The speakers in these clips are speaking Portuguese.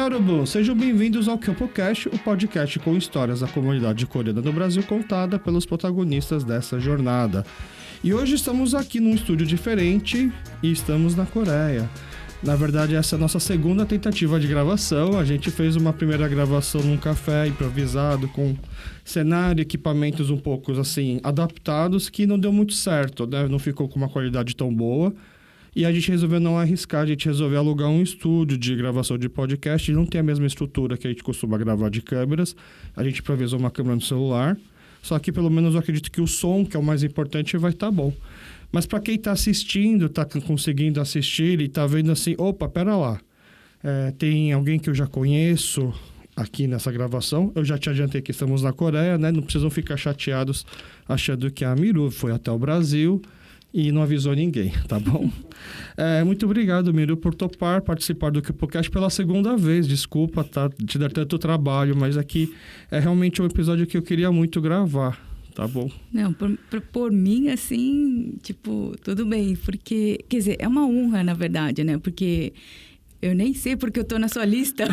Yerobo, sejam bem-vindos ao KyopoCast, o podcast com histórias da comunidade coreana no Brasil contada pelos protagonistas dessa jornada. E hoje estamos aqui num estúdio diferente e estamos na Coreia. Na verdade, essa é a nossa segunda tentativa de gravação. A gente fez uma primeira gravação num café improvisado com cenário e equipamentos um pouco assim adaptados, que não deu muito certo, né? Não ficou com uma qualidade tão boa. E a gente resolveu não arriscar, a gente resolveu alugar um estúdio de gravação de podcast. Não tem a mesma estrutura que a gente costuma gravar de câmeras. A gente improvisou uma câmera no celular. Só que pelo menos eu acredito que o som, que é o mais importante, vai estar bom. Mas para quem está assistindo, está conseguindo assistir e está vendo assim, opa, pera lá. Tem alguém que eu já conheço aqui nessa gravação. Eu já te adiantei que estamos na Coreia, né? Não precisam ficar chateados achando que a Miru foi até o Brasil e não avisou ninguém, tá bom? Muito obrigado, Miru, por topar participar do KyopoCast pela segunda vez. Desculpa te dar tanto trabalho, mas aqui é realmente um episódio que eu queria muito gravar, tá bom? Não, por mim, assim, tipo, tudo bem, porque, quer dizer, é uma honra, na verdade, né? Porque eu nem sei porque eu tô na sua lista.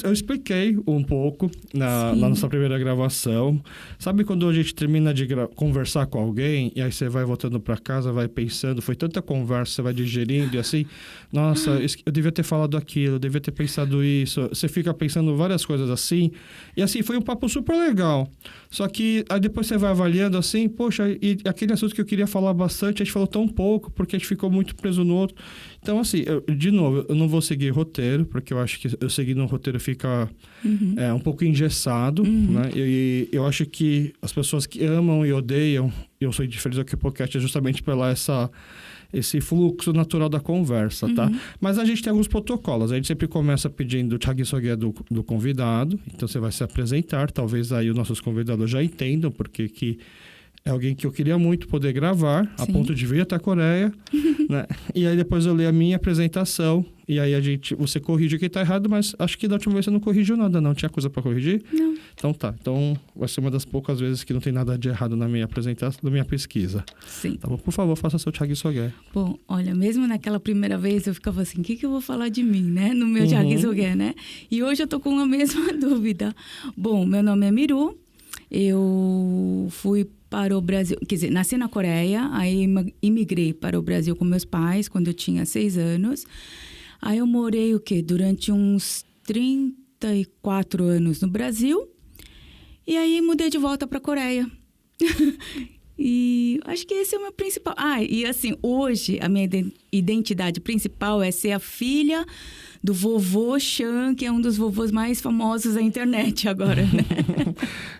Eu expliquei um pouco na nossa primeira gravação. Sabe quando a gente termina de conversar com alguém e aí você vai voltando para casa, vai pensando, foi tanta conversa, você vai digerindo e assim, nossa, eu devia ter falado aquilo, eu devia ter pensado isso. Você fica pensando várias coisas assim. E assim, foi um papo super legal. Só que aí depois você vai avaliando assim, poxa, e aquele assunto que eu queria falar bastante, a gente falou tão pouco, porque a gente ficou muito preso no outro. Então, assim, de novo, eu não vou seguir roteiro, porque eu acho que eu seguindo um roteiro fica um pouco engessado, né? E eu acho que as pessoas que amam e odeiam, eu sou indiferente ao KyopoCast, é justamente pela esse fluxo natural da conversa, tá? Mas a gente tem alguns protocolos. A gente sempre começa pedindo o Chagisoge do convidado. Então, você vai se apresentar. Talvez aí os nossos convidados já entendam, porque que é alguém que eu queria muito poder gravar, a ponto de vir até a Coreia, né? E aí depois eu leio a minha apresentação, e aí você corrige o que está errado, mas acho que da última vez você não corrigiu nada, não? Tinha coisa para corrigir? Não. Então tá. Então vai ser uma das poucas vezes que não tem nada de errado na minha apresentação, na minha pesquisa. Sim. Tá bom? Por favor, faça seu Chagisoge. Bom, olha, mesmo naquela primeira vez eu ficava assim, o que eu vou falar de mim, né? No meu Chagisoge, né? E hoje eu tô com a mesma dúvida. Bom, meu nome é Miru, eu fui para o Brasil, quer dizer, nasci na Coreia, aí imigrei para o Brasil com meus pais quando eu tinha 6 anos. Aí eu morei durante uns 34 anos no Brasil. E aí mudei de volta para a Coreia. E acho que esse é o meu principal. E assim, hoje a minha identidade principal é ser a filha do vovô Chan, que é um dos vovôs mais famosos da internet agora, né?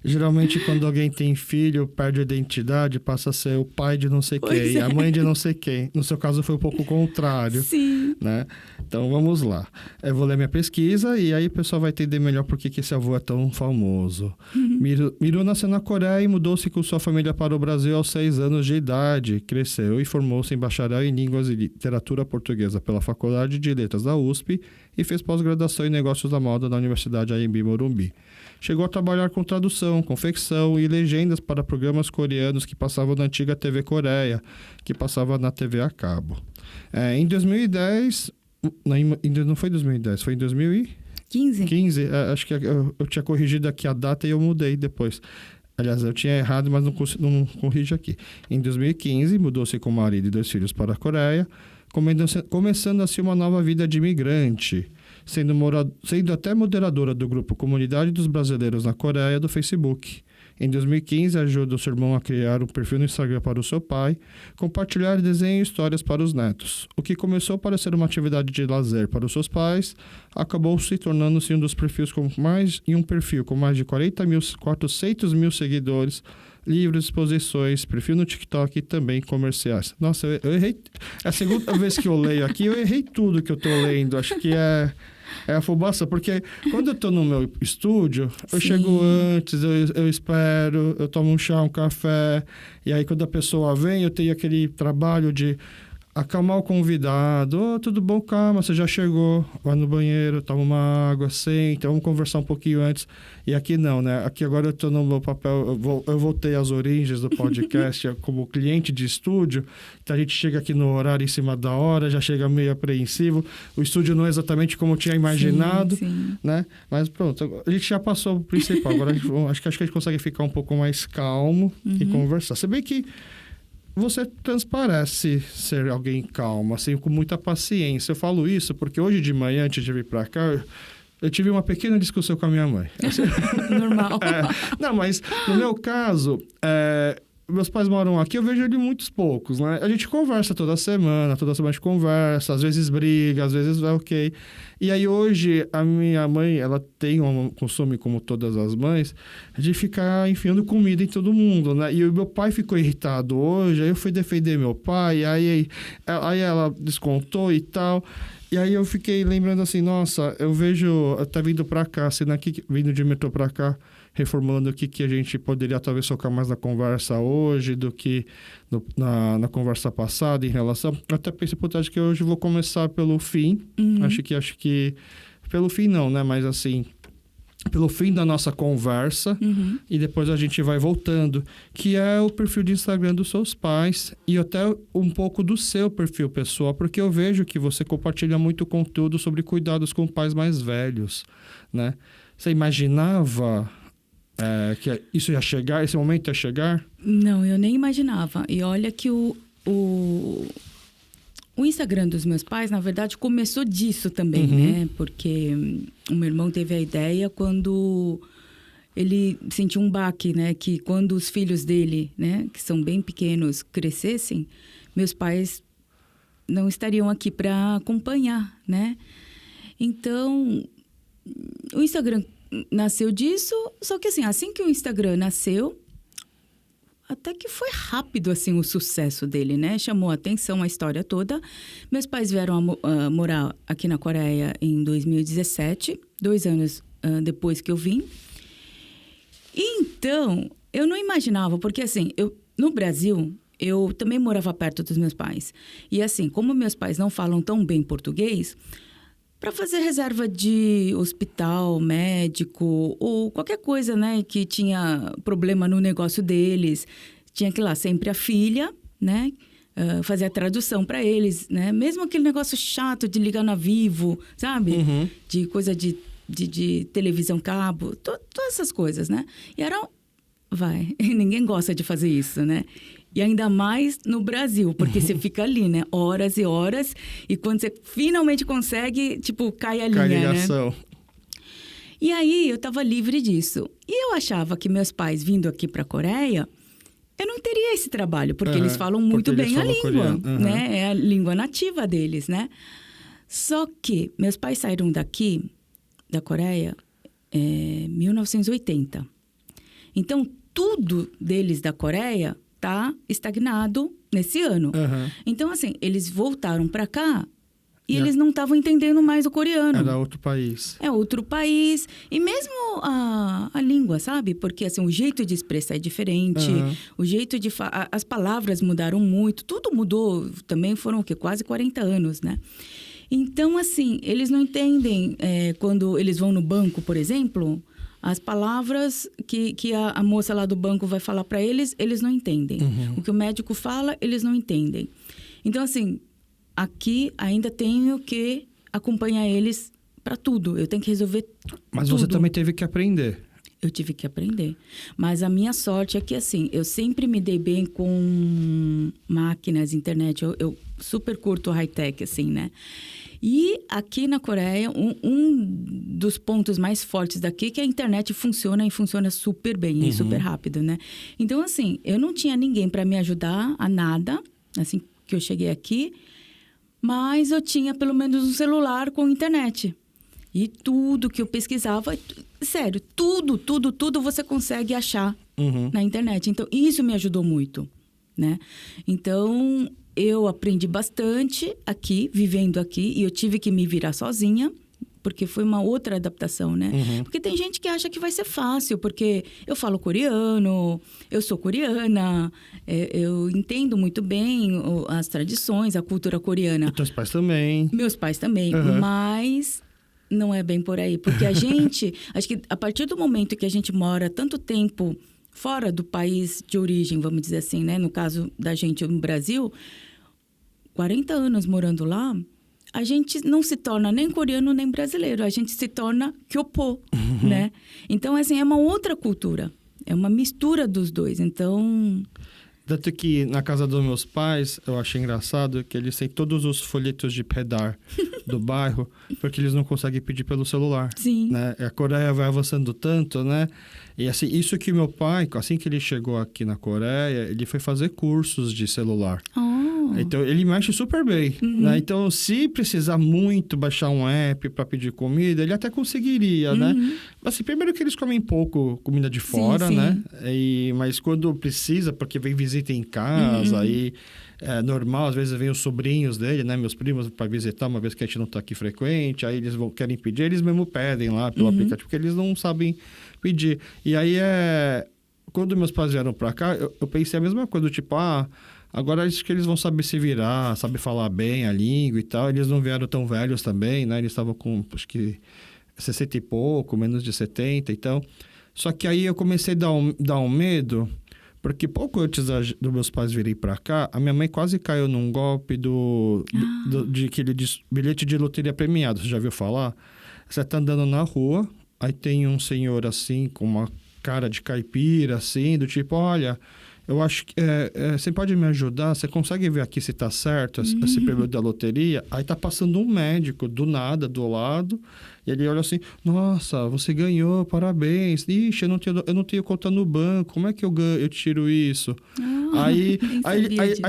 Geralmente, quando alguém tem filho, perde a identidade, passa a ser o pai de não sei quem, a mãe de não sei quem. No seu caso, foi um pouco o contrário. Sim. Né? Então, vamos lá. Eu vou ler minha pesquisa e aí o pessoal vai entender melhor por que esse avô é tão famoso. Miru nasceu na Coreia e mudou-se com sua família para o Brasil aos 6 anos de idade. Cresceu e formou-se em bacharel em Línguas e Literatura Portuguesa pela Faculdade de Letras da USP e fez pós-graduação em Negócios da Moda na Universidade Anhembi Morumbi. Chegou a trabalhar com tradução, confecção e legendas para programas coreanos que passavam na antiga TV Coreia, que passava na TV a cabo. Em 2010... Não foi 2010, foi em 2015. Acho que eu tinha corrigido aqui a data e eu mudei depois. Aliás, eu tinha errado, mas não corrijo aqui. Em 2015, mudou-se com o marido e 2 filhos para a Coreia, começando assim uma nova vida de imigrante, sendo até moderadora do grupo Comunidade dos Brasileiros na Coreia do Facebook. Em 2015, ajuda o seu irmão a criar um perfil no Instagram para o seu pai, compartilhar desenho e histórias para os netos. O que começou a parecer uma atividade de lazer para os seus pais, acabou se tornando-se um perfil com mais de 400 mil seguidores, livros, exposições, perfil no TikTok e também comerciais. Nossa, eu errei. É a segunda vez que eu leio aqui, eu errei tudo que eu estou lendo. Acho que é afobação, porque quando eu tô no meu estúdio, eu chego antes, eu espero, eu tomo um chá, um café, e aí quando a pessoa vem, eu tenho aquele trabalho de acalmar o convidado. Tudo bom? Calma, você já chegou. Vai no banheiro, toma uma água, senta. Vamos conversar um pouquinho antes. E aqui não, né? Aqui agora eu estou no meu papel. Eu voltei às origens do podcast como cliente de estúdio. Então a gente chega aqui no horário em cima da hora, já chega meio apreensivo. O estúdio não é exatamente como eu tinha imaginado, né? Mas pronto, a gente já passou o principal. Agora acho que a gente consegue ficar um pouco mais calmo e conversar. Se bem que você transparece ser alguém calmo, assim, com muita paciência. Eu falo isso porque hoje de manhã, antes de vir para cá, eu tive uma pequena discussão com a minha mãe. Normal. Não, mas no meu caso, meus pais moram aqui, eu vejo ele muitos poucos, né? A gente conversa toda semana a gente conversa, às vezes briga, às vezes vai ok. E aí hoje, a minha mãe, ela tem um costume, como todas as mães, de ficar enfiando comida em todo mundo, né? E o meu pai ficou irritado hoje, aí eu fui defender meu pai, aí ela descontou e tal. E aí eu fiquei lembrando assim, nossa, eu tá vindo pra cá, sendo aqui, vindo de metrô pra cá, reformulando o que a gente poderia talvez focar mais na conversa hoje do que na conversa passada em relação... Eu até pensei, acho que hoje eu vou começar pelo fim. Acho que... Pelo fim não, né? Mas assim... Pelo fim da nossa conversa e depois a gente vai voltando, que é o perfil de Instagram dos seus pais e até um pouco do seu perfil pessoal, porque eu vejo que você compartilha muito conteúdo sobre cuidados com pais mais velhos, né? Você imaginava que isso ia chegar, esse momento ia chegar? Não, eu nem imaginava. E olha que o Instagram dos meus pais, na verdade, começou disso também, né? Porque o meu irmão teve a ideia quando ele sentiu um baque, né? Que quando os filhos dele, né? Que são bem pequenos, crescessem, meus pais não estariam aqui para acompanhar, né? Então, o Instagram nasceu disso, só que assim que o Instagram nasceu, até que foi rápido, assim, o sucesso dele, né? Chamou a atenção a história toda. Meus pais vieram a morar aqui na Coreia em 2017, 2 anos depois que eu vim. E então, eu não imaginava, porque assim, no Brasil, eu também morava perto dos meus pais. E assim, como meus pais não falam tão bem português, para fazer reserva de hospital, médico ou qualquer coisa, né, que tinha problema no negócio deles, tinha que ir lá sempre a filha, né, fazer a tradução para eles, né, mesmo aquele negócio chato de ligar na Vivo, sabe, de coisa de televisão cabo, todas essas coisas, né, e ninguém gosta de fazer isso, né. E ainda mais no Brasil, porque você fica ali, né? Horas e horas. E quando você finalmente consegue, tipo, cai a linha, cai a ligação, né? E aí, eu tava livre disso. E eu achava que meus pais vindo aqui pra Coreia, eu não teria esse trabalho. Porque eles falam muito bem a língua, né? É a língua nativa deles, né? Só que meus pais saíram daqui, da Coreia, em 1980. Então, tudo deles da Coreia tá estagnado nesse ano. Então, assim, eles voltaram para cá e eles não estavam entendendo mais o coreano. Era outro país. É outro país. E mesmo a língua, sabe? Porque, assim, o jeito de expressar é diferente. O jeito de... As palavras mudaram muito. Tudo mudou. Também foram, quase 40 anos, né? Então, assim, eles não entendem quando eles vão no banco, por exemplo... As palavras que a moça lá do banco vai falar para eles, eles não entendem. O que o médico fala, eles não entendem. Então, assim, aqui ainda tenho que acompanhar eles para tudo. Eu tenho que resolver Mas tudo. Você também teve que aprender. Eu tive que aprender. Mas a minha sorte é que, assim, eu sempre me dei bem com máquinas, internet. Eu super curto high-tech, assim, né? E aqui na Coreia, um dos pontos mais fortes daqui é que a internet funciona e funciona super bem e super rápido, né? Então, assim, eu não tinha ninguém para me ajudar a nada, assim que eu cheguei aqui, mas eu tinha pelo menos um celular com internet. E tudo que eu pesquisava, sério, tudo você consegue achar na internet. Então, isso me ajudou muito, né? Então... Eu aprendi bastante aqui, vivendo aqui, e eu tive que me virar sozinha, porque foi uma outra adaptação, né? Porque tem gente que acha que vai ser fácil, porque eu falo coreano, eu sou coreana, eu entendo muito bem as tradições, a cultura coreana. E teus pais também. Meus pais também, mas não é bem por aí. Porque a gente, acho que a partir do momento que a gente mora tanto tempo fora do país de origem, vamos dizer assim, né? No caso da gente no Brasil, 40 anos morando lá, a gente não se torna nem coreano nem brasileiro, a gente se torna kyopo, né? Então, assim, é uma outra cultura, é uma mistura dos dois, então... Tanto que na casa dos meus pais, eu achei engraçado que eles têm todos os folhetos de pedar do bairro, porque eles não conseguem pedir pelo celular. Sim. Né? A Coreia vai avançando tanto, né? E assim, isso que meu pai, assim que ele chegou aqui na Coreia, ele foi fazer cursos de celular. Então, ele mexe super bem, né? Então, se precisar muito baixar um app para pedir comida, ele até conseguiria, né? Assim, primeiro que eles comem pouco comida de fora, né? Mas quando precisa, porque vem visita em casa, aí é normal, às vezes vem os sobrinhos dele, né? Meus primos para visitar, uma vez que a gente não tá aqui frequente, aí eles querem pedir, eles mesmo pedem lá pelo aplicativo, porque eles não sabem pedir. E aí, quando meus pais vieram para cá, eu pensei a mesma coisa, tipo, agora acho que eles vão saber se virar, saber falar bem a língua e tal. Eles não vieram tão velhos também, né? Eles estavam com, acho que, 60 e pouco, menos de 70, então... Só que aí eu comecei a dar um medo, porque pouco antes dos meus pais virem pra cá, a minha mãe quase caiu num golpe de aquele bilhete de loteria premiado. Você já viu falar? Você tá andando na rua, aí tem um senhor assim, com uma cara de caipira, assim, do tipo, olha... Eu acho que você pode me ajudar? Você consegue ver aqui se tá certo esse prêmio da loteria? Aí tá passando um médico do nada, do lado, e ele olha assim, nossa, você ganhou, parabéns. Ixi, eu não tenho conta no banco, como é que eu tiro isso? Aí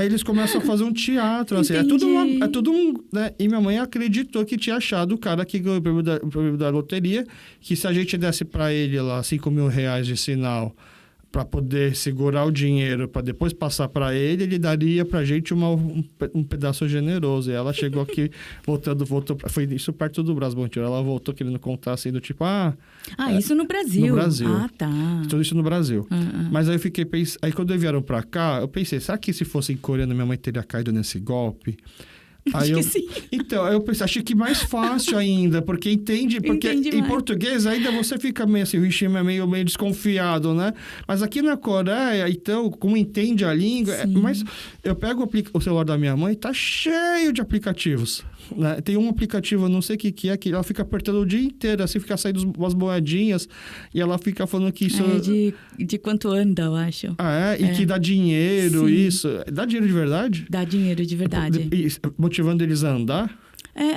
eles começam a fazer um teatro, assim, é tudo um... Né? E minha mãe acreditou que tinha achado o cara que ganhou o prêmio da loteria, que se a gente desse para ele lá 5 mil reais de sinal... para poder segurar o dinheiro, para depois passar para ele daria para a gente um pedaço generoso. E ela chegou aqui, voltou, foi isso perto do Brás Monteiro. Ela voltou querendo contar assim, do tipo, isso no Brasil. No Brasil. Tá. Tudo isso no Brasil. Mas aí eu fiquei pensando, aí quando eles vieram para cá, eu pensei, será que se fosse em coreano minha mãe teria caído nesse golpe? Acho que sim. Então, eu pensei, achei que mais fácil ainda, porque porque em português ainda você fica meio assim, meio desconfiado, né? Mas aqui na Coreia, então, como entende a língua, mas eu pego o celular da minha mãe, tá cheio de aplicativos. Né? Tem um aplicativo, eu não sei o que é, que ela fica apertando o dia inteiro, assim, fica saindo umas moedinhas, e ela fica falando que isso... de quanto anda, eu acho. E que dá dinheiro, isso. Dá dinheiro de verdade? Dá dinheiro de verdade. Motivando eles a andar?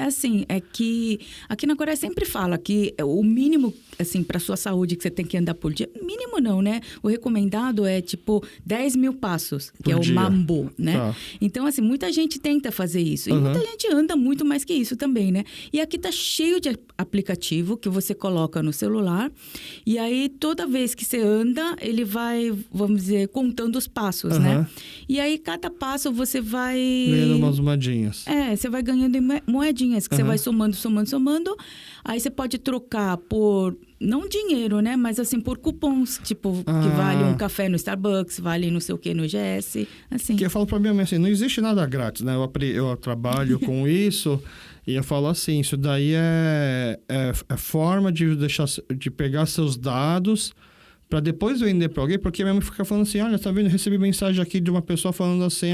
Assim, é que aqui na Coreia sempre fala que o mínimo, assim, para sua saúde que você tem que andar por dia, mínimo não, né? O recomendado é, tipo, 10 mil passos, que é o mambo, né? Tá. Então, assim, muita gente tenta fazer isso. E muita gente anda muito mais que isso também, né? E aqui tá cheio de aplicativo que você coloca no celular. E aí, toda vez que você anda, ele vai, vamos dizer, contando os passos, né? E aí, cada passo você vai... ganhando umas moedinhas. Você vai ganhando moedinhas que você vai somando. Aí você pode trocar por, não dinheiro, né? Mas assim, por cupons, tipo, que vale um café no Starbucks, vale não sei o que no GS, assim. Que eu falo pra minha mãe assim, não existe nada grátis, né? Eu trabalho com isso e eu falo assim, isso daí é forma de pegar seus dados para depois vender para alguém, porque minha mãe fica falando assim, olha, tá vendo? Eu recebi mensagem aqui de uma pessoa falando assim,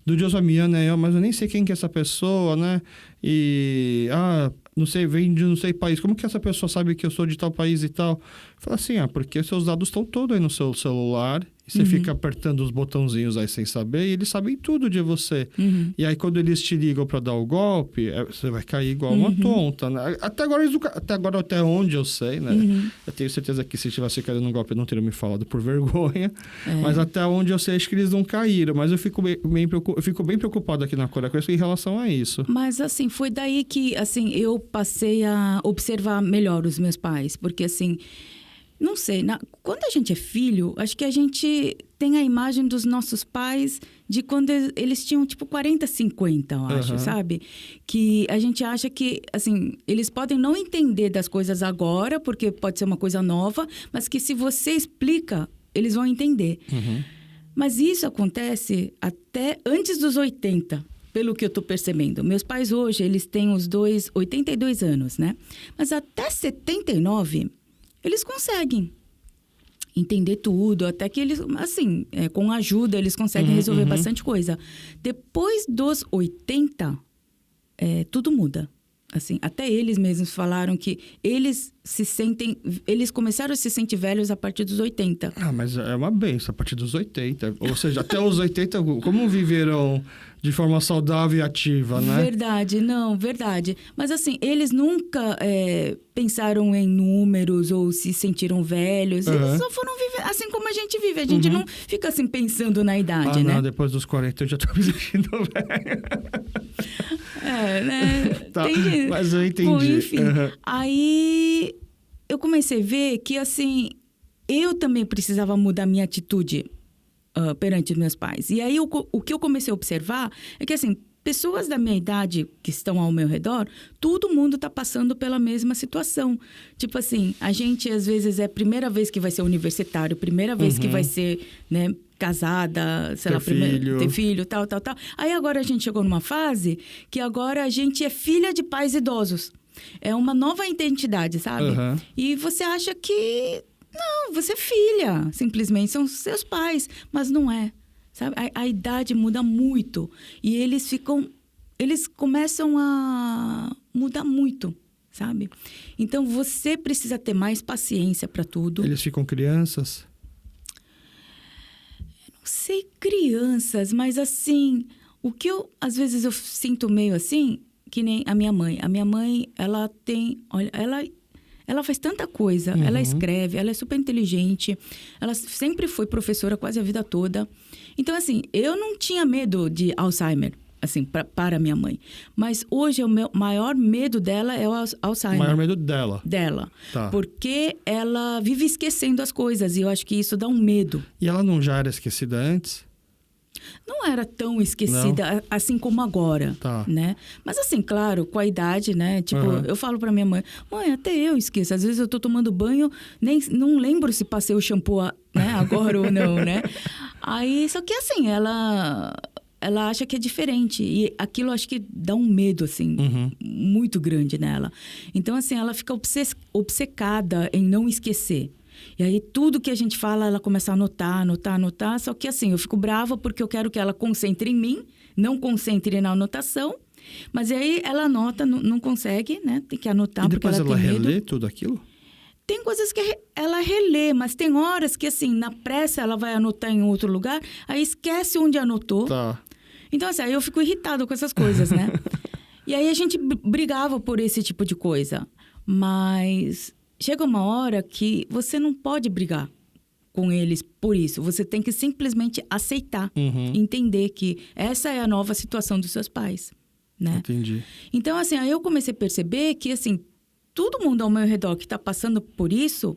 do Deus Amian, né? Mas eu nem sei quem que é essa pessoa, né? E, não sei, vem de não sei país. Como que essa pessoa sabe que eu sou de tal país e tal? Fala assim, porque seus dados estão todos aí no seu celular. E você fica apertando os botãozinhos aí sem saber. E eles sabem tudo de você. E aí, quando eles te ligam para dar o golpe, você vai cair igual uma tonta, né? Até agora, até onde eu sei, né? Eu tenho certeza que se tivesse caído no golpe, eu não teria me falado por vergonha. Mas até onde eu sei, acho que eles não caíram. Mas eu fico bem preocupado aqui na Coreia com isso em relação a isso. Mas, assim, foi daí que, assim, eu passei a observar melhor os meus pais. Porque, assim... Não sei, quando a gente é filho, acho que a gente têm a imagem dos nossos pais de quando eles tinham, tipo, 40, 50, eu acho, sabe? Que a gente acha que, assim, eles podem não entender das coisas agora, porque pode ser uma coisa nova, mas que se você explica, eles vão entender. Mas isso acontece até antes dos 80, pelo que eu tô percebendo. Meus pais hoje, eles têm os dois 82 anos, né? Mas até 79, eles conseguem entender tudo, até que eles, assim, com ajuda, eles conseguem resolver bastante coisa. Depois dos 80, tudo muda. Assim, até eles mesmos falaram que eles começaram a se sentir velhos a partir dos 80. Ah, mas é uma benção, a partir dos 80. Ou seja, até os 80, como viveram de forma saudável e ativa, né? Verdade. Mas assim, eles nunca pensaram em números ou se sentiram velhos. Eles só foram viver assim como a gente vive. A gente não fica assim pensando na idade, né? Não, depois dos 40 eu já tô me sentindo velho. Né? Tá, Entendi. mas eu entendi. Bom, enfim, aí eu comecei a ver que, assim, eu também precisava mudar minha atitude perante meus pais. E aí, o que eu comecei a observar é que, assim, pessoas da minha idade que estão ao meu redor, todo mundo está passando pela mesma situação. Tipo assim, a gente, às vezes, é a primeira vez que vai ser universitário, primeira vez que vai ser, né, casada, sei lá, ter filho, tal. Aí agora a gente chegou numa fase que agora a gente é filha de pais idosos. É uma nova identidade, sabe? E você acha que... Não, você é filha. Simplesmente são seus pais. Mas não é, sabe? A idade muda muito. E eles começam a mudar muito, sabe? Então, você precisa ter mais paciência para tudo. Eles ficam crianças? Sei crianças, mas assim, o que às vezes eu sinto meio assim, que nem a minha mãe. A minha mãe, ela tem, olha, ela faz tanta coisa, ela escreve, ela é super inteligente, ela sempre foi professora quase a vida toda. Então, assim, eu não tinha medo de Alzheimer, assim, para minha mãe. Mas hoje o meu maior medo dela é o Alzheimer. O maior medo dela? Dela. Tá. Porque ela vive esquecendo as coisas e eu acho que isso dá um medo. E ela não já era esquecida antes? Não era tão esquecida assim como agora, né? Mas assim, claro, com a idade, né? Tipo, eu falo pra minha mãe, até eu esqueço. Às vezes eu tô tomando banho, não lembro se passei o shampoo, né? Agora ou não, né? Aí, só que assim, ela acha que é diferente. E aquilo acho que dá um medo, assim, muito grande nela. Então, assim, ela fica obcecada em não esquecer. E aí, tudo que a gente fala, ela começa a anotar. Só que, assim, eu fico brava porque eu quero que ela concentre em mim, não concentre na anotação. Mas aí, ela anota, não consegue, né? Tem que anotar porque ela tem medo. E depois ela relê tudo aquilo? Tem coisas que ela relê, mas tem horas que, assim, na pressa, ela vai anotar em outro lugar, aí esquece onde anotou. Tá. Então, assim, aí eu fico irritada com essas coisas, né? E aí, a gente brigava por esse tipo de coisa. Mas chega uma hora que você não pode brigar com eles por isso. Você tem que simplesmente aceitar, entender que essa é a nova situação dos seus pais, né? Entendi. Então, assim, aí eu comecei a perceber que, assim, todo mundo ao meu redor que está passando por isso,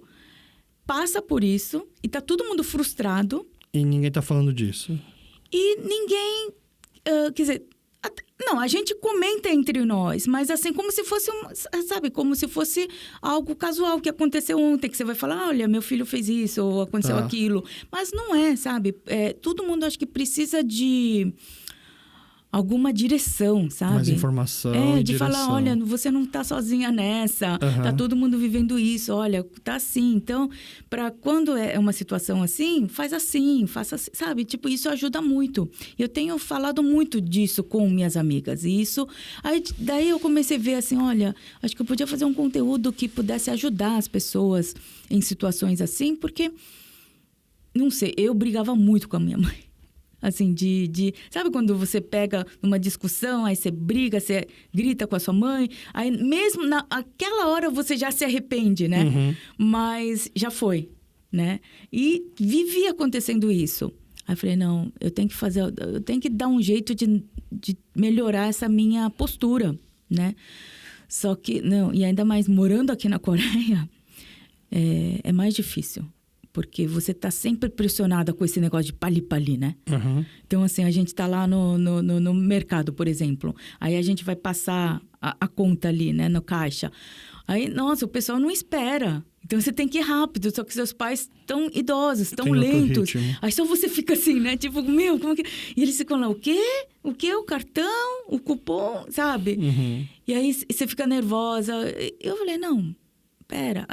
passa por isso e tá todo mundo frustrado. E ninguém tá falando disso. E ninguém... quer dizer, não, a gente comenta entre nós, mas assim, como se fosse, sabe, como se fosse algo casual que aconteceu ontem, que você vai falar, olha, meu filho fez isso, ou aconteceu aquilo. Mas não é, sabe? Todo mundo acho que precisa de alguma direção, sabe? Mais informação e de direção. falar, olha, você não tá sozinha nessa, tá todo mundo vivendo isso, olha, tá assim. Então, para quando é uma situação assim, faça assim, sabe? Tipo, isso ajuda muito. Eu tenho falado muito disso com minhas amigas, e isso... daí eu comecei a ver assim, olha, acho que eu podia fazer um conteúdo que pudesse ajudar as pessoas em situações assim, porque, não sei, eu brigava muito com a minha mãe. Assim, sabe quando você pega numa discussão, aí você briga, você grita com a sua mãe, aí mesmo naquela hora você já se arrepende, né? Mas já foi, né? E vivia acontecendo isso. Aí eu falei, não, eu tenho que dar um jeito de melhorar essa minha postura, né? Só que, não, e ainda mais morando aqui na Coreia, é mais difícil. porque você tá sempre pressionada com esse negócio de pali-pali, né? Uhum. Então, assim, a gente tá lá no mercado, por exemplo. Aí a gente vai passar a conta ali, né, no caixa. Aí, nossa, o pessoal não espera. Então, você tem que ir rápido. Só que seus pais estão idosos, estão lentos. Aí só você fica assim, né? Tipo, meu, como que... E eles ficam lá, o quê? O quê? O cartão? O cupom? Sabe? Uhum. E aí, você fica nervosa. Eu falei, não... Pera,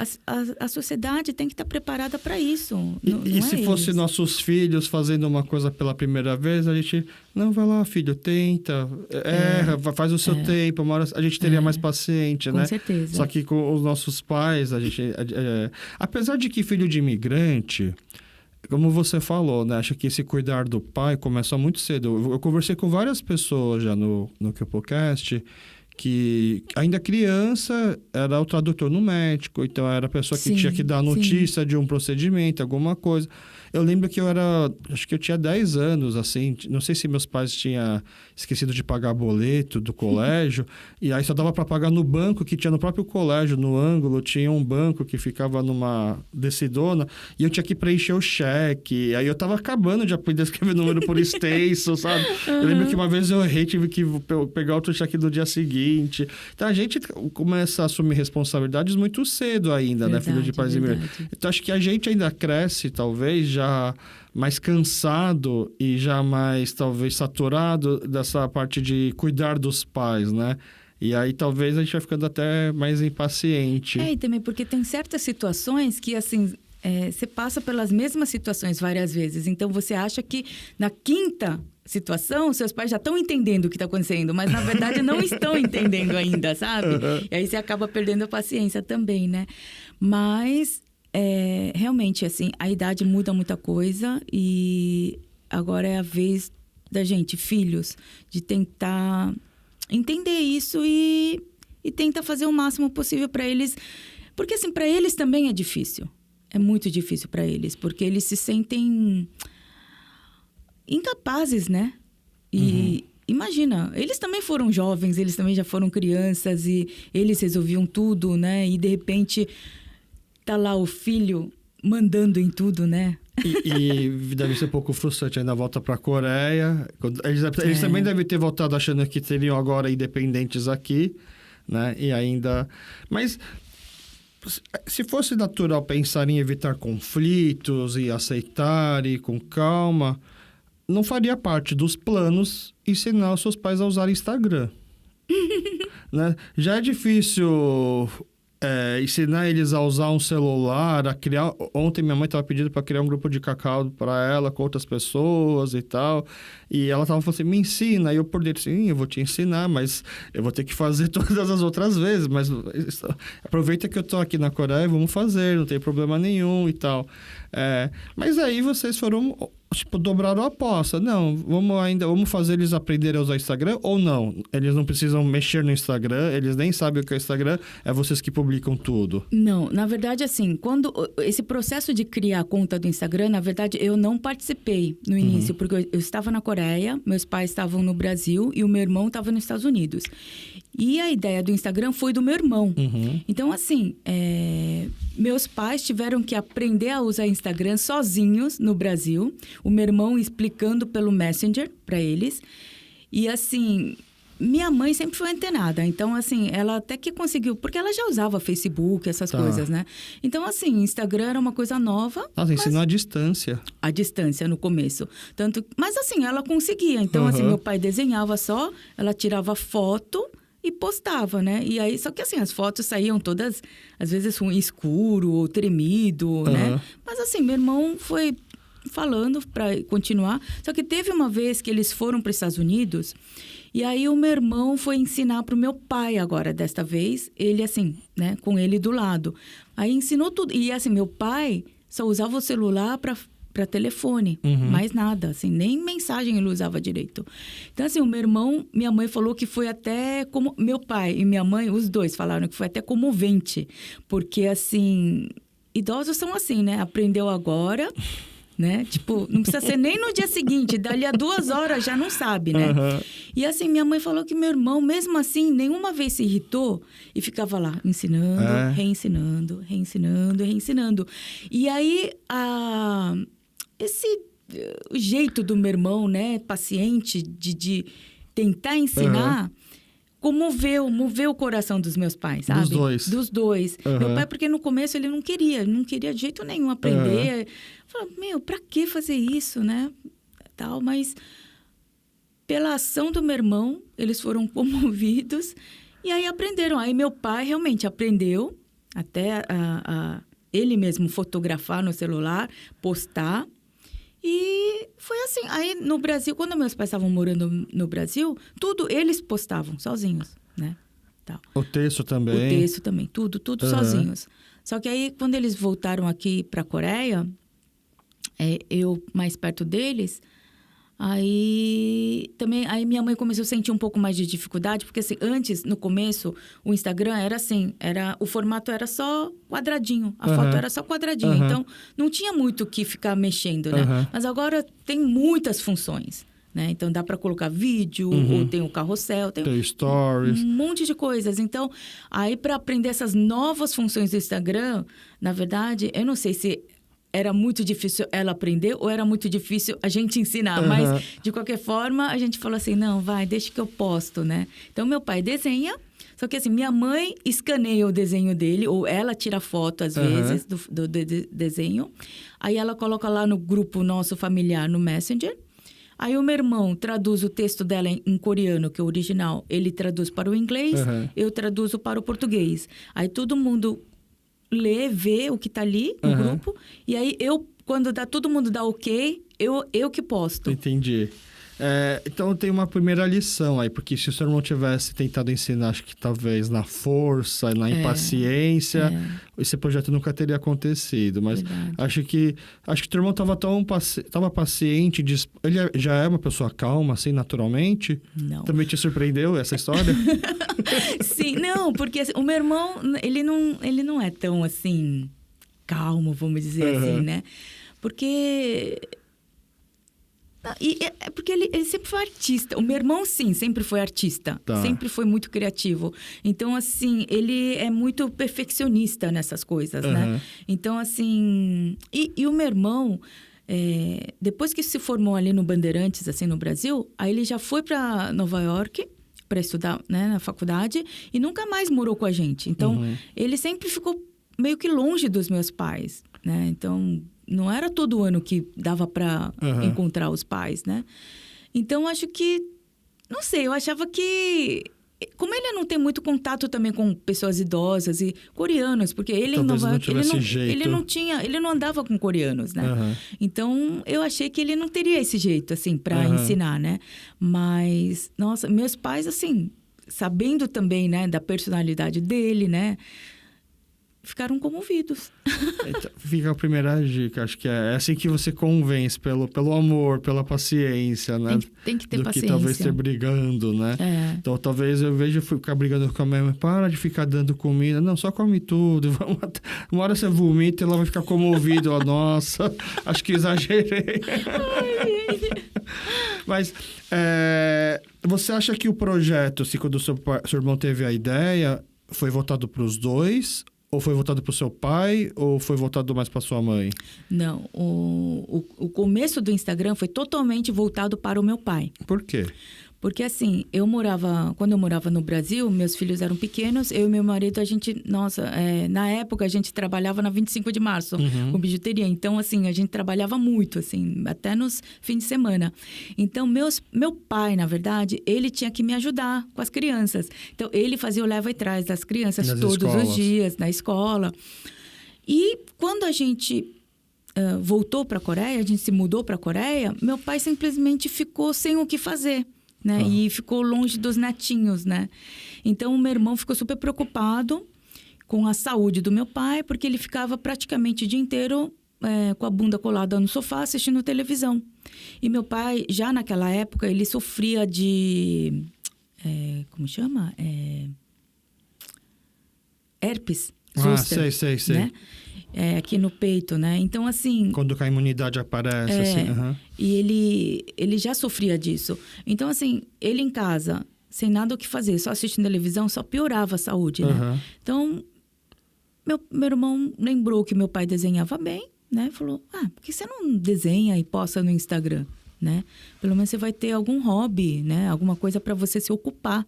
a sociedade tem que estar preparada para isso. E se fosse nossos filhos fazendo uma coisa pela primeira vez, a gente... Não, vai lá, filho, tenta, erra, faz o seu tempo. Uma hora a gente teria mais paciente, né? Com certeza. Só que com os nossos pais, a gente... apesar de que filho de imigrante... Como você falou, né? Acho que esse cuidar do pai começa muito cedo. Eu conversei com várias pessoas já no Kipocast... que ainda criança era o tradutor no médico, então era a pessoa que tinha que dar notícia de um procedimento, alguma coisa. Eu lembro que acho que eu tinha 10 anos, assim, não sei se meus pais tinham esquecido de pagar boleto do colégio, e aí só dava para pagar no banco que tinha no próprio colégio, no ângulo, tinha um banco que ficava numa decidona, e eu tinha que preencher o cheque, aí eu tava acabando de aprender a escrever número por extenso, sabe? Eu lembro que uma vez eu errei, tive que pegar outro cheque no dia seguinte. Então a gente começa a assumir responsabilidades muito cedo ainda, verdade, né, filho de pais imigrantes. Então acho que a gente ainda cresce, talvez, já mais cansado e já mais, talvez, saturado dessa parte de cuidar dos pais, né? E aí, talvez, a gente vai ficando até mais impaciente. E também porque tem certas situações que, assim, você passa pelas mesmas situações várias vezes. Então, você acha que na quinta situação, seus pais já estão entendendo o que está acontecendo, mas, na verdade, não estão entendendo ainda, sabe? Uhum. E aí, você acaba perdendo a paciência também, né? Mas... realmente, assim, a idade muda muita coisa e agora é a vez da gente, filhos, de tentar entender isso e tentar fazer o máximo possível para eles. Porque, assim, para eles também é difícil. É muito difícil para eles, porque eles se sentem incapazes, né? E imagina, eles também foram jovens, eles também já foram crianças e eles resolviam tudo, né? E, de repente... tá lá o filho mandando em tudo, né? E deve ser um pouco frustrante. Ainda volta para a Coreia. Eles também devem ter voltado achando que teriam agora independentes aqui, né? E ainda... Mas se fosse natural pensar em evitar conflitos e aceitar e com calma, não faria parte dos planos ensinar os seus pais a usar Instagram. Né? Já é difícil... ensinar eles a usar um celular, a criar... Ontem minha mãe estava pedindo para criar um grupo de cacau para ela com outras pessoas e tal. E ela estava falando assim, me ensina. E eu por dentro, sim, eu vou te ensinar, mas eu vou ter que fazer todas as outras vezes. Mas aproveita que eu estou aqui na Coreia, vamos fazer, não tem problema nenhum e tal. Mas aí vocês foram... Tipo, dobraram a aposta. Não, vamos fazer eles aprenderem a usar Instagram ou não? Eles não precisam mexer no Instagram, eles nem sabem o que é Instagram, é vocês que publicam tudo. Não, na verdade, assim, quando esse processo de criar a conta do Instagram, na verdade, eu não participei no início, porque eu estava na Coreia, meus pais estavam no Brasil e o meu irmão estava nos Estados Unidos. E a ideia do Instagram foi do meu irmão. Então, assim, meus pais tiveram que aprender a usar Instagram sozinhos no Brasil. O meu irmão explicando pelo Messenger para eles. E, assim, minha mãe sempre foi antenada. Então, assim, ela até que conseguiu... Porque ela já usava Facebook, essas coisas, né? Então, assim, Instagram era uma coisa nova. Nossa, ensinou à distância. À distância, no começo. Mas, assim, ela conseguia. Então, assim, meu pai desenhava só, ela tirava foto... e postava, né? E aí, só que assim, as fotos saíam todas, às vezes, escuro ou tremido, né? Mas assim, meu irmão foi falando para continuar. Só que teve uma vez que eles foram para os Estados Unidos e aí o meu irmão foi ensinar para o meu pai agora, desta vez. Ele assim, né? Com ele do lado. Aí ensinou tudo. E assim, meu pai só usava o celular para telefone, mais nada, assim, nem mensagem ele usava direito. Então, assim, o meu irmão, minha mãe falou que foi até como... Meu pai e minha mãe, os dois falaram que foi até comovente, porque, assim, idosos são assim, né? Aprendeu agora né? Tipo, não precisa ser nem no dia seguinte, dali a 2 horas já não sabe, né? Uhum. E assim, minha mãe falou que meu irmão, mesmo assim, nenhuma vez se irritou e ficava lá ensinando, reensinando, reensinando, reensinando. E aí, esse o jeito do meu irmão, né, paciente, de tentar ensinar, moveu o coração dos meus pais, sabe? Dos dois. Meu pai, porque no começo ele não queria de jeito nenhum aprender. Falava, pra que fazer isso, né? Tal, mas pela ação do meu irmão, eles foram comovidos e aí aprenderam. Aí meu pai realmente aprendeu até ele mesmo fotografar no celular, postar. E foi assim. Aí, no Brasil, quando meus pais estavam morando no Brasil, tudo eles postavam sozinhos, né? Tal. O texto também? O texto também. Tudo sozinhos. Só que aí, quando eles voltaram aqui para a Coreia, eu mais perto deles, aí minha mãe começou a sentir um pouco mais de dificuldade, porque assim, antes, no começo, o Instagram era assim, o formato era só quadradinho, a foto era só quadradinho, então não tinha muito o que ficar mexendo, né? Mas agora tem muitas funções, né? Então dá para colocar vídeo, ou tem o carrossel, tem stories, um monte de coisas. Então, aí para aprender essas novas funções do Instagram, na verdade, eu não sei se era muito difícil ela aprender ou era muito difícil a gente ensinar. Mas, de qualquer forma, a gente falou assim, não, deixa que eu posto, né? Então, meu pai desenha, só que assim, minha mãe escaneia o desenho dele, ou ela tira foto, às vezes, do desenho. Aí, ela coloca lá no grupo nosso familiar, no Messenger. Aí, o meu irmão traduz o texto dela em coreano, que é o original. Ele traduz para o inglês, eu traduzo para o português. Aí, todo mundo lê, vê o que tá ali no grupo. E aí, quando todo mundo dá ok, eu que posto. Entendi. Então, tem uma primeira lição aí, porque se o seu irmão tivesse tentado ensinar, acho que talvez na força, na impaciência, esse projeto nunca teria acontecido. Mas acho que o teu irmão estava paciente, ele já é uma pessoa calma, assim, naturalmente? Não. Também te surpreendeu essa história? Sim, não, porque assim, o meu irmão, ele não é tão, assim, calmo, vamos dizer assim, né? Porque... porque ele sempre foi artista. O meu irmão, sim, sempre foi artista. Tá. Sempre foi muito criativo. Então, assim, ele é muito perfeccionista nessas coisas, né? Então, assim... E o meu irmão, depois que se formou ali no Bandeirantes, assim, no Brasil, aí ele já foi para Nova York para estudar, né, na faculdade e nunca mais morou com a gente. Então, ele sempre ficou meio que longe dos meus pais, né? Então... Não era todo ano que dava para encontrar os pais, né? Então, acho que... Não sei, eu achava que... Como ele não tem muito contato também com pessoas idosas e coreanos, porque ele talvez em Nova York, ele não andava com coreanos, né? Então, eu achei que ele não teria esse jeito, assim, para ensinar, né? Mas, nossa, meus pais, assim, sabendo também, né, da personalidade dele, né? Ficaram comovidos. Então, fica a primeira dica. Acho que é assim que você convence, pelo amor, pela paciência, né? Tem que ter paciência. Do que talvez ser brigando, né? Então, talvez eu vejo ficar brigando com a minha mãe. Para de ficar dando comida. Não, só come tudo. Uma hora você vomita e ela vai ficar comovida. Nossa, acho que exagerei. Mas, você acha que o projeto, assim, quando o seu irmão teve a ideia, foi voltado para os dois? Ou foi voltado para o seu pai, ou foi voltado mais para sua mãe? Não, o começo do Instagram foi totalmente voltado para o meu pai. Por quê? Porque assim, quando eu morava no Brasil, meus filhos eram pequenos, eu e meu marido, na época a gente trabalhava na 25 de março com bijuteria. Então, assim, a gente trabalhava muito, assim, até nos fins de semana. Então, meu pai, na verdade, ele tinha que me ajudar com as crianças. Então, ele fazia o leva e trás das crianças todos os dias, na escola. E quando a gente voltou para a Coreia, a gente se mudou para a Coreia, meu pai simplesmente ficou sem o que fazer. Né? E ficou longe dos netinhos, né? Então, o meu irmão ficou super preocupado com a saúde do meu pai, porque ele ficava praticamente o dia inteiro com a bunda colada no sofá, assistindo televisão. E meu pai, já naquela época, ele sofria de... como chama? Herpes zoster, Sei. Né? aqui no peito, né? Então, assim... Quando a imunidade aparece, assim. Uhum. E ele já sofria disso. Então, assim, ele em casa, sem nada o que fazer, só assistindo televisão, só piorava a saúde, né? Uhum. Então, meu irmão lembrou que meu pai desenhava bem, né? Falou, por que você não desenha e posta no Instagram, né? Pelo menos você vai ter algum hobby, né? Alguma coisa para você se ocupar.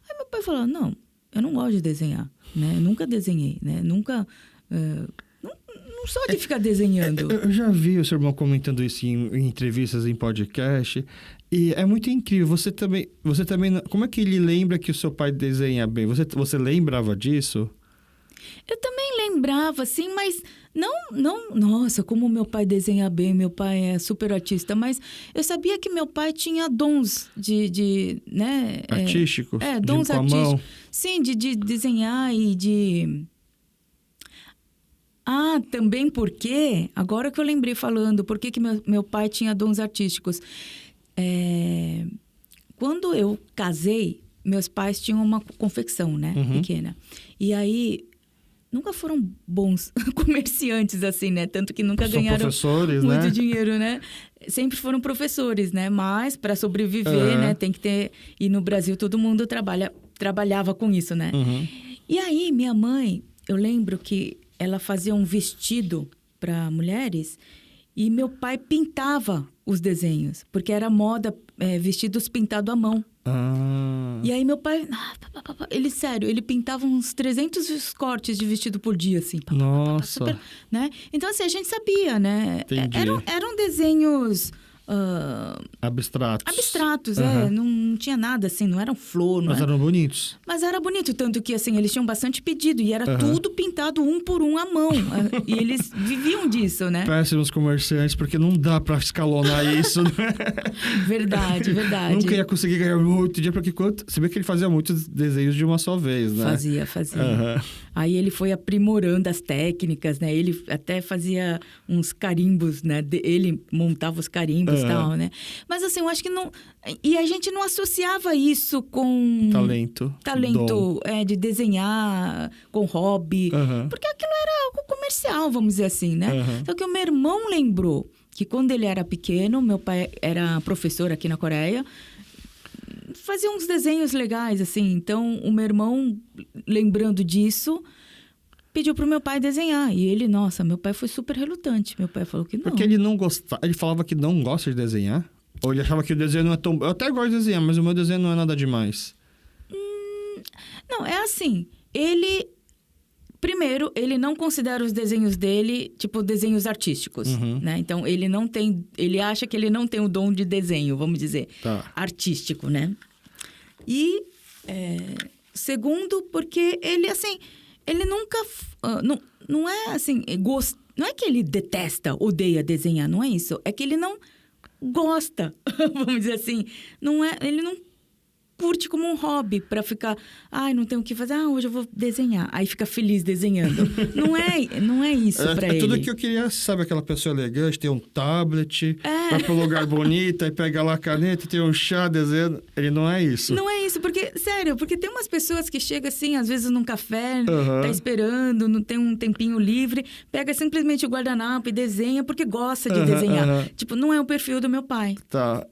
Aí meu pai falou, não, eu não gosto de desenhar, né? Eu nunca desenhei, né? Nunca... Não sou de ficar desenhando. Eu já vi o seu irmão comentando isso em entrevistas, em podcast. E é muito incrível. Você também... Como é que ele lembra que o seu pai desenha bem? Você lembrava disso? Eu também lembrava, assim, mas não... Nossa, como meu pai desenha bem. Meu pai é super artista. Mas eu sabia que meu pai tinha dons né? Artísticos? Dons com a artísticos. mão. Sim, de desenhar e de... também porque... Agora que eu lembrei falando, por que meu pai tinha dons artísticos. Quando eu casei, meus pais tinham uma confecção, né? Uhum. Pequena. E aí... Nunca foram bons comerciantes, assim, né? Tanto que nunca ganharam professores, muito né? dinheiro, né? Sempre foram professores, né? Mas para sobreviver, né? Tem que ter... E no Brasil todo mundo trabalhava com isso, né? Uhum. E aí, minha mãe... Eu lembro que ela fazia um vestido para mulheres e meu pai pintava os desenhos. Porque era moda vestidos pintados à mão. E aí meu pai, ele pintava uns 300 cortes de vestido por dia, assim. Nossa! Super, né? Então, assim, a gente sabia, né? Entendi. Eram desenhos... Abstratos. Não tinha nada assim, não eram flor. Mas eram bonitos. Mas era bonito, tanto que assim, eles tinham bastante pedido e era tudo pintado um por um à mão. E eles viviam disso, né? Péssimos comerciantes, porque não dá pra escalonar isso, né? Verdade. Nunca ia conseguir ganhar muito dinheiro, porque se bem que ele fazia muitos desenhos de uma só vez, né? Fazia. Aí ele foi aprimorando as técnicas, né? Ele até fazia uns carimbos, né? Ele montava os carimbos e tal, né? Mas assim, eu acho que não... E a gente não associava isso com... Talento, de desenhar, com hobby. Porque aquilo era algo comercial, vamos dizer assim, né? Só que o meu irmão lembrou que quando ele era pequeno, meu pai era professor aqui na Coreia, fazia uns desenhos legais, assim. Então, o meu irmão, lembrando disso, pediu pro meu pai desenhar. E ele, meu pai foi super relutante. Meu pai falou que não. Porque ele não gostava... Ele falava que não gosta de desenhar? Ou ele achava que o desenho não é tão... Eu até gosto de desenhar, mas o meu desenho não é nada demais. Não, é assim. Primeiro, ele não considera os desenhos dele, tipo, desenhos artísticos, né? Então, ele não tem... Ele acha que ele não tem o dom de desenho, vamos dizer. Artístico, né? E, segundo, porque ele, assim... Ele nunca... Não é, assim... Não é que ele detesta, odeia desenhar, não é isso. É que ele não gosta, vamos dizer assim. Ele não curte como um hobby para ficar... não tenho o que fazer. Hoje eu vou desenhar. Aí fica feliz desenhando. Não é isso para ele. É tudo que eu queria, sabe? Aquela pessoa elegante, tem um tablet, vai para um lugar bonito, aí pega lá a caneta, tem um chá desenhando. Ele não é isso. Não é isso, porque... Sério, porque tem umas pessoas que chegam assim, às vezes num café, tá esperando, não tem um tempinho livre, pega simplesmente o guardanapo e desenha porque gosta de desenhar. Tipo, não é o perfil do meu pai. Tá.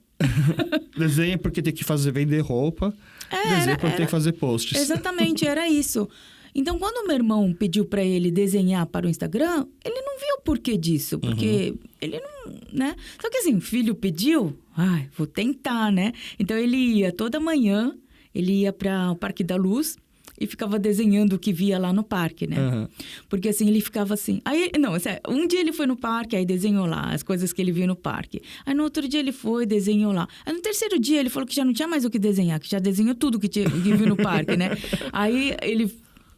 Desenha porque tem que vender roupa. Desenha porque tem que fazer posts. Exatamente, era isso. Então, quando o meu irmão pediu para ele desenhar para o Instagram, ele não viu o porquê disso. Porque ele não, né? Só que assim, filho pediu, vou tentar, né? Então, ele ia toda manhã, ele ia para o Parque da Luz e ficava desenhando o que via lá no parque, né? Porque assim, ele ficava assim... um dia ele foi no parque, aí desenhou lá as coisas que ele viu no parque. Aí no outro dia ele foi, desenhou lá. Aí no terceiro dia ele falou que já não tinha mais o que desenhar, que já desenhou tudo que viu no parque, né? Aí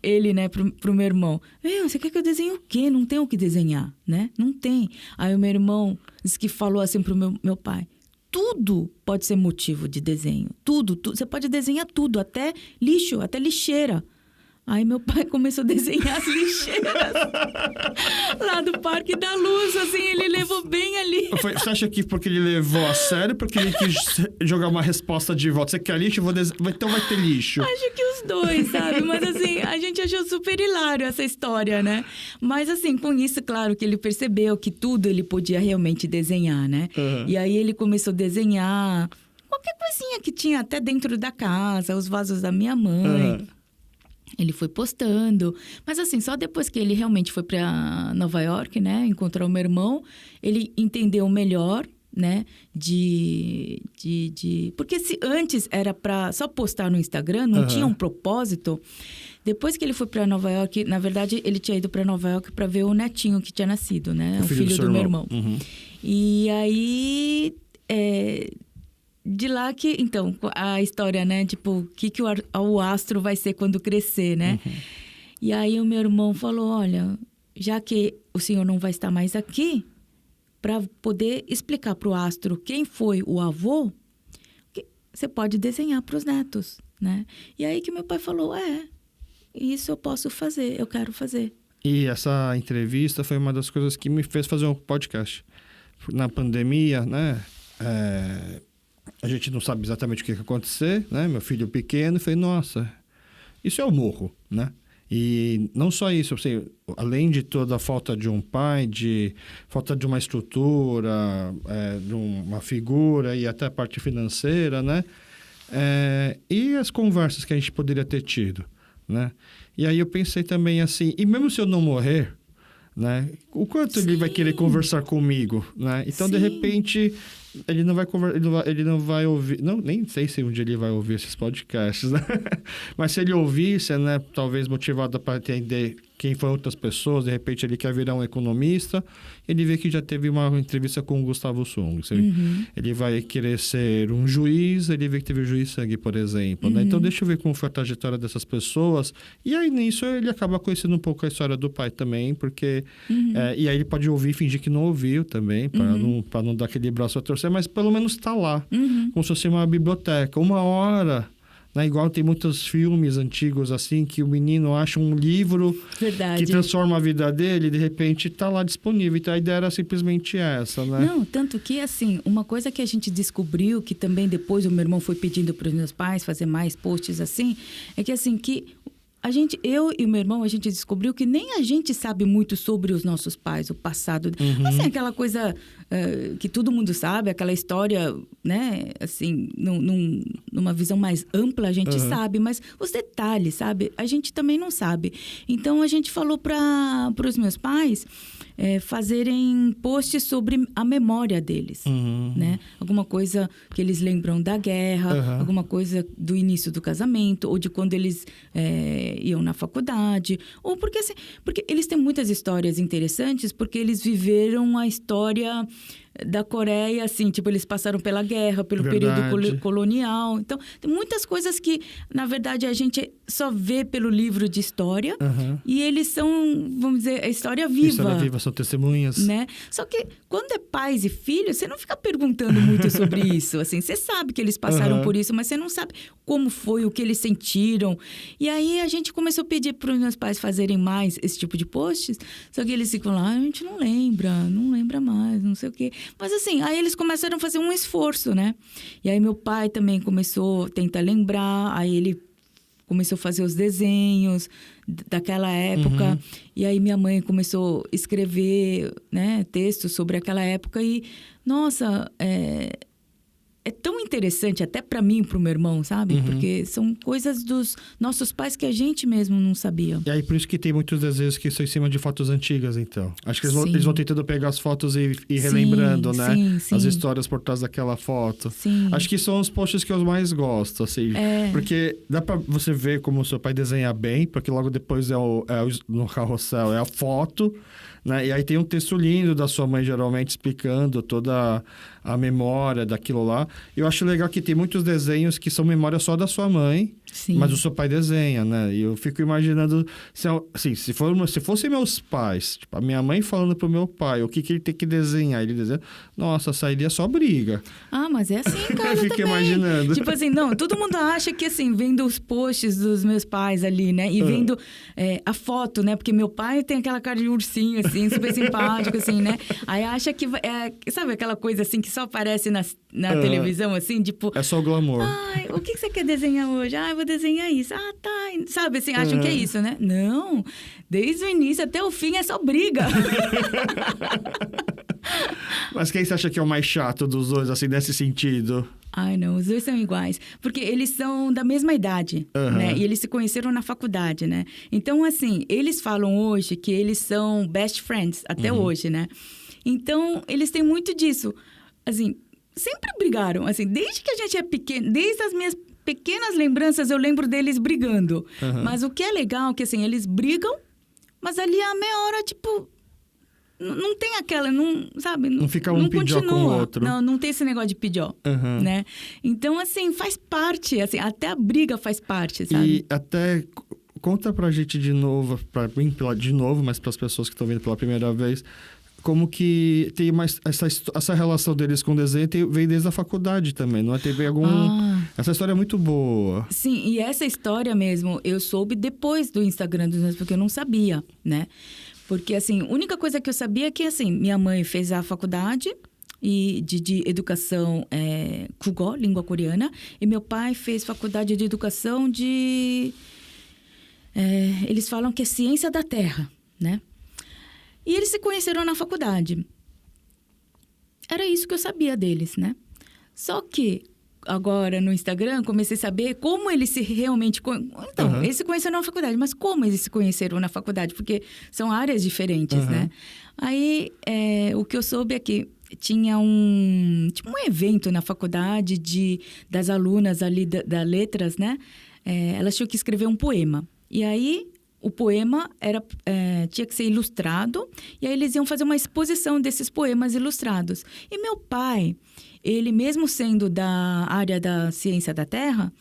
ele, né, pro meu irmão... você quer que eu desenhe o quê? Não tem o que desenhar, né? Não tem. Aí o meu irmão disse que falou assim pro meu pai... Tudo pode ser motivo de desenho. Tudo. Você pode desenhar tudo, até lixo, até lixeira. Aí meu pai começou a desenhar as lixeiras lá do Parque da Luz, assim, ele levou bem ali. Você acha que porque ele levou a sério, porque ele quis jogar uma resposta de volta? Você quer lixo? Então vai ter lixo. Acho que os dois, sabe? Mas assim, a gente achou super hilário essa história, né? Mas assim, com isso, claro que ele percebeu que tudo ele podia realmente desenhar, né? E aí ele começou a desenhar qualquer coisinha que tinha até dentro da casa, os vasos da minha mãe. Ele foi postando, mas assim, só depois que ele realmente foi para Nova York, né, encontrar o meu irmão, ele entendeu melhor, né, porque se antes era para só postar no Instagram, não tinha um propósito. Depois que ele foi para Nova York, na verdade, ele tinha ido para Nova York para ver o netinho que tinha nascido, né, o filho do meu irmão. E aí de lá que, então, a história, né? Tipo, o que o astro vai ser quando crescer, né? E aí o meu irmão falou, olha, já que o senhor não vai estar mais aqui, para poder explicar para o astro quem foi o avô, você pode desenhar para os netos, né? E aí que meu pai falou, isso eu posso fazer, eu quero fazer. E essa entrevista foi uma das coisas que me fez fazer um podcast. Na pandemia, né? A gente não sabe exatamente o que ia acontecer, né? Meu filho pequeno, falei, nossa, isso é o morro, né? E não só isso, assim, além de toda a falta de um pai, falta de uma estrutura, de uma figura e até a parte financeira, né? E as conversas que a gente poderia ter tido, né? E aí eu pensei também assim, e mesmo se eu não morrer, né? O quanto ele vai querer conversar comigo, né? Então, de repente, ele não vai ouvir... Não, nem sei se um dia ele vai ouvir esses podcasts, né? Mas se ele ouvisse, né? Talvez motivado para entender quem foram outras pessoas, de repente ele quer virar um economista, ele vê que já teve uma entrevista com o Gustavo Sung. Ele vai querer ser um juiz, ele vê que teve o juiz Sangue, por exemplo, né? Então, deixa eu ver como foi a trajetória dessas pessoas. E aí, nisso, ele acaba conhecendo um pouco a história do pai também, porque... e aí ele pode ouvir e fingir que não ouviu também, para não dar aquele braço a torcer, mas pelo menos está lá, como se fosse uma biblioteca. Uma hora... Né? Igual tem muitos filmes antigos assim, que o menino acha um livro que transforma a vida dele e de repente está lá disponível. Então a ideia era simplesmente essa, né? Não, tanto que assim, uma coisa que a gente descobriu, que também depois o meu irmão foi pedindo para os meus pais fazer mais posts assim, é que assim, eu e o meu irmão, a gente descobriu que nem a gente sabe muito sobre os nossos pais, o passado. Assim, aquela coisa que todo mundo sabe, aquela história, né? Assim, numa visão mais ampla, a gente sabe. Mas os detalhes, sabe? A gente também não sabe. Então, a gente falou para os meus pais fazerem posts sobre a memória deles, né? Alguma coisa que eles lembram da guerra, alguma coisa do início do casamento, ou de quando eles... iam na faculdade, ou porque eles têm muitas histórias interessantes, porque eles viveram a história da Coreia, assim, tipo, eles passaram pela guerra, pelo período colonial. Então, tem muitas coisas que, na verdade, a gente só vê pelo livro de história e eles são, vamos dizer, a história viva. História viva, são testemunhas. Né? Só que, quando é pais e filhos, você não fica perguntando muito sobre isso, assim. Você sabe que eles passaram por isso, mas você não sabe como foi, o que eles sentiram. E aí, a gente começou a pedir para os meus pais fazerem mais esse tipo de posts, só que eles ficam lá, a gente não lembra mais, não sei o quê. Mas assim, aí eles começaram a fazer um esforço, né? E aí meu pai também começou a tentar lembrar, aí ele começou a fazer os desenhos daquela época. E aí minha mãe começou a escrever, né, textos sobre aquela época e, nossa, é tão interessante até para mim e para o meu irmão, sabe? Porque são coisas dos nossos pais que a gente mesmo não sabia. E aí, por isso que tem muitos desenhos que são em cima de fotos antigas, então. Acho que eles vão tentando pegar as fotos e relembrando, né? Sim. As histórias por trás daquela foto. Sim. Acho que são os posts que eu mais gosto, assim. Porque dá pra você ver como o seu pai desenha bem, porque logo depois no carrossel é a foto, né? E aí tem um texto lindo da sua mãe, geralmente, explicando toda a memória daquilo lá. Eu acho legal que tem muitos desenhos que são memória só da sua mãe. Sim. Mas o seu pai desenha, né? E eu fico imaginando, assim, se fossem meus pais, tipo, a minha mãe falando pro meu pai o que ele tem que desenhar, ele desenha, nossa, sairia só briga. Ah, mas é assim, cara, Eu fico também. imaginando. Tipo assim, não, todo mundo acha que, assim, vendo os posts dos meus pais ali, né? E vendo a foto, né? Porque meu pai tem aquela cara de ursinho, assim, super simpático, assim, né? Aí acha que, sabe aquela coisa, assim, que só aparece na televisão, assim, tipo... É só o glamour. Ai, o que você quer desenhar hoje? Ah, eu vou desenhar isso. Ah, tá. Sabe, assim, acham que é isso, né? Não, desde o início até o fim é só briga. Mas quem você acha que é o mais chato dos dois, assim, nesse sentido? Ai, não, os dois são iguais. Porque eles são da mesma idade, né? E eles se conheceram na faculdade, né? Então, assim, eles falam hoje que eles são best friends, até hoje, né? Então, eles têm muito disso. Assim, sempre brigaram, assim, desde que a gente é pequeno, desde as minhas pequenas lembranças, eu lembro deles brigando. Mas o que é legal é que, assim, eles brigam, mas ali a meia hora, tipo... Não tem aquela, não, sabe? Não fica um pijó com o outro. Não tem esse negócio de pijó, né? Então, assim, faz parte, assim, até a briga faz parte, sabe? E até, conta pra gente de novo, mas pras pessoas que estão vendo pela primeira vez, como que tem essa relação deles com o desenho vem desde a faculdade também, não é? Teve algum... Essa história é muito boa. Sim, e essa história mesmo, eu soube depois do Instagram dos meus, porque eu não sabia, né? Porque, assim, a única coisa que eu sabia é que, assim, minha mãe fez a faculdade de educação Kugó, língua coreana, e meu pai fez faculdade de educação eles falam que é ciência da terra, né? E eles se conheceram na faculdade. Era isso que eu sabia deles, né? Só que, agora no Instagram, comecei a saber como eles se realmente... Então, eles se conheceram na faculdade, mas como eles se conheceram na faculdade? Porque são áreas diferentes, né? Aí, o que eu soube é que tinha um evento na faculdade das alunas ali da letras, né? Elas tinham que escrever um poema. E aí... O poema tinha que ser ilustrado, e aí eles iam fazer uma exposição desses poemas ilustrados. E meu pai, ele mesmo sendo da área da ciência da terra,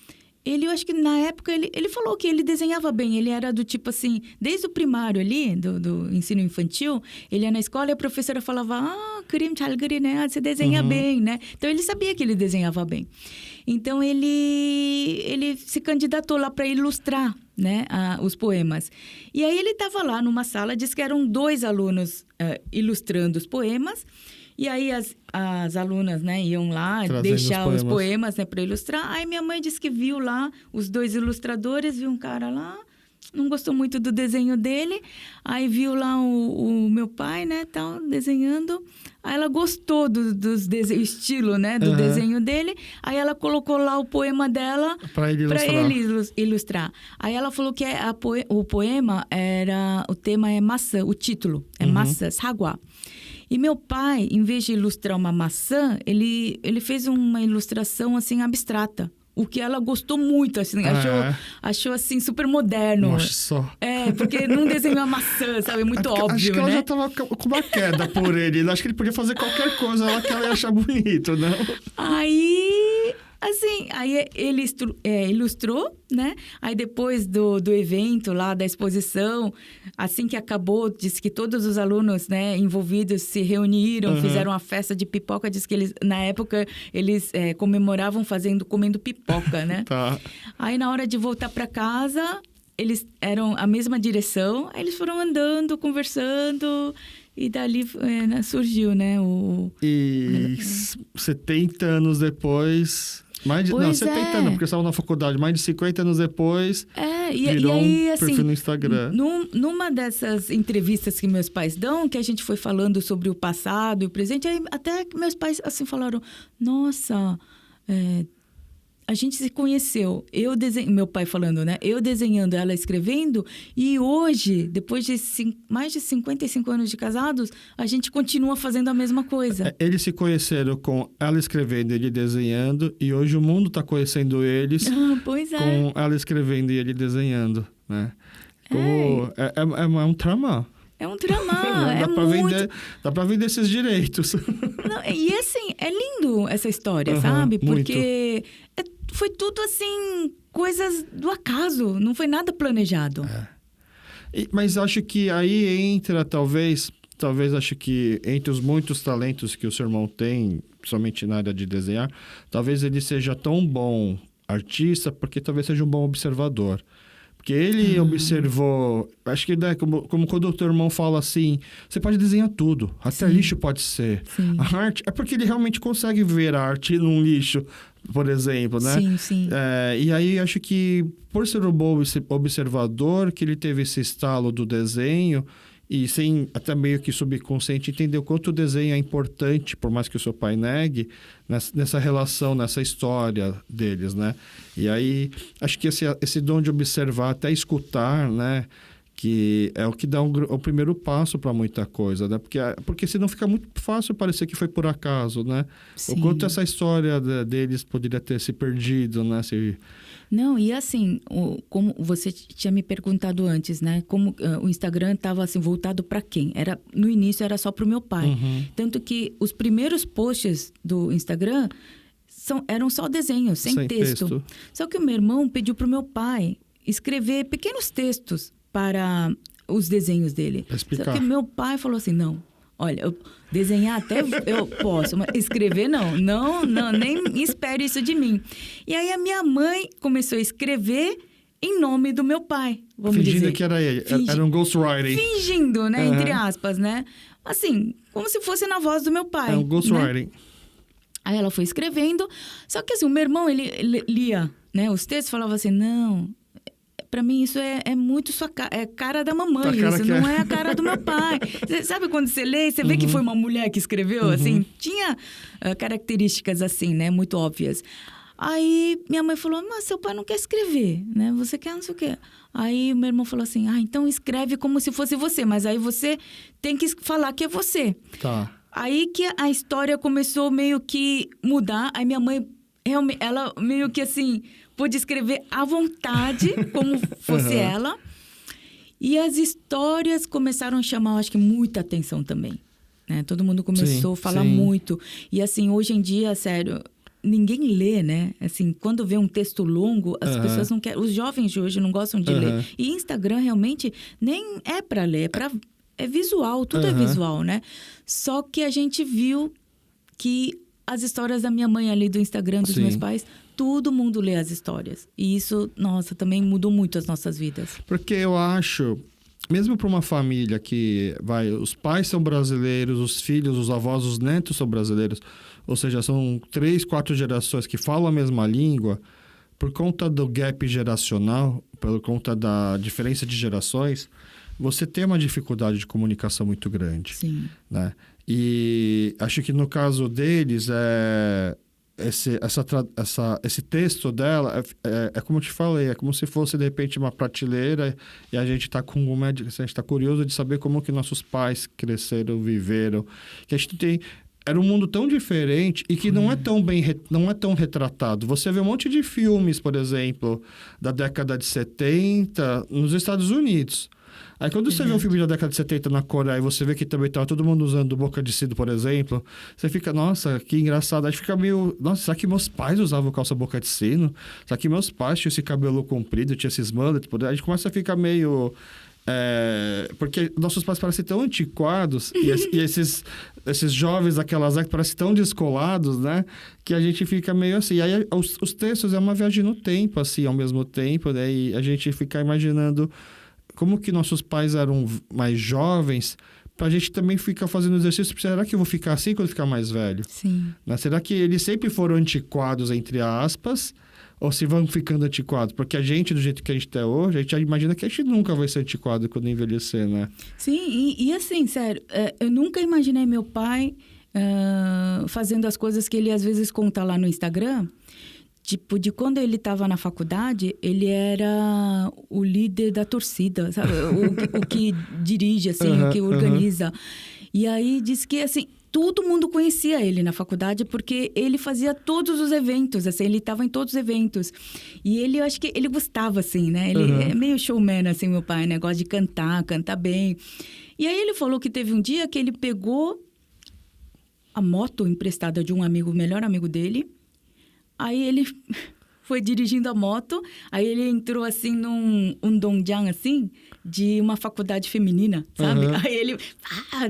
eu acho que na época ele falou que ele desenhava bem. Ele era do tipo assim, desde o primário ali, do ensino infantil, ele ia na escola e a professora falava, 그림 잘 그리네, você desenha bem, né? Então ele sabia que ele desenhava bem. Então ele se candidatou lá para ilustrar, né, os poemas. E aí ele estava lá numa sala, disse que eram 2 alunos ilustrando os poemas. E aí as alunas, né, iam lá deixar os poemas, né, para ilustrar. Aí minha mãe disse que viu lá os 2 ilustradores, viu um cara lá, não gostou muito do desenho dele. Aí viu lá o meu pai, né, tal, desenhando. Aí ela gostou do estilo, né, do desenho dele. Aí ela colocou lá o poema dela para ele ilustrar. Aí ela falou que o poema o tema é maçã, o título é maçã, saguá. E meu pai, em vez de ilustrar uma maçã, ele fez uma ilustração assim abstrata. O que ela gostou muito, assim, achou assim, super moderno. Nossa, só. Porque não desenhou a maçã, sabe? Muito óbvio, acho que ela né? já tava com uma queda por ele. Acho que ele podia fazer qualquer coisa lá que ela ia achar bonito, não? Aí, assim, ele ilustrou, né? Aí depois do evento lá, da exposição, assim que acabou, disse que todos os alunos, né, envolvidos se reuniram, fizeram uma festa de pipoca. Disse que eles, na época, eles comemoravam comendo pipoca, né? Tá. Aí na hora de voltar para casa, eles eram a mesma direção, aí eles foram andando, conversando... E dali surgiu, né, E 70 anos depois... Não, 70 anos, porque estavam na faculdade. Mais de 50 anos depois, virou aí, um assim, perfil no Instagram. Numa dessas entrevistas que meus pais dão, que a gente foi falando sobre o passado e o presente, aí até que meus pais, assim, falaram... Nossa... A gente se conheceu, meu pai falando, né? Eu desenhando, ela escrevendo. E hoje, depois de mais de 55 anos de casados, a gente continua fazendo a mesma coisa. Eles se conheceram com ela escrevendo e ele desenhando. E hoje o mundo está conhecendo eles com ela escrevendo e ele desenhando, né? É um trama. É um drama, Dá pra vender esses direitos. Não, e assim, é lindo essa história, sabe? Porque foi tudo assim, coisas do acaso, não foi nada planejado. Mas acho que aí entra, talvez acho que entre os muitos talentos que o seu irmão tem, principalmente na área de desenhar, talvez ele seja tão bom artista, porque talvez seja um bom observador. Porque ele observou, acho que como quando o teu irmão fala assim, você pode desenhar tudo, até lixo pode ser. Sim. A arte, é porque ele realmente consegue ver a arte num lixo, por exemplo, né? Sim, sim. E aí acho que por ser um bom observador, que ele teve esse estalo do desenho e sem até meio que subconsciente entender o quanto o desenho é importante, por mais que o seu pai negue, nessa relação, nessa história deles, né? E aí acho que esse dom de observar, até escutar, né? Que é o que dá o primeiro passo para muita coisa, né? Porque senão fica muito fácil parecer que foi por acaso, né? Sim. O quanto essa história deles poderia ter se perdido, né? Não, e assim, como você tinha me perguntado antes, né? Como o Instagram estava assim, voltado para quem? No início era só para o meu pai. Uhum. Tanto que os primeiros posts do Instagram eram só desenhos, sem texto. Só que o meu irmão pediu para o meu pai escrever pequenos textos para os desenhos dele. Explicar. Só que meu pai falou assim, não, olha, desenhar até eu posso, mas escrever não, nem espere isso de mim. E aí a minha mãe começou a escrever em nome do meu pai, vamos dizer. Fingindo que era ele, era um ghostwriting. Fingindo, né, entre aspas, né? Assim, como se fosse na voz do meu pai. É um ghostwriting. Né? Aí ela foi escrevendo, só que assim, o meu irmão, ele lia, né, os textos, falava assim, não... Pra mim, isso é muito sua cara. É cara da mamãe, isso não é a cara do meu pai. Você sabe quando você lê, você vê que foi uma mulher que escreveu, assim? Tinha características assim, né? Muito óbvias. Aí, minha mãe falou, mas seu pai não quer escrever, né? Você quer não sei o quê. Aí, meu irmão falou assim, então escreve como se fosse você. Mas aí você tem que falar que é você. Tá. Aí que a história começou meio que mudar. Aí minha mãe, ela meio que assim... pôde escrever à vontade, como fosse ela. E as histórias começaram a chamar, acho que, muita atenção também. Né? Todo mundo começou a falar muito. E, assim, hoje em dia, sério, ninguém lê, né? Assim, quando vê um texto longo, as pessoas não querem... Os jovens de hoje não gostam de ler. E Instagram, realmente, nem é para ler, é visual, tudo é visual, né? Só que a gente viu que as histórias da minha mãe ali, do Instagram, dos meus pais... Todo mundo lê as histórias. E isso, nossa, também mudou muito as nossas vidas. Porque eu acho, mesmo para uma família que os pais são brasileiros, os filhos, os avós, os netos são brasileiros, ou seja, são 3, 4 gerações que falam a mesma língua, por conta do gap geracional, por conta da diferença de gerações, você tem uma dificuldade de comunicação muito grande. Sim. Né? E acho que no caso deles, esse texto dela é como eu te falei, é como se fosse de repente uma prateleira e a gente está curioso de saber como que nossos pais cresceram, viveram, que a gente tem. Era um mundo tão diferente e que não é tão retratado. Você vê um monte de filmes, por exemplo, da década de 70 nos Estados Unidos. Aí quando você vê um filme da década de 70 na Coreia e você vê que também tá todo mundo usando boca de sino, por exemplo, você fica, nossa, que engraçado. Aí fica meio, nossa, será que meus pais usavam calça boca de sino? Será que meus pais tinham esse cabelo comprido, tinham esses mullets? A gente começa a ficar meio... porque nossos pais parecem tão antiquados e esses jovens daquelas épocas parecem tão descolados, né? Que a gente fica meio assim. E aí os textos é uma viagem no tempo, assim, ao mesmo tempo, né? E a gente fica imaginando... como que nossos pais eram mais jovens, pra gente também ficar fazendo exercício. Será que eu vou ficar assim quando ficar mais velho? Sim. Né? Será que eles sempre foram antiquados, entre aspas, ou se vão ficando antiquados? Porque a gente, do jeito que a gente tá hoje, a gente já imagina que a gente nunca vai ser antiquado quando envelhecer, né? Sim, e assim, sério, eu nunca imaginei meu pai fazendo as coisas que ele às vezes conta lá no Instagram. Tipo, de quando ele estava na faculdade, ele era o líder da torcida, sabe? O que dirige, assim, o que organiza. E aí, diz que, assim, todo mundo conhecia ele na faculdade porque ele fazia todos os eventos, assim, ele estava em todos os eventos. E ele, eu acho que ele gostava, assim, né? Ele é meio showman, assim, meu pai, né? Gosta de cantar bem. E aí, ele falou que teve um dia que ele pegou a moto emprestada de um amigo, o melhor amigo dele. Aí ele foi dirigindo a moto, aí ele entrou, assim, num dongjang, assim, de uma faculdade feminina, sabe? Aí ele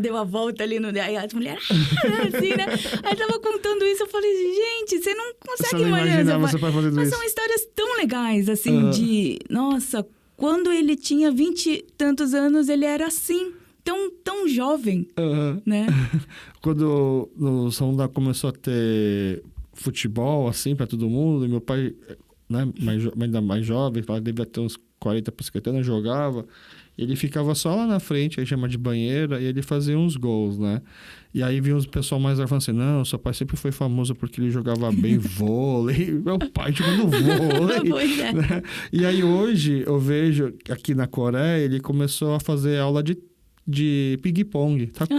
deu a volta ali, aí as mulheres, assim, né? Aí tava contando isso, eu falei, gente, você não consegue imaginar. Você pode fazer mas isso. são histórias tão legais, assim, de... Nossa, quando ele tinha 20 e tantos anos, ele era assim, tão jovem, né? Quando o Sonda começou a ter futebol, assim, para todo mundo, e meu pai, né, ainda mais jovem, devia ter uns 40 para 50 anos, jogava, ele ficava só lá na frente, aí chama de banheira, e ele fazia uns gols, né? E aí vinha o pessoal mais lá falando assim, não, seu pai sempre foi famoso porque ele jogava bem vôlei, meu pai jogando vôlei. Pois é. Né? E aí hoje, eu vejo, aqui na Coreia, ele começou a fazer aula de ping-pong, tacô.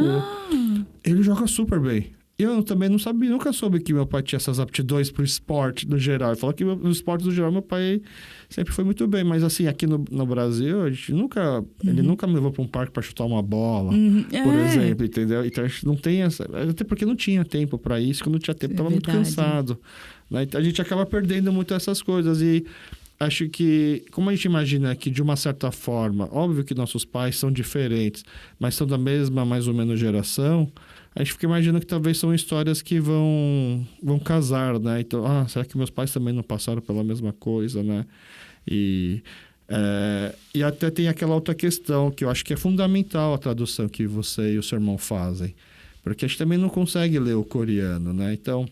Ele joga super bem. Eu também não sabia, nunca soube que meu pai tinha essas aptidões pro esporte no geral. Ele falou que no esporte no geral meu pai sempre foi muito bem. Mas assim, aqui no Brasil, a gente nunca... Ele nunca me levou para um parque para chutar uma bola, por exemplo, entendeu? Então a gente não tem essa... Até porque não tinha tempo para isso. Quando não tinha tempo, estava muito cansado. Né? Então a gente acaba perdendo muito essas coisas. E acho que, como a gente imagina que de uma certa forma, óbvio que nossos pais são diferentes, mas são da mesma, mais ou menos, geração... A gente fica imaginando que talvez são histórias que vão casar, né? Então, será que meus pais também não passaram pela mesma coisa, né? E até tem aquela outra questão que eu acho que é fundamental a tradução que você e o seu irmão fazem. Porque a gente também não consegue ler o coreano, né? Então,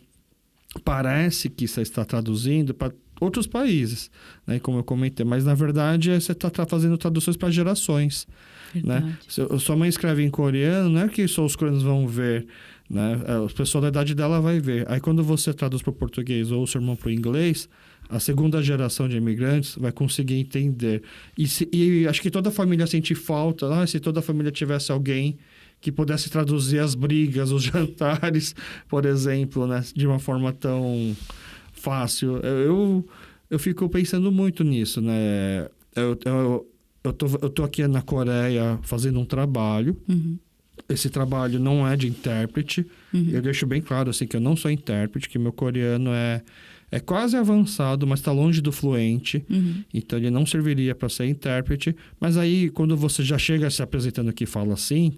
parece que você está traduzindo para outros países, né? Como eu comentei. Mas, na verdade, você está fazendo traduções para gerações. Né? Se sua mãe escreve em coreano, não é que só os coreanos vão ver, né? A pessoa da idade dela vai ver. Aí quando você traduz para o português ou o seu irmão para o inglês, a segunda geração de imigrantes vai conseguir entender. E acho que toda família sente falta, se toda família tivesse alguém que pudesse traduzir as brigas, os jantares, por exemplo, né? De uma forma tão fácil. Eu fico pensando muito nisso, né? Eu tô aqui na Coreia fazendo um trabalho. Esse trabalho não é de intérprete. Eu deixo bem claro assim, que eu não sou intérprete, que meu coreano é quase avançado, mas está longe do fluente. Então, ele não serviria para ser intérprete. Mas aí, quando você já chega se apresentando aqui e fala assim,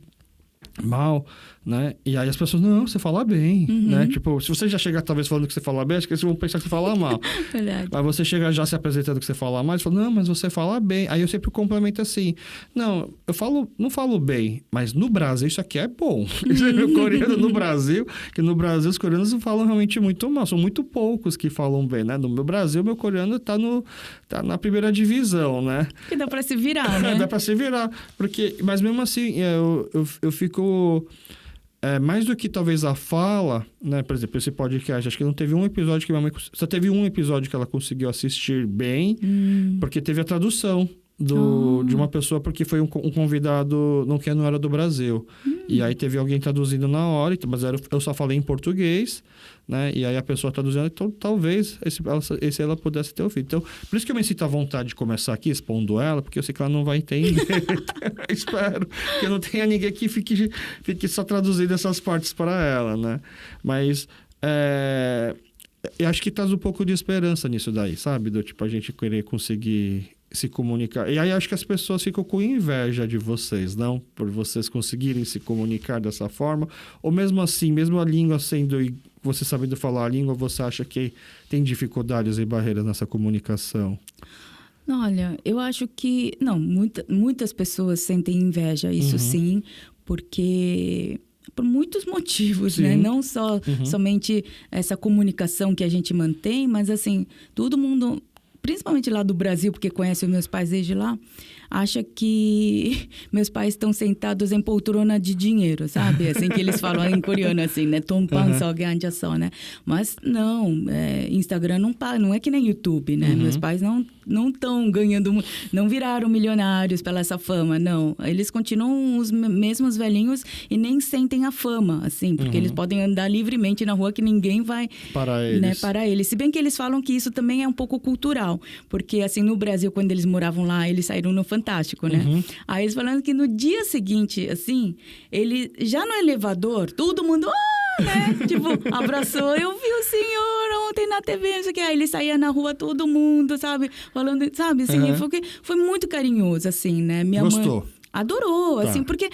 mal, né? E aí as pessoas, não, você fala bem, né? Tipo, se você já chegar talvez falando que você fala bem, acho que eles vão pensar que você fala mal. Verdade. Mas você chega já se apresentando que você fala mal, você fala, não, mas você fala bem. Aí eu sempre complemento assim, não falo bem, mas no Brasil isso aqui é bom. Isso é meu coreano no Brasil, que no Brasil os coreanos falam realmente muito mal, são muito poucos que falam bem, né? No meu Brasil, meu coreano tá na primeira divisão, né? Que dá pra se virar, né? Dá pra se virar, mas mesmo assim, eu fico... mais do que talvez a fala, né? Por exemplo, esse podcast, acho que não teve um episódio que minha mãe... Só teve um episódio que ela conseguiu assistir bem, porque teve a tradução de uma pessoa, porque foi um convidado que não era do Brasil. E aí teve alguém traduzindo na hora, mas eu só falei em português, né? E aí a pessoa traduzindo, então talvez esse ela pudesse ter ouvido. Então, por isso que eu me sinto à vontade de começar aqui expondo ela, porque eu sei que ela não vai entender. Espero que não tenha ninguém que fique só traduzindo essas partes para ela, né? Mas eu acho que traz um pouco de esperança nisso daí, sabe? Tipo, a gente querer conseguir se comunicar. E aí acho que as pessoas ficam com inveja de vocês, não? Por vocês conseguirem se comunicar dessa forma. Ou mesmo assim, mesmo a língua sendo... Você sabendo falar a língua, você acha que tem dificuldades e barreiras nessa comunicação? Olha, eu acho que... Não, muitas pessoas sentem inveja, isso sim, porque... Por muitos motivos, né? Não só somente essa comunicação que a gente mantém, mas assim, todo mundo... Principalmente lá do Brasil, porque conhece os meus pais desde lá, acha que meus pais estão sentados em poltrona de dinheiro, sabe? Assim que eles falam em coreano, assim, né? Tompan só, ganha só, né? Mas não, Instagram não é que nem YouTube, né? Meus pais não estão ganhando, não viraram milionários pela essa fama, não. Eles continuam os mesmos velhinhos e nem sentem a fama, assim, porque eles podem andar livremente na rua que ninguém vai... Para eles. Né, para eles. Se bem que eles falam que isso também é um pouco cultural, porque assim, no Brasil, quando eles moravam lá, eles saíram no Fantástico, né? Aí eles falando que no dia seguinte, assim, ele já no elevador, todo mundo... né? Tipo, abraçou, eu vi o senhor ontem na TV, não sei o que. Aí ele saía na rua, todo mundo, sabe? Falando, sabe? Assim, foi muito carinhoso, assim, né? Minha Gostou? mãe adorou, Tá. assim, porque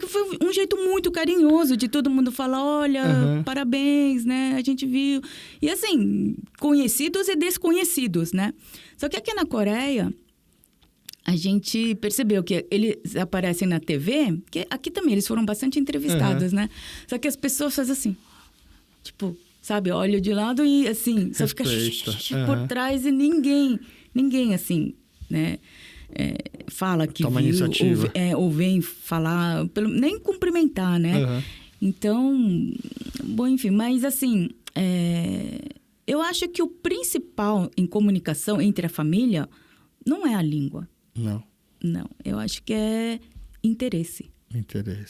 foi um jeito muito carinhoso de todo mundo falar, olha, parabéns, né? A gente viu. E assim, conhecidos e desconhecidos, né? Só que aqui na Coreia, a gente percebeu que eles aparecem na TV, que aqui também eles foram bastante entrevistados, né? Só que as pessoas fazem assim, tipo, sabe, olha de lado e assim, só fica por trás e ninguém assim, né? Fala que toma viu, iniciativa. ou vem falar, nem cumprimentar, né? Então, bom, enfim, mas assim, eu acho que o principal em comunicação entre a família não é a língua. Não, eu acho que é interesse.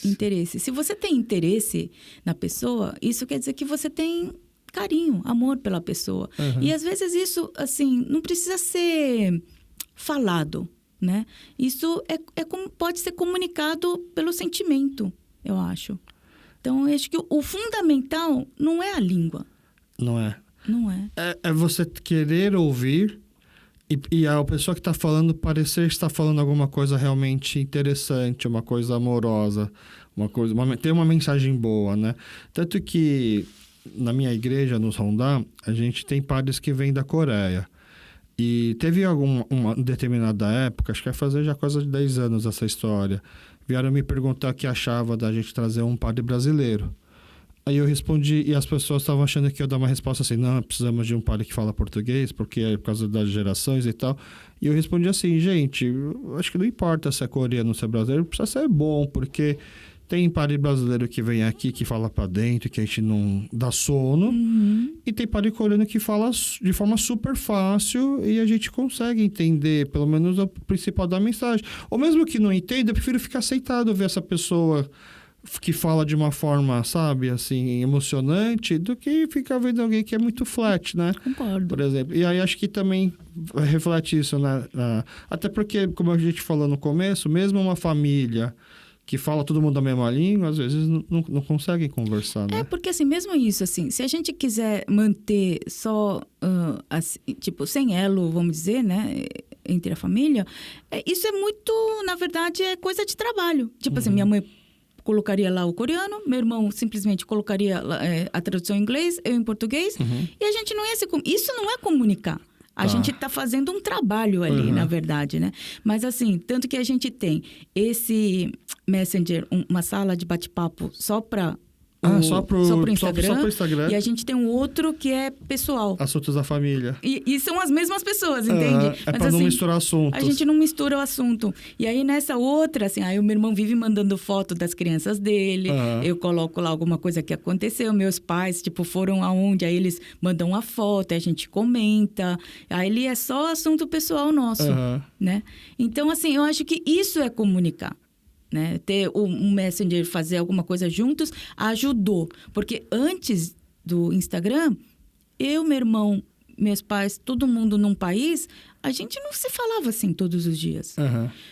Interesse. Se você tem interesse na pessoa, isso quer dizer que você tem carinho, amor pela pessoa. E às vezes isso, assim, não precisa ser falado, né? Isso pode ser comunicado pelo sentimento, eu acho. Então, eu acho que o fundamental não é a língua. Não é? Não é. É você querer ouvir e a pessoa que está falando parecer estar falando alguma coisa realmente interessante, uma coisa amorosa, tem uma mensagem boa, né? Tanto que na minha igreja, no Rondá, a gente tem padres que vêm da Coreia. E teve uma determinada época, acho que vai fazer já quase 10 anos essa história, vieram me perguntar o que achava da gente trazer um padre brasileiro. Aí eu respondi, e as pessoas estavam achando que eu ia dar uma resposta assim, não, precisamos de um padre que fala português, porque é por causa das gerações e tal. E eu respondi assim, gente, acho que não importa se é coreano ou se é brasileiro, precisa ser bom, porque tem padre brasileiro que vem aqui, que fala pra dentro, que a gente não dá sono. E tem padre coreano que fala de forma super fácil e a gente consegue entender, pelo menos, o principal da mensagem. Ou mesmo que não entenda, eu prefiro ficar aceitado ver essa pessoa que fala de uma forma, sabe, assim, emocionante, do que ficar vendo alguém que é muito flat, né? Concordo. Por exemplo. E aí acho que também reflete isso, né? Até porque, como a gente falou no começo, mesmo uma família que fala todo mundo a mesma língua, às vezes não conseguem conversar, né? Porque assim, mesmo isso, assim, se a gente quiser manter só, assim, tipo, sem elo, vamos dizer, né, entre a família, isso é muito, na verdade, é coisa de trabalho. Tipo assim, minha mãe colocaria lá o coreano, meu irmão simplesmente colocaria a tradução em inglês, eu em português, e a gente não ia se... Isso não é comunicar. A gente está fazendo um trabalho ali, na verdade, né? Mas assim, tanto que a gente tem esse Messenger, uma sala de bate-papo só para só pro Instagram. E a gente tem um outro que é pessoal. Assuntos da família. E são as mesmas pessoas, entende? Mas, pra não misturar assuntos. A gente não mistura o assunto. E aí, nessa outra, assim, aí o meu irmão vive mandando foto das crianças dele. Eu coloco lá alguma coisa que aconteceu. Meus pais, tipo, foram aonde? Aí eles mandam a foto, a gente comenta. Aí ele é só assunto pessoal nosso, né? Então, assim, eu acho que isso é comunicar. Né? Ter um Messenger, fazer alguma coisa juntos, ajudou. Porque antes do Instagram, eu, meu irmão, meus pais, todo mundo num país, a gente não se falava assim todos os dias.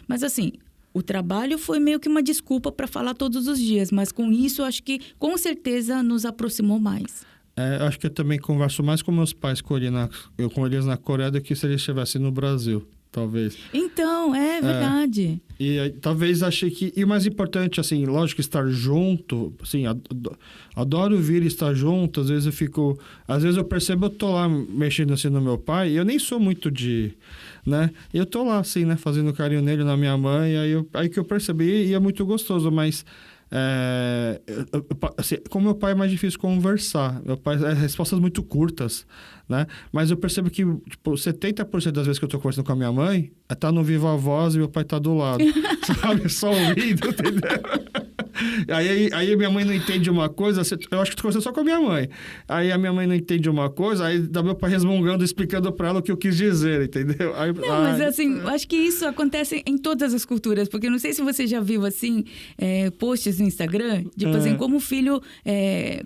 Mas assim, o trabalho foi meio que uma desculpa para falar todos os dias. Mas com isso, eu acho que com certeza nos aproximou mais. Eu acho que eu também converso mais com meus pais com eles na Coreia do que se eles estivessem no Brasil. Talvez. Então, é verdade. E aí, talvez achei que... E o mais importante, assim, lógico, estar junto. Assim, adoro vir e estar junto. Às vezes eu fico... Às vezes eu percebo, eu tô lá mexendo assim no meu pai. E eu nem sou muito de... né? E eu tô lá, assim, né? Fazendo carinho nele, na minha mãe. Aí que eu percebi e é muito gostoso. Mas... assim, com meu pai é mais difícil conversar. Meu pai respostas muito curtas, né? Mas eu percebo que tipo, 70% das vezes que eu tô conversando com a minha mãe tá no viva voz e meu pai tá do lado. Sabe? Só ouvindo, entendeu? Aí minha mãe não entende uma coisa, eu acho que tô conversando só com a minha mãe. Aí a minha mãe não entende uma coisa, aí dá meu pai resmungando, explicando pra ela o que eu quis dizer, entendeu? Mas assim, acho que isso acontece em todas as culturas, porque não sei se você já viu, assim, posts no Instagram, tipo assim, como o filho,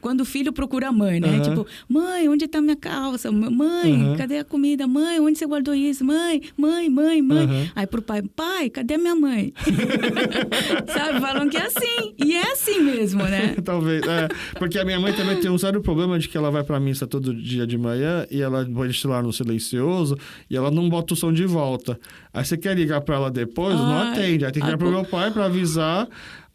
quando o filho procura a mãe, né? Tipo, mãe, onde tá minha calça? Mãe, cadê a comida? Mãe, onde você guardou isso? Mãe. Aí pro pai, pai, cadê a minha mãe? Sabe, falam que é assim. E é assim mesmo, né? Talvez, porque a minha mãe também tem um sério problema de que ela vai pra missa todo dia de manhã e ela põe o celular no silencioso e ela não bota o som de volta. Aí você quer ligar pra ela depois, não atende. Aí tem que ligar pro meu pai pra avisar.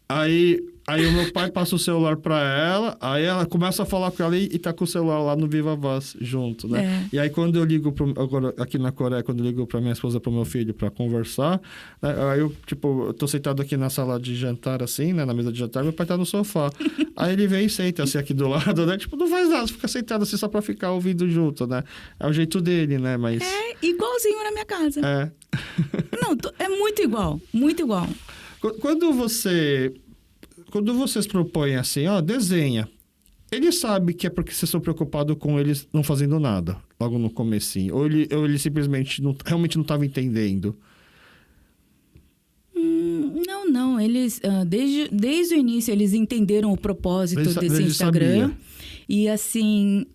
Aí o meu pai passa o celular pra ela, aí ela começa a falar com ela e tá com o celular lá no Viva Voz junto, né? E aí quando eu ligo agora aqui na Coreia, quando eu ligo pra minha esposa, pro meu filho pra conversar, né? Aí eu tô sentado aqui na sala de jantar assim, né? Na mesa de jantar, meu pai tá no sofá. Aí ele vem e senta assim aqui do lado, né? Tipo, não faz nada, fica sentado assim só pra ficar ouvindo junto, né? É o jeito dele, né? Mas... É igualzinho na minha casa. É. Não, é muito igual, muito igual. Quando vocês propõem assim, desenha, ele sabe que é porque vocês estão preocupados com eles não fazendo nada, logo no comecinho. Ou ele simplesmente realmente não estava entendendo? Não. Eles, desde o início, eles entenderam o propósito desse Instagram. Sabia. E assim,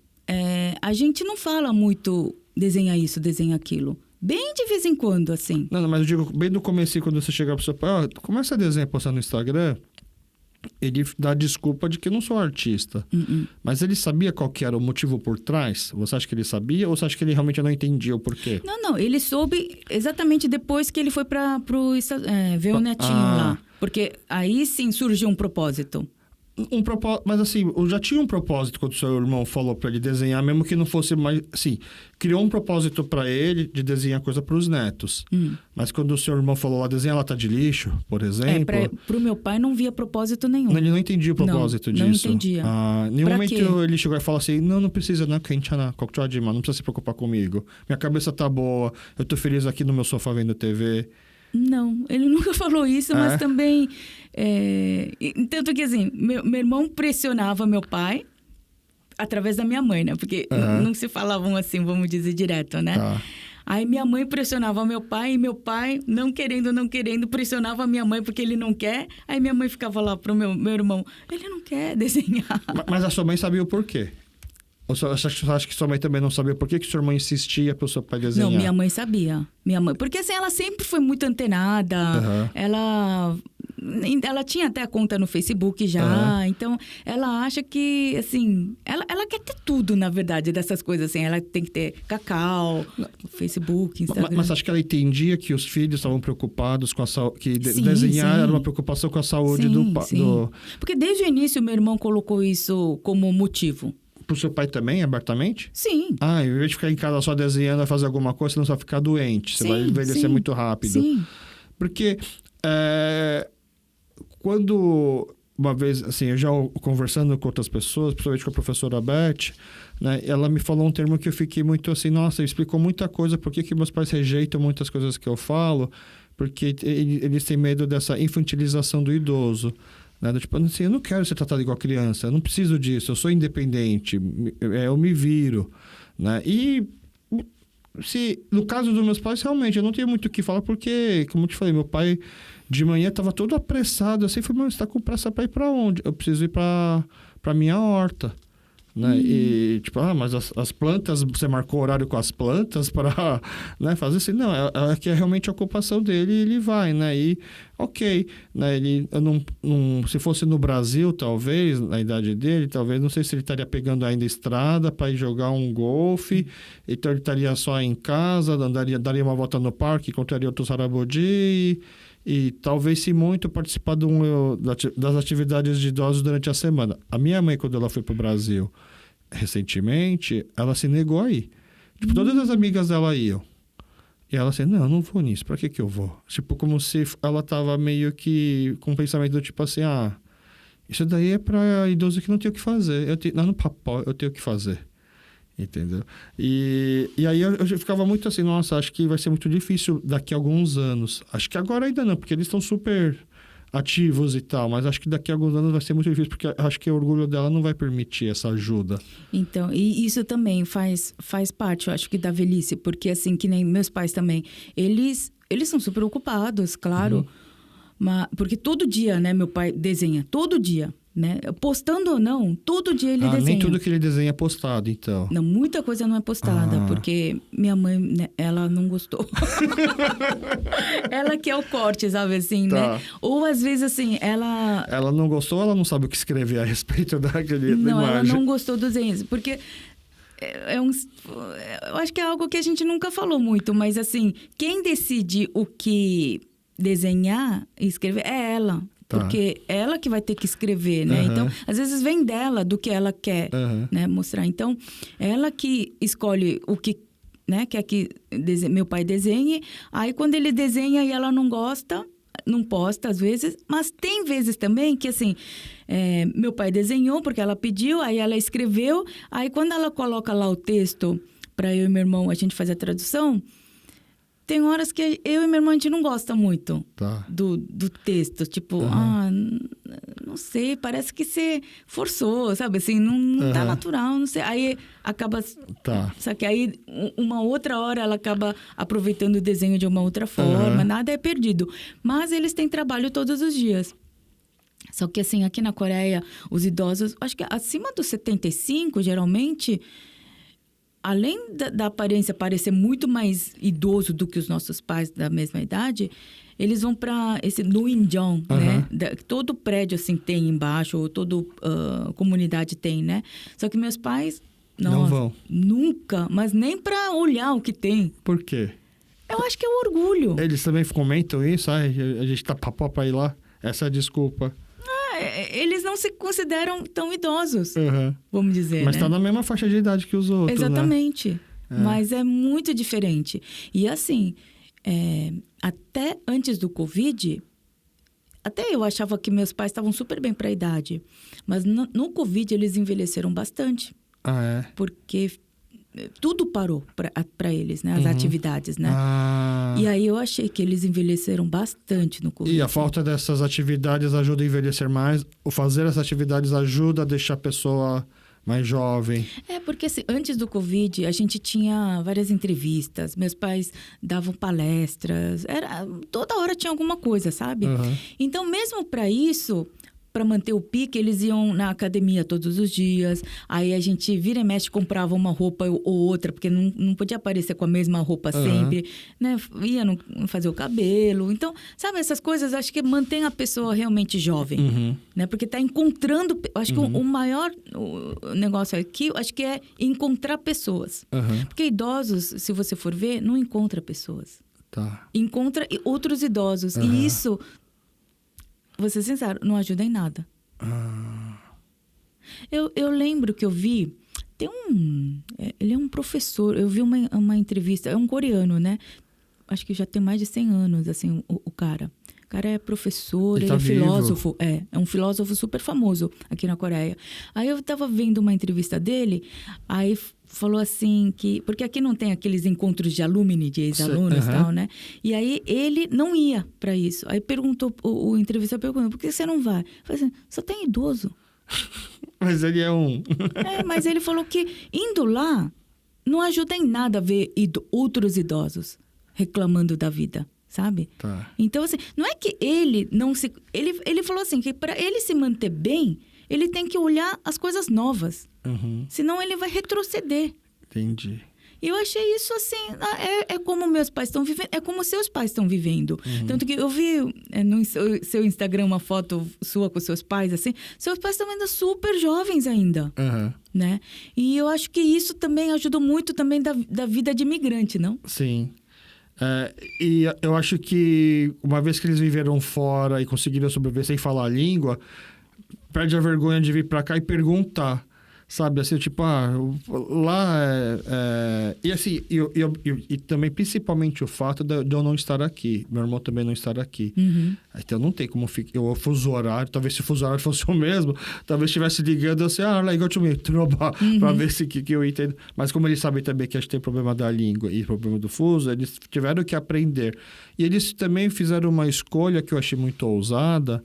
a gente não fala muito desenha isso, desenha aquilo. Bem de vez em quando, assim. Não, mas eu digo, bem no comecinho, quando você chegar pro seu pai, começa a desenhar e postar no Instagram, ele dá desculpa de que eu não sou artista. Mas ele sabia qual que era o motivo por trás? Você acha que ele sabia ou você acha que ele realmente não entendia o porquê? Não. Ele soube exatamente depois que ele foi ver o netinho lá. Porque aí sim surgiu um propósito. Mas assim, eu já tinha um propósito quando o seu irmão falou para ele desenhar, mesmo que não fosse mais... Assim, criou um propósito para ele de desenhar coisa para os netos. Mas quando o seu irmão falou lá, desenhar lata de lixo, por exemplo... Pro meu pai não via propósito nenhum. Ele não entendia o propósito disso. Não entendia. Em nenhum momento ele chegou e falou assim, não precisa, não precisa se preocupar comigo. Minha cabeça tá boa, eu tô feliz aqui no meu sofá vendo TV. Não, ele nunca falou isso, mas também... Tanto que, assim, meu irmão pressionava meu pai através da minha mãe, né? Porque não se falavam assim, vamos dizer, direto, né? Tá. Aí minha mãe pressionava meu pai e meu pai, não querendo, pressionava a minha mãe porque ele não quer. Aí minha mãe ficava lá pro meu irmão, ele não quer desenhar. Mas a sua mãe sabia o porquê? Ou você acha que sua mãe também não sabia por que sua mãe insistia pro seu pai desenhar? Não, minha mãe sabia. Porque assim, ela sempre foi muito antenada. Ela tinha até a conta no Facebook já. Então, ela acha que, assim... Ela quer ter tudo, na verdade, dessas coisas. Assim, ela tem que ter Cacau, Facebook, Instagram. Mas acho que ela entendia que os filhos estavam preocupados com a saúde... Que Sim, desenhar era uma preocupação com a saúde do pai. Porque desde o início, meu irmão colocou isso como motivo. Pro seu pai também, abertamente? Sim. Em vez de ficar em casa só desenhando, vai fazer alguma coisa, senão você vai ficar doente. Você vai envelhecer muito rápido. Sim. Porque quando... Uma vez, assim, eu já conversando com outras pessoas, principalmente com a professora Beth, né? Ela me falou um termo que eu fiquei muito assim, nossa, explicou muita coisa, por que meus pais rejeitam muitas coisas que eu falo, porque eles têm medo dessa infantilização do idoso. Né? Tipo, assim, eu não quero ser tratado igual criança, eu não preciso disso, eu sou independente, eu me viro. Né? E no caso dos meus pais, realmente, eu não tenho muito o que falar, porque, como eu te falei, meu pai de manhã estava todo apressado, assim, falei, mas você está com pressa para ir para onde? Eu preciso ir para minha horta. Né? E tipo, mas as plantas, você marcou horário com as plantas para, né, fazer assim? Não, é que é realmente a ocupação dele e ele vai, né? E ok, né? Eu não, se fosse no Brasil, talvez, na idade dele, talvez, não sei se ele estaria pegando ainda estrada para ir jogar um golfe, então ele estaria só em casa, daria uma volta no parque, encontraria outros harabodi e talvez, se muito, participar das atividades de idosos durante a semana. A minha mãe, quando ela foi para o Brasil recentemente, ela se negou a ir. Tipo, todas as amigas dela iam. E ela assim, não vou nisso, pra que eu vou? Tipo, como se ela tava meio que com um pensamento do tipo assim, isso daí é pra idoso que não tem o que fazer. No papel, eu tenho o que fazer. Entendeu? E aí eu ficava muito assim, nossa, acho que vai ser muito difícil daqui a alguns anos. Acho que agora ainda não, porque eles estão super ativos e tal, mas acho que daqui a alguns anos vai ser muito difícil, porque acho que o orgulho dela não vai permitir essa ajuda. Então, e isso também faz parte, eu acho que da velhice, porque assim, que nem meus pais também, eles são super ocupados, claro, mas, porque todo dia, né, meu pai desenha, todo dia. né? Postando ou não, todo dia ele desenha. Nem tudo que ele desenha é postado, então. Não, muita coisa não é postada, porque minha mãe, né, ela não gostou. Ela quer o corte, sabe assim, Tá. né? Ou às vezes assim, ela... Ela não gostou ou ela não sabe o que escrever a respeito daquele Não, imagem? ela não gostou dos desenhos, porque eu acho que é algo que a gente nunca falou muito, mas assim, quem decide o que desenhar e escrever é ela. Tá. Porque é ela que vai ter que escrever, né? Uhum. Então, às vezes vem dela do que ela quer, né, mostrar. Então, ela que escolhe o que, né, quer que meu pai desenhe. Aí, quando ele desenha e ela não gosta, não posta às vezes. Mas tem vezes também que, assim, meu pai desenhou porque ela pediu, aí ela escreveu. Aí, quando ela coloca lá o texto para eu e meu irmão, a gente fazer a tradução... Tem horas que eu e meu irmão, a gente não gosta muito do texto. Tipo, não sei, parece que você forçou, sabe? Assim, não tá natural, não sei. Aí acaba... Só que aí, uma outra hora, ela acaba aproveitando o desenho de uma outra forma. Nada é perdido. Mas eles têm trabalho todos os dias. Só que, assim, aqui na Coreia, os idosos... Acho que acima dos 75, geralmente... Além da aparência parecer muito mais idoso do que os nossos pais da mesma idade, eles vão para esse Nuinjeon, né? Todo prédio, assim, tem embaixo, ou toda comunidade tem, né? Só que meus pais... Não vão. Nunca, mas nem para olhar o que tem. Por quê? Eu acho que é o orgulho. Eles também comentam isso? A gente tá papo pra ir lá? Essa é a desculpa. Eles não se consideram tão idosos, vamos dizer, Mas né? tá na mesma faixa de idade que os outros, Exatamente. Né? Mas é muito diferente. E assim, até antes do Covid, até eu achava que meus pais estavam super bem para a idade. Mas no Covid eles envelheceram bastante. Porque tudo parou para eles, né? As atividades, né? E aí eu achei que eles envelheceram bastante no Covid. E a falta dessas atividades ajuda a envelhecer mais? O fazer essas atividades ajuda a deixar a pessoa mais jovem? Porque assim, antes do Covid, a gente tinha várias entrevistas. Meus pais davam palestras. Toda hora tinha alguma coisa, sabe? Então, mesmo para isso... Para manter o pique, eles iam na academia todos os dias. Aí a gente vira e mexe, comprava uma roupa ou outra, porque não podia aparecer com a mesma roupa sempre, né? Ia fazer o cabelo. Então, sabe, essas coisas acho que mantém a pessoa realmente jovem, né? Porque tá encontrando... Acho que o maior negócio aqui, acho que é encontrar pessoas. Porque idosos, se você for ver, não encontra pessoas. Encontra outros idosos. E isso... Vou ser sincero, não ajuda em nada. Eu lembro que eu vi... Tem ele é um professor. Eu vi uma entrevista. É um coreano, né? Acho que já tem mais de 100 anos, assim, o cara. O cara é professor, ele é filósofo. É um filósofo super famoso aqui na Coreia. Aí eu tava vendo uma entrevista dele, aí falou assim que... Porque aqui não tem aqueles encontros de alumni, de ex-alunos e tal, né? E aí ele não ia para isso. Aí perguntou, o entrevistador perguntou, por que você não vai? Eu falei assim, só tem idoso. Mas ele é um... Mas ele falou que indo lá não ajuda em nada ver outros idosos reclamando da vida, sabe? Então, assim, não é que ele não se... Ele falou assim, que para ele se manter bem, ele tem que olhar as coisas novas. Senão ele vai retroceder. Entendi. E eu achei isso assim, é como meus pais estão vivendo, é como seus pais estão vivendo. Tanto que eu vi no seu Instagram uma foto sua com seus pais, assim, seus pais estão ainda super jovens ainda, né? E eu acho que isso também ajudou muito também da vida de imigrante, não? Sim. E eu acho que uma vez que eles viveram fora e conseguiram sobreviver sem falar a língua, perde a vergonha de vir pra cá e perguntar. Sabe, assim, tipo, lá e assim, e também, principalmente o fato de eu não estar aqui. Meu irmão também não estar aqui. Então, não tem como ficar... O fuso horário, talvez se o fuso horário fosse o mesmo, talvez estivesse ligando, assim, legal, to me, pra ver se que eu entendo. Mas como eles sabem também que a gente tem problema da língua e problema do fuso, eles tiveram que aprender. E eles também fizeram uma escolha que eu achei muito ousada,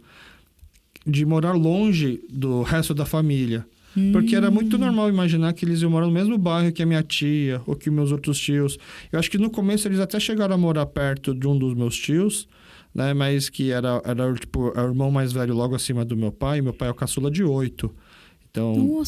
de morar longe do resto da família. Porque era muito normal imaginar que eles iam morar no mesmo bairro que a minha tia ou que meus outros tios. Eu acho que no começo eles até chegaram a morar perto de um dos meus tios, né? Mas que era tipo, é o irmão mais velho logo acima do meu pai. Meu pai é o caçula de 8. Então,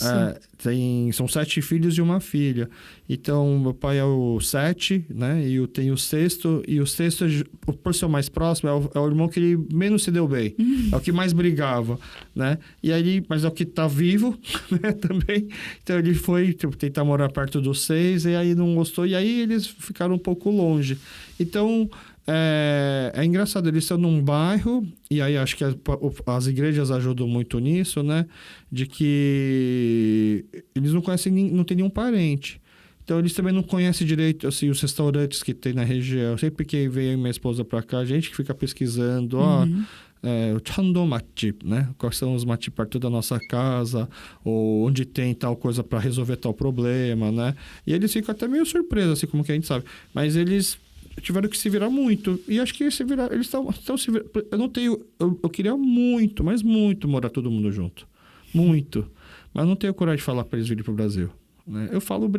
são 7 filhos e uma filha. Então, meu pai é o 7, né? E eu tenho o 6º. E o 6º, por ser o mais próximo, é o irmão que ele menos se deu bem. É o que mais brigava, né? E aí, mas é o que tá vivo, né? Também. Então, ele foi tentar morar perto dos 6. E aí não gostou. E aí, eles ficaram um pouco longe. Então... É engraçado, eles estão num bairro, e aí acho que as igrejas ajudam muito nisso, né? De que eles não conhecem, não tem nenhum parente. Então, eles também não conhecem direito, assim, os restaurantes que tem na região. Sempre que vem minha esposa pra cá, a gente que fica pesquisando, o Chando Matip, né? Quais são os matip perto da nossa casa, ou onde tem tal coisa para resolver tal problema, né? E eles ficam até meio surpresos, assim, como que a gente sabe. Mas eles... tiveram que se virar muito. E acho que eles estão se virando. Eu não tenho... Eu queria muito, mas muito morar todo mundo junto. Muito. Mas não tenho coragem de falar para eles virem pro Brasil. Né? Eu falo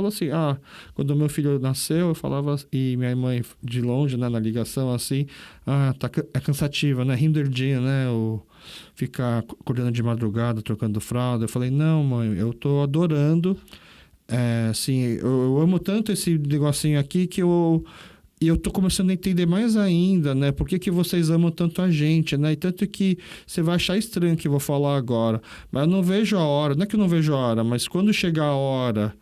assim, quando meu filho nasceu, eu falava, e minha mãe de longe, né, na ligação, assim, é cansativa, né? Hinderdinha, né? Ficar acordando de madrugada, trocando fralda. Eu falei, não, mãe, eu tô adorando. Assim, eu amo tanto esse negocinho aqui que eu tô começando a entender mais ainda, né? Por que vocês amam tanto a gente, né? E tanto que você vai achar estranho que eu vou falar agora. Mas eu não vejo a hora, não é que eu não vejo a hora, mas quando chegar a hora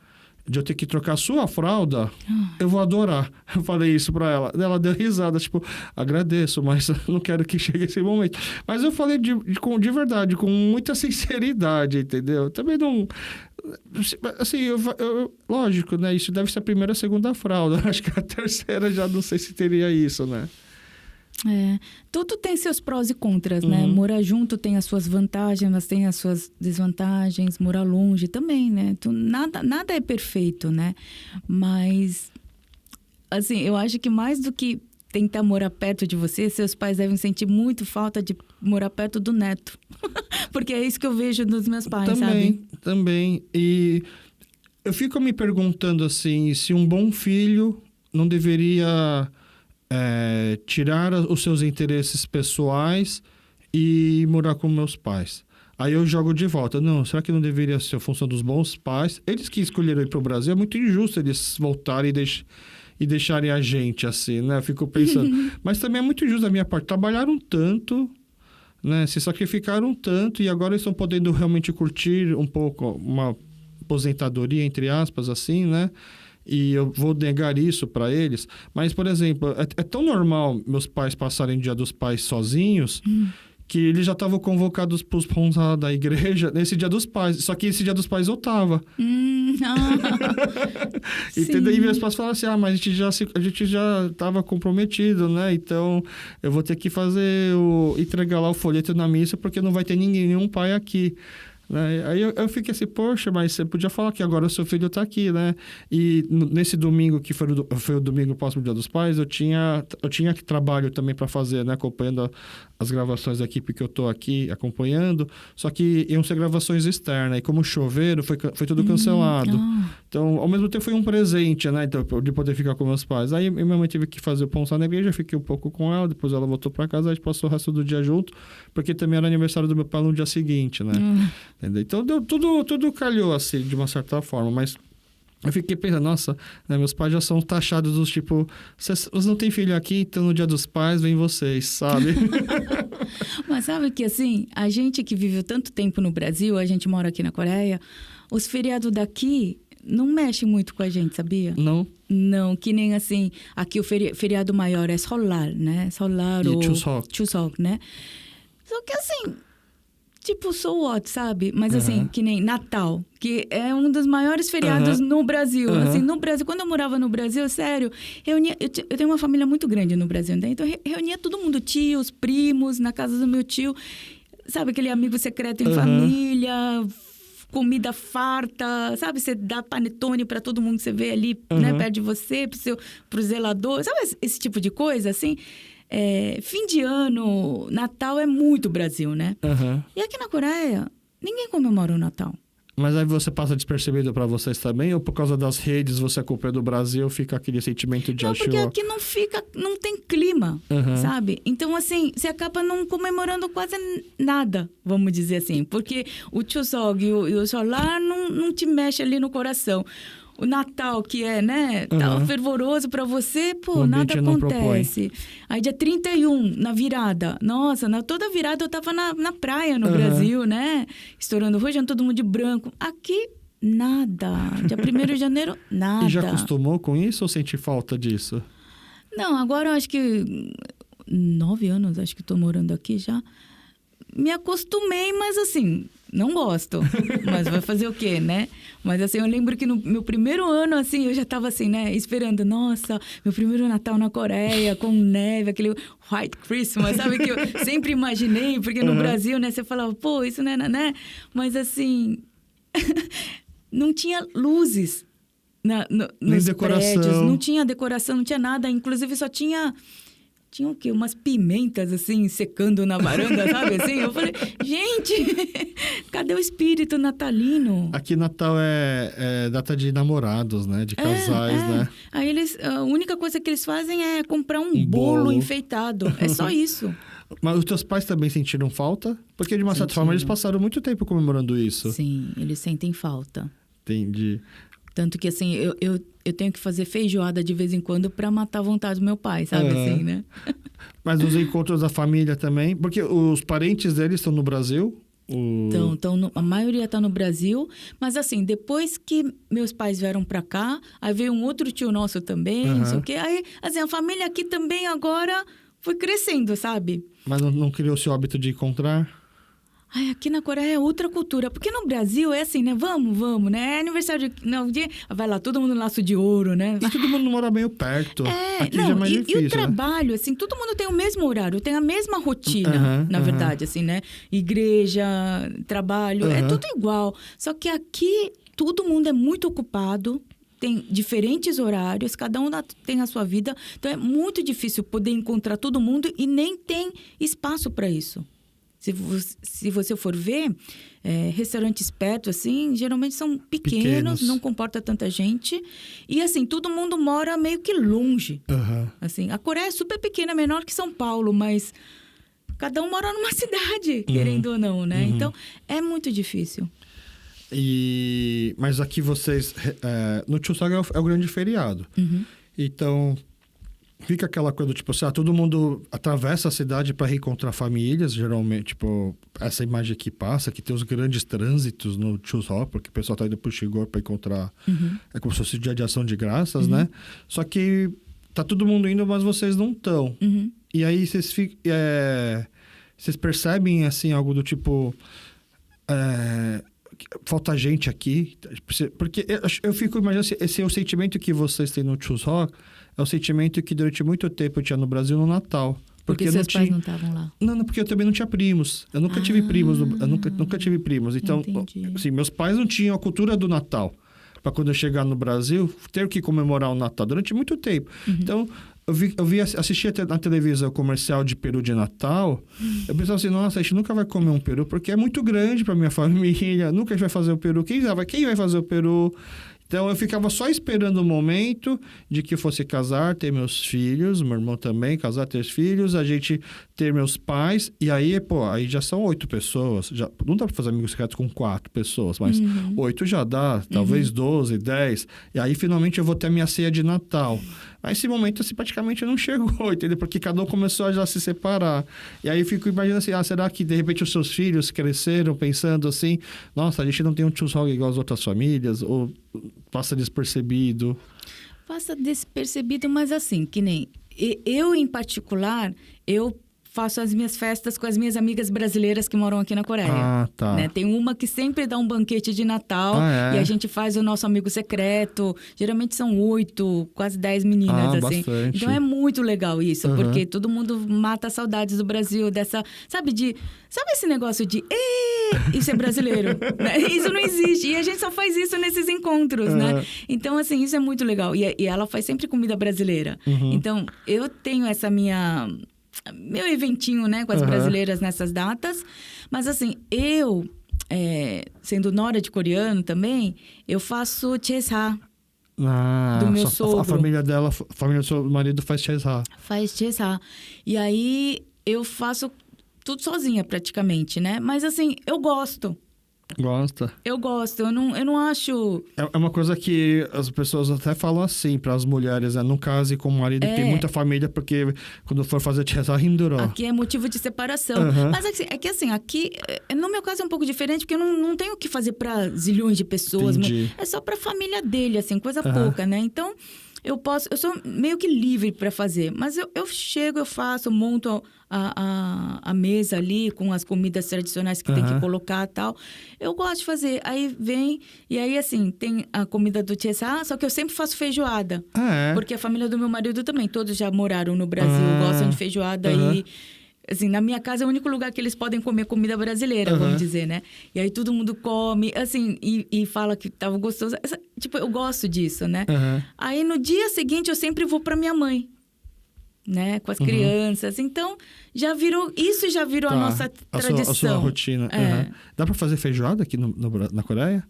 de eu ter que trocar a sua fralda, eu vou adorar. Eu falei isso pra ela. Ela deu risada, tipo, agradeço, mas não quero que chegue esse momento. Mas eu falei de verdade, com muita sinceridade, entendeu? Também não... Assim, lógico, né? Isso deve ser a primeira, a segunda fralda. Acho que a terceira já não sei se teria isso, né? Tudo tem seus prós e contras, né? Morar junto tem as suas vantagens, mas tem as suas desvantagens. Morar longe também, né? Nada é perfeito, né? Mas, assim, eu acho que mais do que tentar morar perto de você, seus pais devem sentir muito falta de morar perto do neto. Porque é isso que eu vejo nos meus pais, sabe? Também. E eu fico me perguntando, assim, se um bom filho não deveria tirar os seus interesses pessoais e morar com meus pais. Aí eu jogo de volta. Não, será que não deveria ser a função dos bons pais? Eles que escolheram ir para o Brasil, é muito injusto eles voltarem e deixarem a gente assim, né? Eu fico pensando. Mas também é muito injusto da minha parte. Trabalharam tanto, né? Se sacrificaram tanto e agora estão podendo realmente curtir um pouco uma aposentadoria, entre aspas, assim, né? E eu vou negar isso para eles. Mas, por exemplo, é tão normal meus pais passarem o Dia dos Pais sozinhos... que eles já estavam convocados para os pons da igreja nesse Dia dos Pais. Só que esse Dia dos Pais eu tava. Entendeu? E meus pais falaram assim, mas a gente já estava comprometido, né? Então, eu vou ter que entregar lá o folheto na missa, porque não vai ter nenhum pai aqui. Né? Aí eu fiquei assim, poxa, mas você podia falar que agora o seu filho está aqui, né? E nesse domingo, que foi o domingo próximo do Dia dos Pais, eu tinha trabalho também para fazer, né? Acompanhando as gravações da equipe que eu tô aqui acompanhando, só que iam ser gravações externas, e como choveram, foi tudo cancelado. Então, ao mesmo tempo foi um presente, né? Então, de poder ficar com meus pais. Aí minha mãe teve que fazer o ponsar na igreja, fiquei um pouco com ela, depois ela voltou para casa, a gente passou o resto do dia junto, porque também era aniversário do meu pai no dia seguinte, né? Entendeu? Então, tudo calhou, assim, de uma certa forma, mas... eu fiquei pensando, nossa, né, meus pais já são taxados dos tipo... Vocês não têm filho aqui, então no Dia dos Pais vem vocês, sabe? Mas sabe que, assim, a gente que viveu tanto tempo no Brasil, a gente mora aqui na Coreia, os feriados daqui não mexem muito com a gente, sabia? Não? Não, que nem assim... Aqui o feriado maior é Seollal, né? Seollal ou Chuseok, né? Só que, assim... tipo, so what, sabe? Mas assim, que nem Natal, que é um dos maiores feriados no Brasil. Assim, no Brasil, quando eu morava no Brasil, sério, eu tenho uma família muito grande no Brasil, né? Então reunia todo mundo, tios, primos, na casa do meu tio. Sabe, aquele amigo secreto em família, comida farta, sabe? Você dá panetone para todo mundo que você vê ali, né, perto de você, pro zelador. Sabe esse tipo de coisa, assim? Fim de ano, Natal é muito Brasil, né? E aqui na Coreia, ninguém comemora o Natal. Mas aí você passa despercebido para vocês também? Ou por causa das redes, você acompanha do Brasil, fica aquele sentimento de... Não, porque aqui não tem clima, sabe? Então, assim, você acaba não comemorando quase nada, vamos dizer assim. Porque o Chuseok e o Seollal não te mexe ali no coração. O Natal, que é, né, tá fervoroso para você, pô, nada acontece. Aí, dia 31, na virada. Nossa, toda virada eu tava na praia no Brasil, né? Estourando rojão, todo mundo de branco. Aqui, nada. Dia 1º de janeiro, nada. E já acostumou com isso ou sente falta disso? Não, agora eu acho que 9 anos, acho que tô morando aqui já. Me acostumei, mas assim, não gosto. Mas vai fazer o quê, né? Mas assim, eu lembro que no meu primeiro ano, assim, eu já tava assim, né? Esperando, nossa, meu primeiro Natal na Coreia, com neve, aquele White Christmas, sabe? Que eu sempre imaginei, porque no Brasil, né? Você falava, pô, isso não é, né? Mas assim, não tinha luzes nos prédios. Não tinha decoração, não tinha nada. Inclusive, só tinha o quê? Umas pimentas, assim, secando na varanda, sabe? Assim, eu falei, gente, cadê o espírito natalino? Aqui Natal é data de namorados, né? De casais, né? Aí a única coisa que eles fazem é comprar um bolo enfeitado. É só isso. Mas os teus pais também sentiram falta? Porque, de uma certa forma, eles passaram muito tempo comemorando isso. Sim, eles sentem falta. Entendi. Tanto que, assim, eu tenho que fazer feijoada de vez em quando para matar a vontade do meu pai, sabe assim, né? Mas os encontros da família também? Porque os parentes deles estão no Brasil? Então, a maioria está no Brasil. Mas, assim, depois que meus pais vieram para cá, aí veio um outro tio nosso também, não sei o quê. Aí, assim, a família aqui também agora foi crescendo, sabe? Mas não criou-se o hábito de encontrar? Ai, aqui na Coreia é outra cultura. Porque no Brasil é assim, né? Vamos, né? É aniversário de... Não, vai lá, todo mundo no laço de ouro, né? E todo mundo mora meio perto. Aqui já é mais difícil, e o trabalho, assim, todo mundo tem o mesmo horário, tem a mesma rotina, na verdade, assim, né? Igreja, trabalho, é tudo igual. Só que aqui, todo mundo é muito ocupado. Tem diferentes horários, cada um tem a sua vida. Então, é muito difícil poder encontrar todo mundo e nem tem espaço para isso. Se você for ver, restaurantes perto, assim, geralmente são pequenos, não comporta tanta gente. E, assim, todo mundo mora meio que longe. Assim, a Coreia é super pequena, menor que São Paulo, mas cada um mora numa cidade, querendo ou não, né? Então, é muito difícil. Mas aqui vocês... no Chuseok é o grande feriado. Então... Fica aquela coisa do tipo assim, todo mundo atravessa a cidade para reencontrar famílias, geralmente, tipo, essa imagem que passa, que tem os grandes trânsitos no Chuseok, porque o pessoal tá indo pro Shigor para encontrar, é como se fosse o dia de ação de graças, né? Só que tá todo mundo indo, mas vocês não estão. E aí vocês percebem, assim, algo do tipo... falta gente aqui, porque eu fico imaginando esse é o sentimento que vocês têm no Chuseok, é o sentimento que durante muito tempo eu tinha no Brasil no Natal. Porque seus pais não estavam lá? Não, porque eu também não tinha primos. Eu nunca tive primos. Eu nunca tive primos. Então, assim, meus pais não tinham a cultura do Natal. Para quando eu chegar no Brasil, ter que comemorar o Natal durante muito tempo. Então, assistia na televisão o comercial de peru de Natal. Eu pensava assim, nossa, a gente nunca vai comer um peru, porque é muito grande para minha família. Nunca a gente vai fazer o peru. Quem vai fazer o peru? Então, eu ficava só esperando o momento de que eu fosse casar, ter meus filhos, meu irmão também, casar, ter filhos, a gente ter meus pais. E aí, aí já são 8 pessoas. Não dá para fazer amigos secretos com 4 pessoas, mas 8 já dá, talvez 12, 10. E aí, finalmente, eu vou ter a minha ceia de Natal. Mas esse momento, assim, praticamente não chegou, entendeu? Porque cada um começou a já se separar. E aí eu fico imaginando assim, será que de repente os seus filhos cresceram pensando assim, nossa, a gente não tem um Chuseok igual as outras famílias? Ou passa despercebido? Passa despercebido, mas assim, que nem eu em particular, eu faço as minhas festas com as minhas amigas brasileiras que moram aqui na Coreia. Ah, tá. Né? Tem uma que sempre dá um banquete de Natal e a gente faz o nosso amigo secreto. Geralmente são 8, quase 10 meninas, assim. Bastante. Então é muito legal isso, porque todo mundo mata saudades do Brasil, dessa... Sabe esse negócio de... Isso é brasileiro, né? Isso não existe. E a gente só faz isso nesses encontros, né? Então, assim, isso é muito legal. E ela faz sempre comida brasileira. Então, eu tenho essa meu eventinho, né, com as brasileiras nessas datas. Mas, assim, eu sendo nora de coreano também, eu faço chesa. Ah, Do meu sogro. A família dela, a família do seu marido faz chesa. Faz chesa. E aí, eu faço tudo sozinha, praticamente, né? Mas, assim, eu gosto. Gosta? Eu gosto. Eu não acho... É uma coisa que as pessoas até falam assim para as mulheres, né? Não case com um marido que tem muita família, porque quando for fazer chesa, hindurou. Aqui é motivo de separação. Uhum. Mas é que assim, aqui, no meu caso é um pouco diferente, porque eu não tenho o que fazer para zilhões de pessoas. Entendi. É só para a família dele, assim, coisa pouca, né? Então, eu sou meio que livre para fazer. Mas eu chego, eu faço, monto a mesa ali com as comidas tradicionais que tem que colocar e tal. Eu gosto de fazer. Aí vem, e aí assim, tem a comida do chesa, só que eu sempre faço feijoada. Porque a família do meu marido também, todos já moraram no Brasil, gostam de feijoada e... Assim, na minha casa é o único lugar que eles podem comer comida brasileira, vamos dizer, né? E aí todo mundo come, assim, e fala que tava gostoso. Tipo, eu gosto disso, né? Aí no dia seguinte eu sempre vou pra minha mãe, né? Com as crianças. Então, isso já virou a nossa tradição. A sua rotina. Dá pra fazer feijoada aqui na Coreia?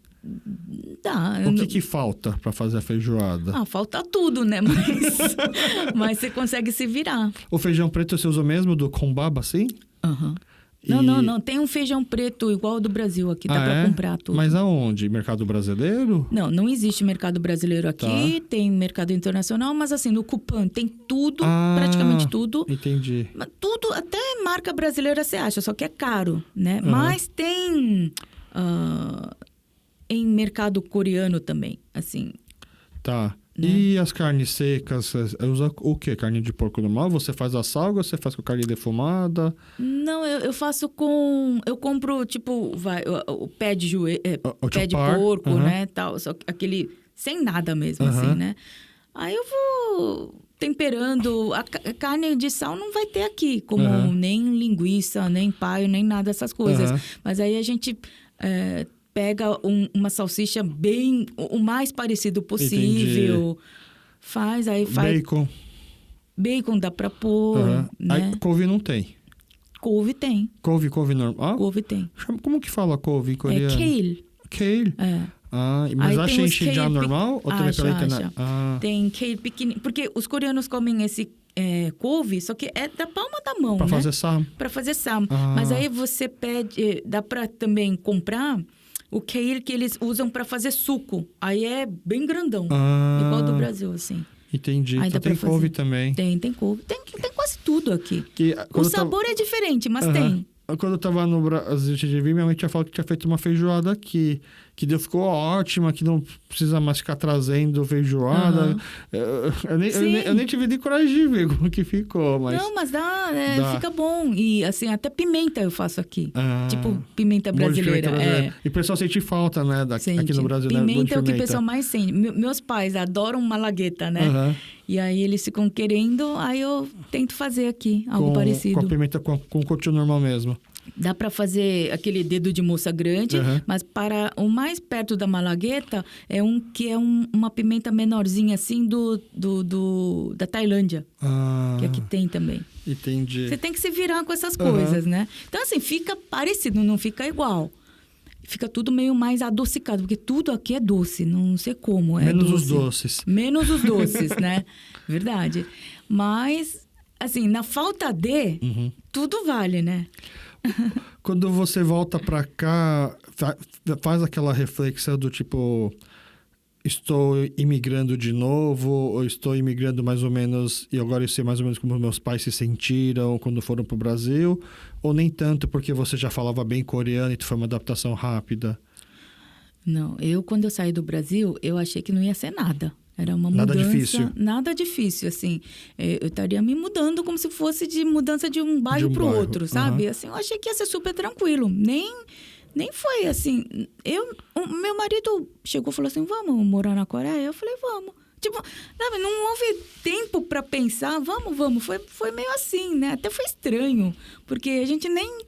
Dá. O que falta pra fazer a feijoada? Falta tudo, né? Mas você consegue se virar. O feijão preto você usa o mesmo do kombaba, assim? Não. Tem um feijão preto igual ao do Brasil aqui. Dá pra comprar tudo. Mas aonde? Mercado brasileiro? Não existe mercado brasileiro aqui. Tem mercado internacional. Mas assim, no Coupang tem tudo, praticamente tudo. Entendi. Tudo, até marca brasileira você acha, só que é caro, né? Mas tem... em mercado coreano também, assim. Tá. Né? E as carnes secas, você usa o quê? Carne de porco normal? Você faz a salga ou você faz com carne defumada? Não, eu faço com... Eu compro, tipo, o pé de pé de porco, né, tal. Só aquele... Sem nada mesmo, assim, né? Aí eu vou temperando. A carne de sal não vai ter aqui, como nem linguiça, nem paio, nem nada dessas coisas. Mas aí a gente... pega uma salsicha bem... O mais parecido possível. Entendi. Faz. Bacon. Bacon dá pra pôr, né? Aí couve não tem. Couve tem. Couve normal? Couve tem. Como que fala couve em coreano? É kale. Kale? Mas acha enxinjar normal? Ou também pela internet? Tem kale pequenininho. Porque os coreanos comem esse... couve, só que é da palma da mão, pra né? fazer sam. Pra fazer sam. Mas aí você pede... Dá pra também comprar... O kale que eles usam pra fazer suco. Aí é bem grandão. Igual do Brasil, assim. Entendi. Aí então tem couve também. Tem couve. Tem quase tudo aqui. O sabor é diferente, mas tem. Quando eu tava no Brasil, minha mãe tinha falado que tinha feito uma feijoada aqui. Que ficou ótima, que não precisa mais ficar trazendo feijoada. Eu nem tive nem coragem de ver como que ficou, mas... Não, mas dá. Fica bom. E assim, até pimenta eu faço aqui. Tipo, pimenta brasileira. E o pessoal sente falta, né? Aqui no Brasil, pimenta é o que o pessoal mais sente. Meus pais adoram malagueta, né? E aí eles ficam querendo, aí eu tento fazer aqui algo parecido. Com a pimenta com coutinho normal mesmo. Dá para fazer aquele dedo de moça grande, mas para o mais perto da malagueta é uma pimenta menorzinha assim da Tailândia, que aqui tem também. Entendi. Você tem que se virar com essas coisas, né? Então assim, fica parecido, não fica igual. Fica tudo meio mais adocicado, porque tudo aqui é doce, não sei como. Menos doce. Os doces. Menos os doces, né? Verdade. Mas, assim, na falta de, tudo vale, né? Quando você volta pra cá, faz aquela reflexão do tipo... Estou imigrando de novo, ou estou imigrando mais ou menos, e agora eu sei mais ou menos como meus pais se sentiram quando foram pro Brasil, ou nem tanto, porque você já falava bem coreano e foi uma adaptação rápida? Não, quando eu saí do Brasil, eu achei que não ia ser nada. Era uma mudança... Nada difícil, assim. Eu estaria me mudando como se fosse de mudança de um bairro pro outro, sabe? Assim, eu achei que ia ser super tranquilo. Nem foi assim. Meu marido chegou e falou assim: vamos morar na Coreia? Eu falei: vamos. Tipo, sabe, não houve tempo para pensar, vamos. Foi meio assim, né? Até foi estranho, porque a gente nem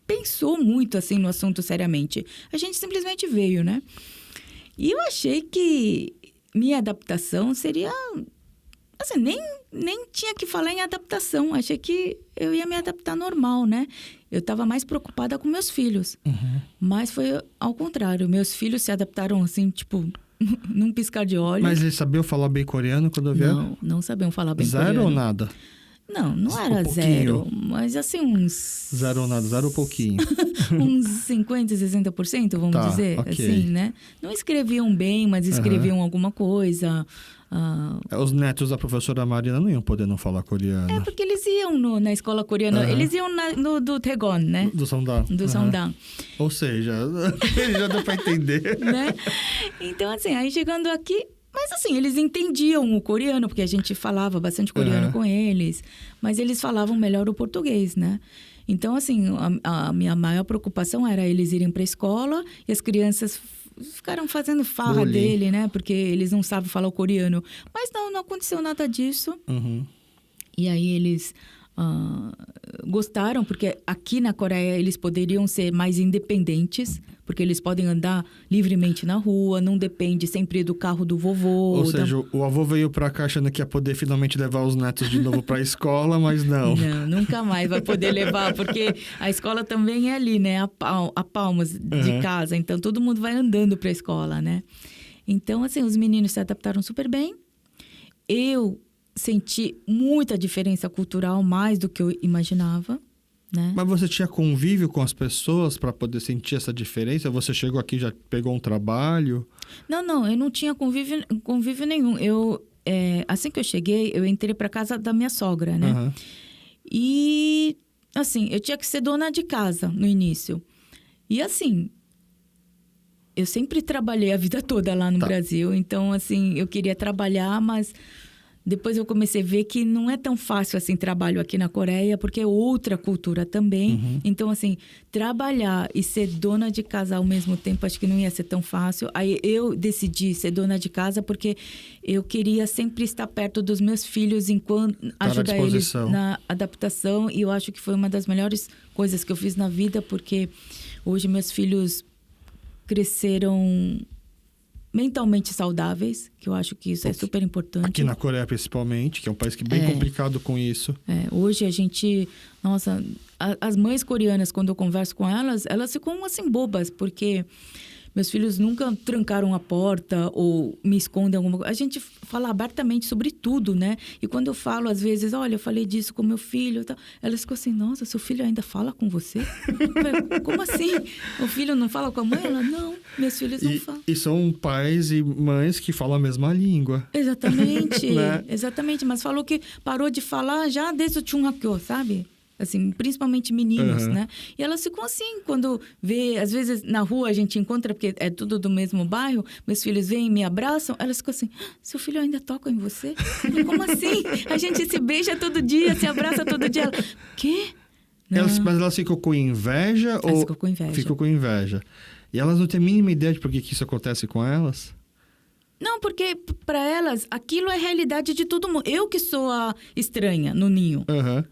pensou muito assim no assunto seriamente. A gente simplesmente veio, né? E eu achei que minha adaptação seria assim, nem tinha que falar em adaptação. Achei que eu ia me adaptar normal, né? Eu estava mais preocupada com meus filhos. Mas foi ao contrário. Meus filhos se adaptaram, assim, tipo, num piscar de olhos. Mas eles sabiam falar bem coreano quando vieram? Não sabiam falar bem Zero coreano. ou nada? Não era zero, mas assim uns... Zero ou nada, zero ou pouquinho? uns 50%, 60%, vamos dizer, okay. assim, né? Não escreviam bem, mas escreviam alguma coisa. Os netos da professora Marina não iam poder não falar coreano. Porque eles iam na escola coreana, eles iam do Taegon, né? Do Songdan. Do Songdan. Ou seja, já deu pra entender. Né? Então, assim, aí chegando aqui... Mas, assim, eles entendiam o coreano, porque a gente falava bastante coreano com eles. Mas eles falavam melhor o português, né? Então, assim, a minha maior preocupação era eles irem para a escola e as crianças ficaram fazendo farra dele, né? Porque eles não sabem falar o coreano. Mas não aconteceu nada disso. E aí eles gostaram, porque aqui na Coreia eles poderiam ser mais independentes, porque eles podem andar livremente na rua, não depende sempre do carro do vovô. Ou seja, o avô veio pra cá achando que ia poder finalmente levar os netos de novo pra escola, mas não. Não, nunca mais vai poder levar, porque a escola também é ali, né? A palmos de casa, então todo mundo vai andando pra escola, né? Então, assim, os meninos se adaptaram super bem. Eu senti muita diferença cultural, mais do que eu imaginava, né? Mas você tinha convívio com as pessoas para poder sentir essa diferença? Você chegou aqui e já pegou um trabalho? Não, eu não tinha convívio nenhum. Assim que eu cheguei, eu entrei para casa da minha sogra, né? E, assim, eu tinha que ser dona de casa no início. E, assim, eu sempre trabalhei a vida toda lá no Brasil. Então, assim, eu queria trabalhar, mas... Depois eu comecei a ver que não é tão fácil assim trabalho aqui na Coreia, porque é outra cultura também. Então, assim, trabalhar e ser dona de casa ao mesmo tempo, acho que não ia ser tão fácil. Aí eu decidi ser dona de casa porque eu queria sempre estar perto dos meus filhos enquanto ajudar eles na adaptação. E eu acho que foi uma das melhores coisas que eu fiz na vida, porque hoje meus filhos cresceram mentalmente saudáveis, que eu acho que isso é super importante. Aqui na Coreia, principalmente, que é um país que é bem complicado com isso. Hoje a gente... Nossa, as mães coreanas, quando eu converso com elas ficam assim bobas, porque meus filhos nunca trancaram a porta ou me escondem alguma coisa. A gente fala abertamente sobre tudo, né? E quando eu falo, às vezes, olha, eu falei disso com meu filho, tal, elas ficam assim, nossa, seu filho ainda fala com você? Eu falei, como assim? O filho não fala com a mãe? Ela, não, meus filhos não falam. E são pais e mães que falam a mesma língua. Exatamente, né? Exatamente. Mas falou que parou de falar já desde o Chunhakyo, sabe? Assim, principalmente meninos, né? E elas ficam assim, quando vê... Às vezes, na rua a gente encontra, porque é tudo do mesmo bairro. Meus filhos vêm e me abraçam. Elas ficam assim, seu filho ainda toca em você? Eu, como assim? A gente se beija todo dia, se abraça todo dia. Ela, quê? Mas elas ficam com inveja? Elas ficam com inveja. Ficam com inveja. E elas não têm a mínima ideia de por que isso acontece com elas? Não, porque para elas, aquilo é a realidade de todo mundo. Eu que sou a estranha no ninho.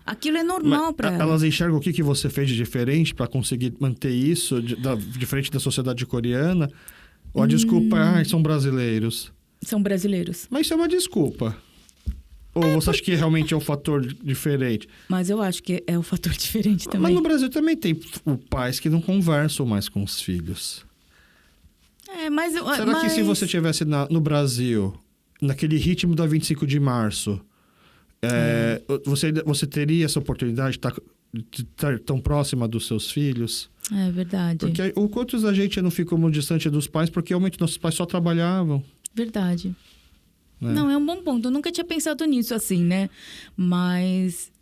Aquilo é normal para elas. Elas enxergam o que você fez de diferente para conseguir manter isso diferente da sociedade coreana? Ou a desculpa são brasileiros? São brasileiros. Mas isso é uma desculpa. Ou você acha que realmente é um fator diferente? Mas eu acho que é um fator diferente também. Mas no Brasil também tem pais que não conversam mais com os filhos. Será que se você estivesse no Brasil, naquele ritmo da 25 de março, você teria essa oportunidade de estar tão próxima dos seus filhos? É verdade. Porque o quantos a gente não ficou distante dos pais, porque realmente nossos pais só trabalhavam. Verdade. Não, é um bom ponto. Eu nunca tinha pensado nisso assim, né? Mas...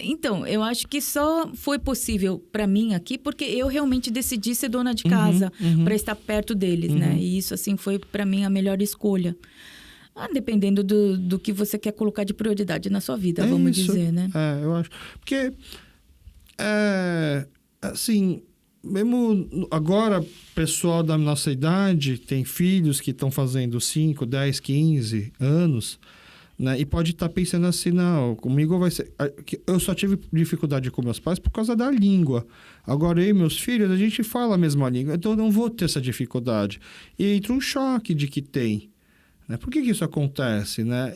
então, eu acho que só foi possível para mim aqui porque eu realmente decidi ser dona de casa para estar perto deles, né? E isso, assim, foi para mim a melhor escolha. Dependendo do que você quer colocar de prioridade na sua vida, vamos dizer, né? Eu acho. Porque, assim, mesmo agora, pessoal da nossa idade tem filhos que estão fazendo 5, 10, 15 anos... Né? E pode estar pensando assim, não, comigo vai ser... Eu só tive dificuldade com meus pais por causa da língua. Agora, eu e meus filhos, a gente fala a mesma língua, então eu não vou ter essa dificuldade. E entra um choque de que tem. né? Por que isso acontece, né?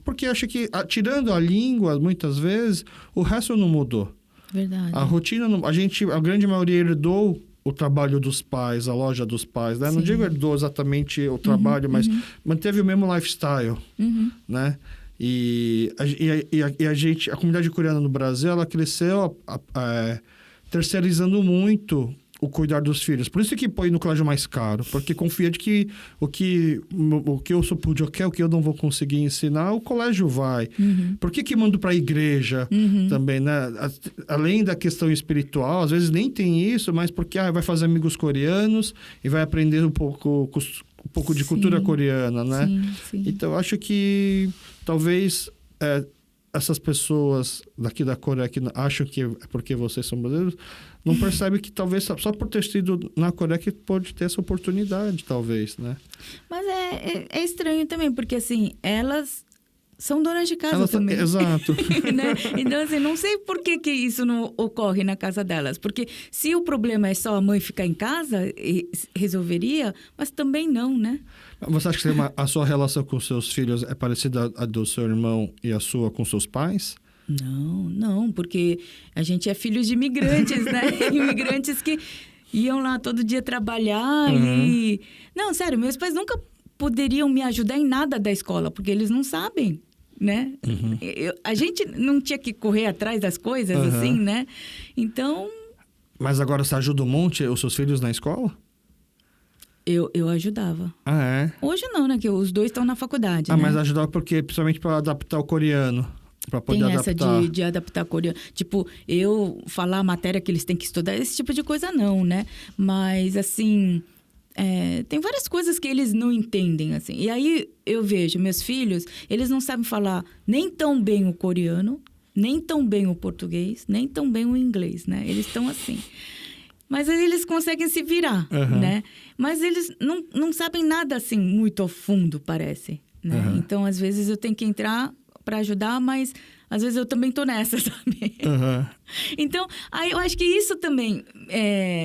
Porque eu acho que, tirando a língua, muitas vezes, o resto não mudou. Verdade. A rotina, a grande maioria herdou o trabalho dos pais, a loja dos pais, né? Não digo herdou exatamente o trabalho, mas manteve o mesmo lifestyle, né? E a comunidade coreana no Brasil, ela cresceu terceirizando muito o cuidar dos filhos. Por isso que põe no colégio mais caro, porque confia de que o que eu sou pudique, o que eu não vou conseguir ensinar, o colégio vai. Por que mando para a igreja também, né? Além da questão espiritual, às vezes nem tem isso, mas porque vai fazer amigos coreanos e vai aprender um pouco de cultura coreana, né? Sim. Então, eu acho que talvez essas pessoas daqui da Coreia que acham que é porque vocês são brasileiros, não percebem que talvez só por ter sido na Coreia que pode ter essa oportunidade, talvez, né? Mas é estranho também, porque assim, elas são donas de casa também. Exato. Né? Então, assim, não sei por que isso não ocorre na casa delas. Porque se o problema é só a mãe ficar em casa, resolveria, mas também não, né? Você acha que a sua relação com seus filhos é parecida à do seu irmão e a sua com seus pais? Não, porque a gente é filhos de imigrantes, né? Imigrantes que iam lá todo dia trabalhar e... Não, sério, meus pais nunca poderiam me ajudar em nada da escola, porque eles não sabem, né? A gente não tinha que correr atrás das coisas, assim, né? Então... Mas agora você ajuda um monte os seus filhos na escola? Eu ajudava. Ah, é? Hoje não, né? Que os dois estão na faculdade, né? Mas ajudava porque, principalmente para adaptar o coreano. Para poder adaptar. Tem essa de adaptar coreano. Tipo, eu falar a matéria que eles têm que estudar, esse tipo de coisa não, né? Mas, assim... tem várias coisas que eles não entendem, assim. E aí, eu vejo, meus filhos, eles não sabem falar nem tão bem o coreano, nem tão bem o português, nem tão bem o inglês, né? Eles estão assim. Mas eles conseguem se virar, né? Mas eles não sabem nada, assim, muito ao fundo, parece, né? Então, às vezes, eu tenho que entrar para ajudar, mas às vezes eu também tô nessa, sabe? Então, aí eu acho que isso também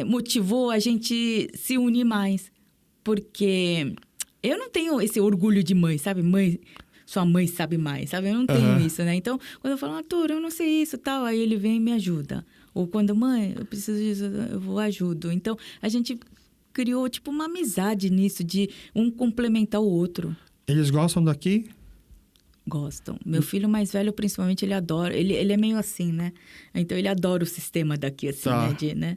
motivou a gente se unir mais. Porque eu não tenho esse orgulho de mãe, sabe? Sua mãe sabe mais, sabe? Eu não tenho isso, né? Então, quando eu falo, Arthur, eu não sei isso, tal, aí ele vem e me ajuda. Ou quando, mãe, eu preciso disso, eu ajudo. Então, a gente criou, tipo, uma amizade nisso, de um complementar o outro. Eles gostam daqui? Gostam. Meu filho mais velho, principalmente, ele adora. Ele é meio assim, né? Então, ele adora o sistema daqui, assim, né?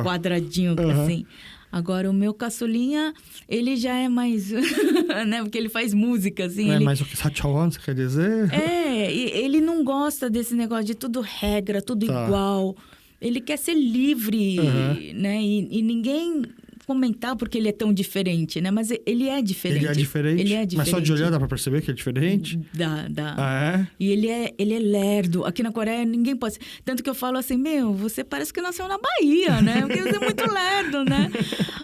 Quadradinho, assim. Agora, o meu caçulinha, ele já é mais... né? Porque ele faz música, assim. Não é mais o que Sachawan, você quer dizer? Ele não gosta desse negócio de tudo regra, tudo igual. Ele quer ser livre, né? E ninguém comentar porque ele é tão diferente, né? Mas ele é diferente. Ele é diferente? Mas só de olhar dá pra perceber que é diferente? Dá. Ah, é? E ele é lerdo. Aqui na Coreia, ninguém pode... Tanto que eu falo assim, você parece que nasceu na Bahia, né? Porque você é muito lerdo, né?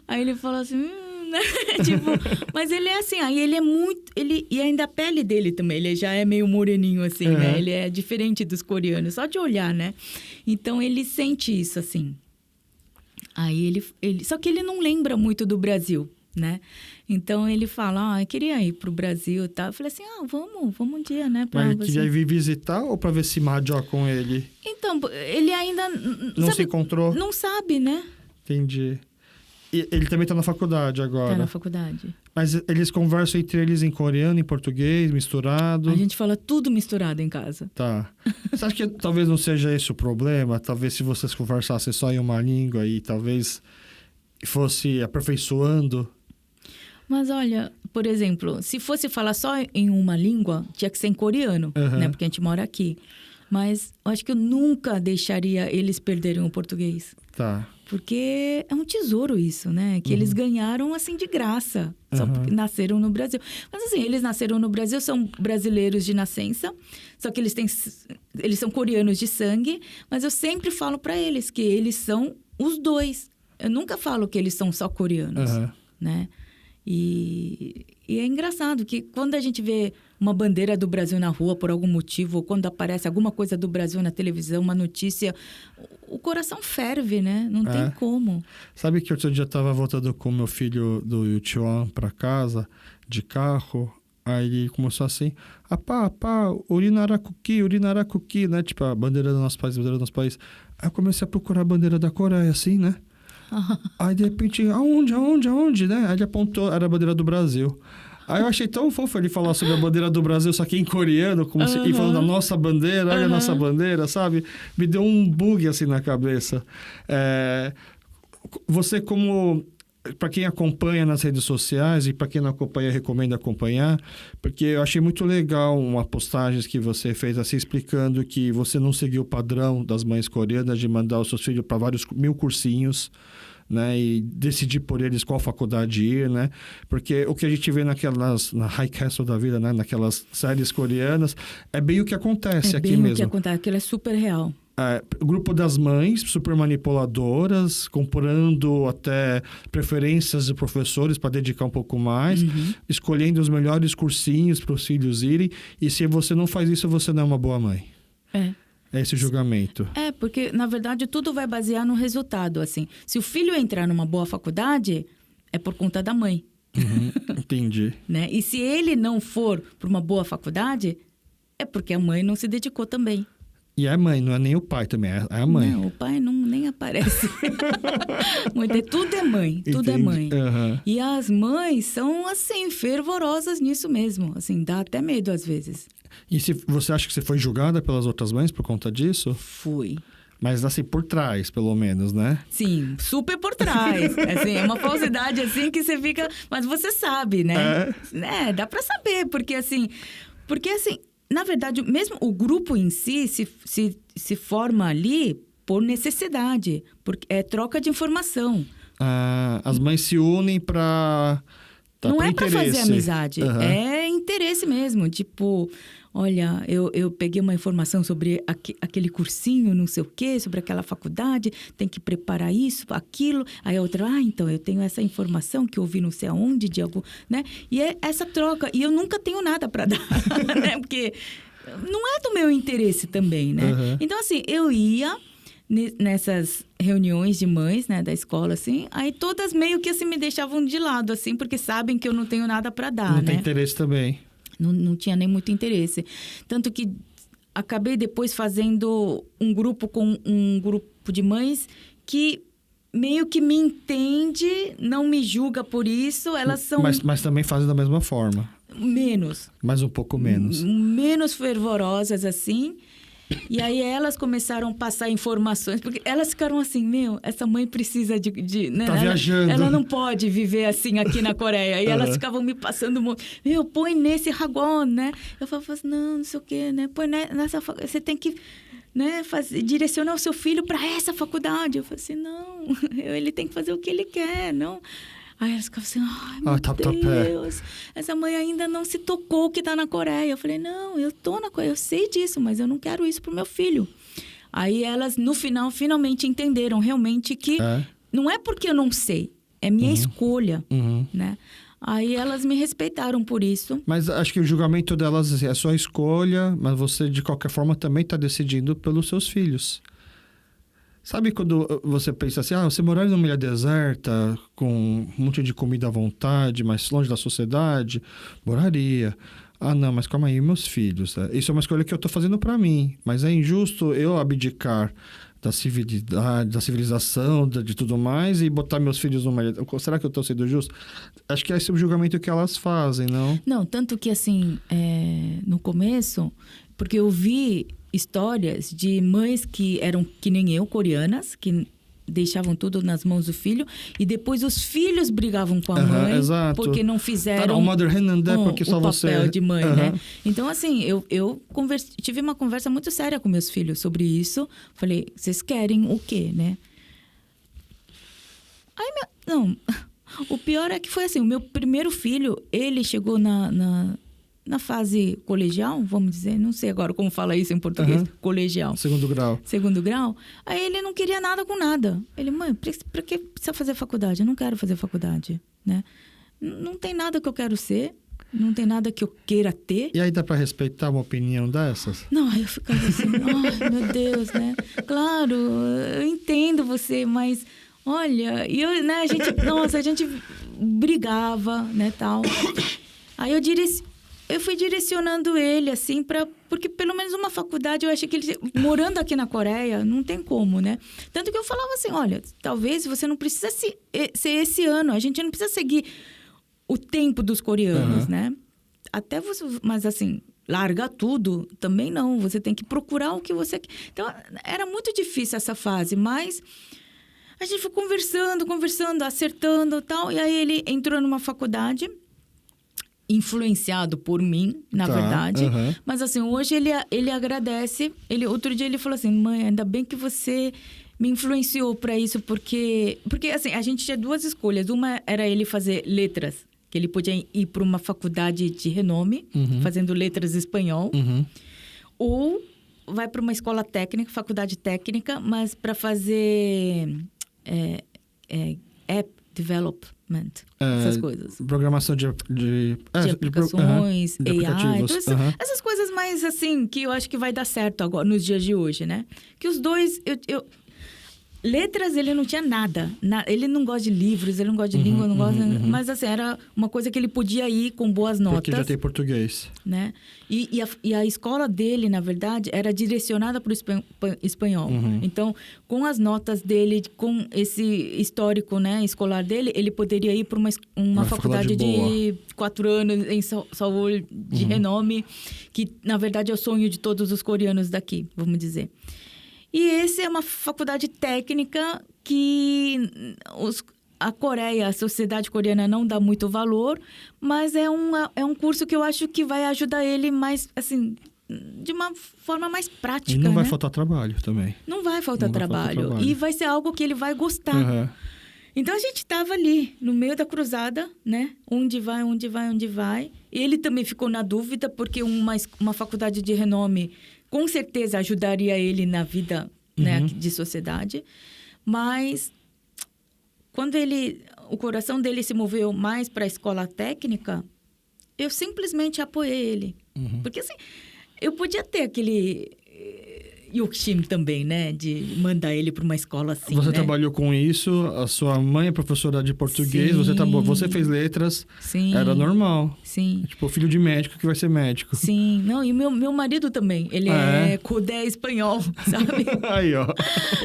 Aí ele fala assim... né? Tipo, mas ele é assim, aí ele é muito... E ainda a pele dele também, ele já é meio moreninho, assim, né? Ele é diferente dos coreanos, só de olhar, né? Então, ele sente isso, assim. Aí ele... Só que ele não lembra muito do Brasil, né? Então, ele fala, eu queria ir pro Brasil e tal. Eu falei assim, vamos um dia, né? Mas ele queria vir visitar ou pra ver se Majó com ele? Então, ele ainda... Não se encontrou? Não sabe, né? Entendi. E ele também tá na faculdade agora? Tá na faculdade. Mas eles conversam entre eles em coreano, em português, misturado? A gente fala tudo misturado em casa. Tá. Você acha que talvez não seja esse o problema? Talvez se vocês conversassem só em uma língua e talvez fosse aperfeiçoando? Mas olha, por exemplo, se fosse falar só em uma língua, tinha que ser em coreano, né? Porque a gente mora aqui. Mas eu acho que eu nunca deixaria eles perderem o português. Tá. Porque é um tesouro isso, né? Que eles ganharam, assim, de graça. Só porque nasceram no Brasil. Mas, assim, eles nasceram no Brasil, são brasileiros de nascença. Só que eles são coreanos de sangue. Mas eu sempre falo para eles que eles são os dois. Eu nunca falo que eles são só coreanos, né? E é engraçado que quando a gente vê uma bandeira do Brasil na rua por algum motivo, ou quando aparece alguma coisa do Brasil na televisão, uma notícia, o coração ferve, né? Não tem como. Sabe que outro dia eu estava voltando com meu filho do Yuchuan para casa de carro. Aí ele começou assim, pá, Urinaracuqui, né? Tipo, a bandeira do nosso país, Aí eu comecei a procurar a bandeira da Coreia, assim, né? Aí, de repente, aonde, né? Aí ele apontou, era a bandeira do Brasil. Aí eu achei tão fofo ele falar sobre a bandeira do Brasil, só que em coreano, como se, e falando da nossa bandeira, olha a nossa bandeira, sabe? Me deu um bug, assim, na cabeça. Você como... Para quem acompanha nas redes sociais e para quem não acompanha, recomendo acompanhar, porque eu achei muito legal uma postagem que você fez assim, explicando que você não seguiu o padrão das mães coreanas de mandar os seus filhos para vários 1000 cursinhos, né, e decidir por eles qual faculdade ir, né, porque o que a gente vê na High Castle da vida, né, naquelas séries coreanas, é bem o que acontece aqui mesmo. É bem o que acontece, aquilo é super real. Grupo das mães, super manipuladoras, comprando até preferências de professores para dedicar um pouco mais, escolhendo os melhores cursinhos para os filhos irem, e se você não faz isso, você não é uma boa mãe. É esse julgamento. Porque, na verdade, tudo vai basear no resultado, assim. Se o filho entrar numa boa faculdade, é por conta da mãe. Entendi. Né? E se ele não for para uma boa faculdade, é porque a mãe não se dedicou também. E a mãe, não é nem o pai também, é a mãe. Não, o pai nem aparece. Tudo é mãe, tudo é mãe. E as mães são, assim, fervorosas nisso mesmo. Assim, dá até medo às vezes. E você acha que você foi julgada pelas outras mães por conta disso? Fui. Mas assim, por trás, pelo menos, né? Sim, super por trás. Assim, é uma falsidade assim que você fica... Mas você sabe, né? Dá pra saber, porque assim... Na verdade, mesmo o grupo em si se forma ali por necessidade, porque é troca de informação. As mães se unem para... Não é para fazer amizade, é interesse mesmo. Tipo, olha, eu peguei uma informação sobre aquele cursinho, não sei o quê, sobre aquela faculdade, tem que preparar isso, aquilo. Aí a outra, então, eu tenho essa informação que eu ouvi não sei aonde, de algum, né? E é essa troca. E eu nunca tenho nada para dar, né? Porque não é do meu interesse também, né? Então, assim, eu ia nessas reuniões de mães, né, da escola, assim, aí todas meio que assim me deixavam de lado, assim, porque sabem que eu não tenho nada para dar, né? Não tem interesse também. Não tinha nem muito interesse. Tanto que acabei depois fazendo um grupo com um grupo de mães que meio que me entende, não me julga por isso, elas são... Mas também fazem da mesma forma. Menos. Mas um pouco menos. Menos fervorosas, assim... E aí elas começaram a passar informações, porque elas ficaram assim, essa mãe precisa de né? Tá viajando. Ela não pode viver assim aqui na Coreia. E elas ficavam me passando, põe nesse Hagwon, né? Eu falava assim, não sei o quê, né? Põe nessa, você tem que, né, direcionar o seu filho para essa faculdade. Eu falei assim, não, ele tem que fazer o que ele quer, não... Aí elas ficavam assim, meu Deus, essa mãe ainda não se tocou que tá na Coreia. Eu falei, não, eu tô na Coreia, eu sei disso, mas eu não quero isso pro meu filho. Aí elas, no final, finalmente entenderam realmente que não é porque eu não sei, é minha escolha, né? Aí elas me respeitaram por isso. Mas acho que o julgamento delas é sua escolha, mas você, de qualquer forma, também tá decidindo pelos seus filhos. Sabe quando você pensa assim, você morar numa ilha deserta, com um monte de comida à vontade, mas longe da sociedade? Moraria. Não, mas calma aí, meus filhos. Isso é uma escolha que eu tô fazendo para mim. Mas é injusto eu abdicar da civilidade, da civilização, de tudo mais, e botar meus filhos numa ilha. Será que eu tô sendo justo? Acho que é esse o julgamento que elas fazem, não? Não, tanto que assim, no começo, porque eu vi... histórias de mães que eram que nem eu, coreanas, que deixavam tudo nas mãos do filho, e depois os filhos brigavam com a mãe, porque não fizeram o papel de mãe, né? Então, assim, eu tive uma conversa muito séria com meus filhos sobre isso. Falei, vocês querem o quê, né? Aí, não, o pior é que foi assim, o meu primeiro filho, ele chegou na fase colegial, vamos dizer, não sei agora como fala isso em português, colegial. Segundo grau. Aí ele não queria nada com nada. Ele, mãe, pra que precisa fazer faculdade? Eu não quero fazer faculdade, né? Não tem nada que eu quero ser, não tem nada que eu queira ter. E aí dá pra respeitar uma opinião dessas? Não, aí eu ficava assim, ai, meu Deus, né? Claro, eu entendo você, mas... Olha, a gente brigava, né, tal... Aí eu fui direcionando ele, assim, porque pelo menos uma faculdade, eu achei que ele... Morando aqui na Coreia, não tem como, né? Tanto que eu falava assim, olha, talvez você não precisa ser esse ano. A gente não precisa seguir o tempo dos coreanos, né? Até você... Mas, assim, largar tudo, também não. Você tem que procurar o que você quer. Então, era muito difícil essa fase, mas... A gente foi conversando, acertando e tal. E aí, ele entrou numa faculdade... influenciado por mim, na verdade. Mas, assim, hoje ele agradece. Outro dia ele falou assim, mãe, ainda bem que você me influenciou para isso, porque, assim, a gente tinha duas escolhas. Uma era ele fazer letras, que ele podia ir para uma faculdade de renome, fazendo letras em espanhol. Ou vai para uma escola técnica, faculdade técnica, mas para fazer app development, essas coisas. Programação de aplicações, de AI, essas coisas mais assim, que eu acho que vai dar certo agora, nos dias de hoje, né? Que os dois, letras, ele não tinha nada. Ele não gosta de livros, ele não gosta de língua, não gosta... Mas, assim, era uma coisa que ele podia ir com boas notas. Porque já tem português. Né? E a escola dele, na verdade, era direcionada para o espanhol. Então, com as notas dele, com esse histórico, né, escolar dele, ele poderia ir para uma faculdade de 4 anos em Seul, de renome, que, na verdade, é o sonho de todos os coreanos daqui, vamos dizer. E essa é uma faculdade técnica que a Coreia, a sociedade coreana não dá muito valor, mas é um curso que eu acho que vai ajudar ele mais, assim, de uma forma mais prática. E não vai faltar trabalho também. Não vai faltar trabalho. E vai ser algo que ele vai gostar. Então, a gente estava ali, no meio da cruzada, né? Onde vai. E ele também ficou na dúvida, porque uma faculdade de renome... com certeza ajudaria ele na vida, né, de sociedade. Mas quando o coração dele se moveu mais para a escola técnica, eu simplesmente apoiei ele. Porque, assim, eu podia ter aquele Yokshim também, né? De mandar ele para uma escola assim, Você né? trabalhou com isso, a sua mãe é professora de português, Sim. você fez letras, Sim. Era normal. Sim. Tipo, filho de médico que vai ser médico. Sim. Não, e meu marido também, ele é codé espanhol, sabe? Aí, ó.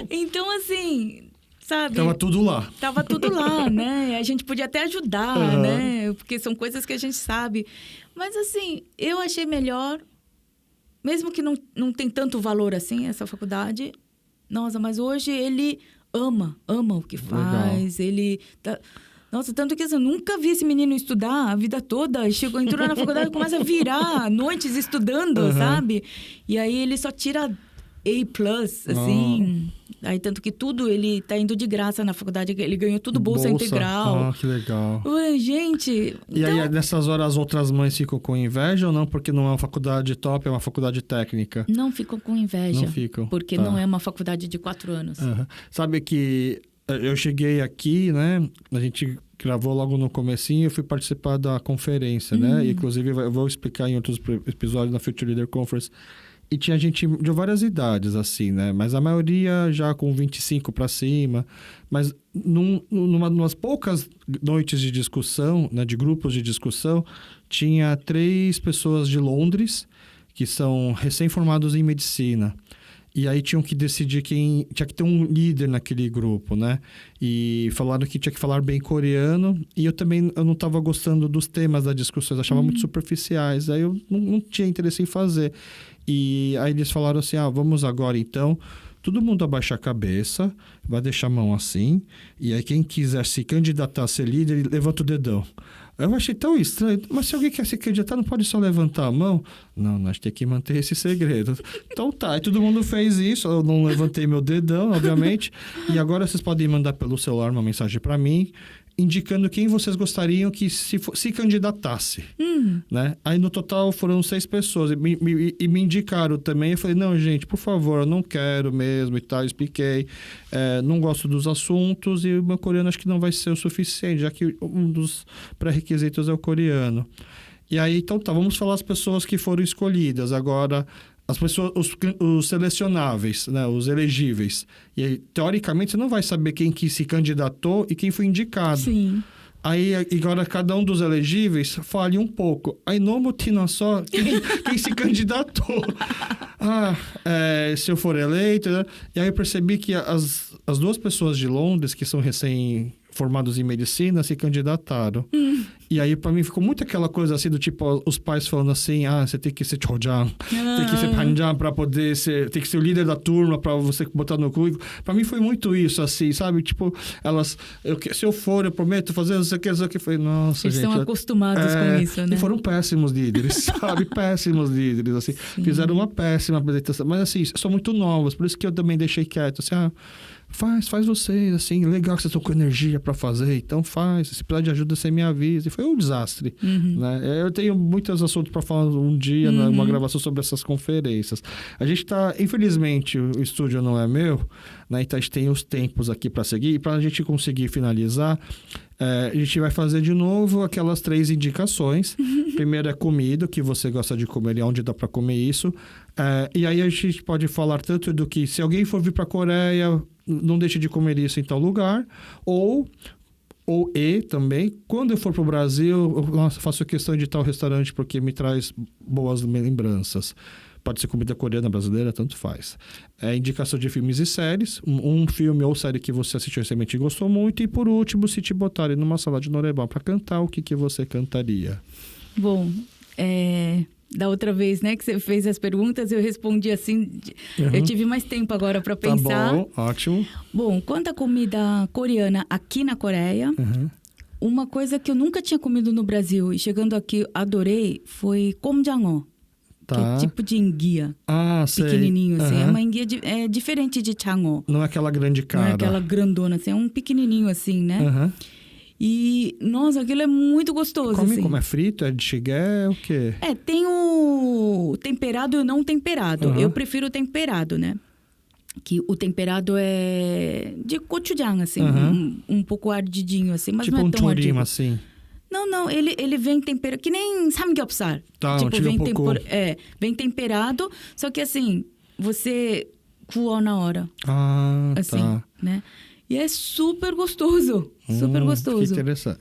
Então, assim... Sabe? Tava tudo lá. Tava tudo lá, né? A gente podia até ajudar, né? Porque são coisas que a gente sabe. Mas, assim, eu achei melhor... Mesmo que não tem tanto valor assim, essa faculdade. Nossa, mas hoje ele ama o que faz. Legal. Ele... Nossa, tanto que assim, eu nunca vi esse menino estudar a vida toda. Entrou na faculdade e começa a virar noites estudando, sabe? E aí ele só tira A+, assim... Aí, tanto que tudo, ele tá indo de graça na faculdade. Ele ganhou tudo bolsa integral. Que legal. Ué, gente... E então... aí, nessas horas, as outras mães ficam com inveja ou não? Porque não é uma faculdade top, é uma faculdade técnica. Não ficam com inveja. Não ficam. Porque não é uma faculdade de 4 anos. Sabe que eu cheguei aqui, né? A gente gravou logo no comecinho, eu fui participar da conferência, né? E, inclusive, eu vou explicar em outros episódios na Future Leader Conference. E tinha gente de várias idades, assim, né? Mas a maioria já com 25 para cima. Mas numas poucas noites de discussão, né? De grupos de discussão, tinha 3 pessoas de Londres, que são recém-formados em medicina. E aí tinham que decidir tinha que ter um líder naquele grupo, né? E falaram que tinha que falar bem coreano. E eu não estava gostando dos temas da discussão, eu achava muito superficiais. Aí eu não tinha interesse em fazer. E aí eles falaram assim, vamos agora então, todo mundo abaixa a cabeça, vai deixar a mão assim, e aí quem quiser se candidatar a ser líder, levanta o dedão. Eu achei tão estranho, mas se alguém quer se candidatar, não pode só levantar a mão? Não, nós temos que manter esse segredo. Então tá, e todo mundo fez isso, eu não levantei meu dedão, obviamente, e agora vocês podem mandar pelo celular uma mensagem para mim, indicando quem vocês gostariam que se candidatasse, né? Aí, no total, foram 6 pessoas. E me indicaram também. Eu falei, não, gente, por favor, eu não quero mesmo e tal. Eu expliquei. Não gosto dos assuntos e o meu coreano acho que não vai ser o suficiente, já que um dos pré-requisitos é o coreano. E aí, então tá, vamos falar as pessoas que foram escolhidas. Agora... As pessoas, os selecionáveis, né? Os elegíveis. E aí, teoricamente, você não vai saber quem que se candidatou e quem foi indicado. Sim. Aí agora cada um dos elegíveis fale um pouco. Aí no Motina só, quem se candidatou. Se eu for eleito, né? E aí eu percebi que as duas pessoas de Londres, que são recém-formados em medicina, se candidataram. E aí, pra mim, ficou muito aquela coisa assim, do tipo, os pais falando assim, você tem que ser Chojang, tem que ser Panjang pra poder ser... Tem que ser o líder da turma pra você botar no currículo. Pra mim, foi muito isso, assim, sabe? Tipo, elas... se eu for, eu prometo fazer não sei o que, eu falei, nossa, eles gente... Eles estão acostumados com isso, né? E foram péssimos líderes, sabe? Péssimos líderes, assim. Sim. Fizeram uma péssima apresentação. Mas, assim, são muito novos, por isso que eu também deixei quieto, assim, faz vocês, assim, legal que vocês estão com energia pra fazer, então faz. Se precisar de ajuda, você me avisa. E foi um desastre, né? Eu tenho muitos assuntos pra falar um dia, numa gravação sobre essas conferências. A gente tá, infelizmente, o estúdio não é meu, né? Então a gente tem os tempos aqui pra seguir. E pra gente conseguir finalizar, a gente vai fazer de novo aquelas 3 indicações. Primeiro é comida, o que você gosta de comer e onde dá pra comer isso. E aí a gente pode falar tanto do que se alguém for vir pra Coreia, não deixe de comer isso em tal lugar. Ou também, quando eu for pro Brasil, eu faço questão de tal restaurante porque me traz boas lembranças. Pode ser comida coreana, brasileira, tanto faz. Indicação de filmes e séries. Um filme ou série que você assistiu recentemente e gostou muito. E por último, se te botarem numa sala de norebá para cantar, o que você cantaria? Bom, da outra vez, né, que você fez as perguntas, eu respondi assim... Eu tive mais tempo agora para pensar. Tá bom, ótimo. Bom, quanto à comida coreana aqui na Coreia... Uma coisa que eu nunca tinha comido no Brasil e chegando aqui adorei foi komjangeo. Tá. Que é tipo de enguia. Sei. Pequenininho, assim. É uma enguia diferente de changô. Não é aquela grande cara. Não é aquela grandona, assim. É um pequenininho, assim, né? E, nossa, aquilo é muito gostoso, assim. Como é frito? É de shigé? O quê? Tem o temperado e o não temperado. Eu prefiro o temperado, né? Que o temperado é de gochujang, assim. Um pouco ardidinho, assim. Mas tipo não é tão ardido. Assim. Não, ele vem temperado, que nem samgyeopsal. Tá, tipo, vem temperado, só que assim, você coa na hora. Assim, tá. Né? E é super gostoso, super gostoso.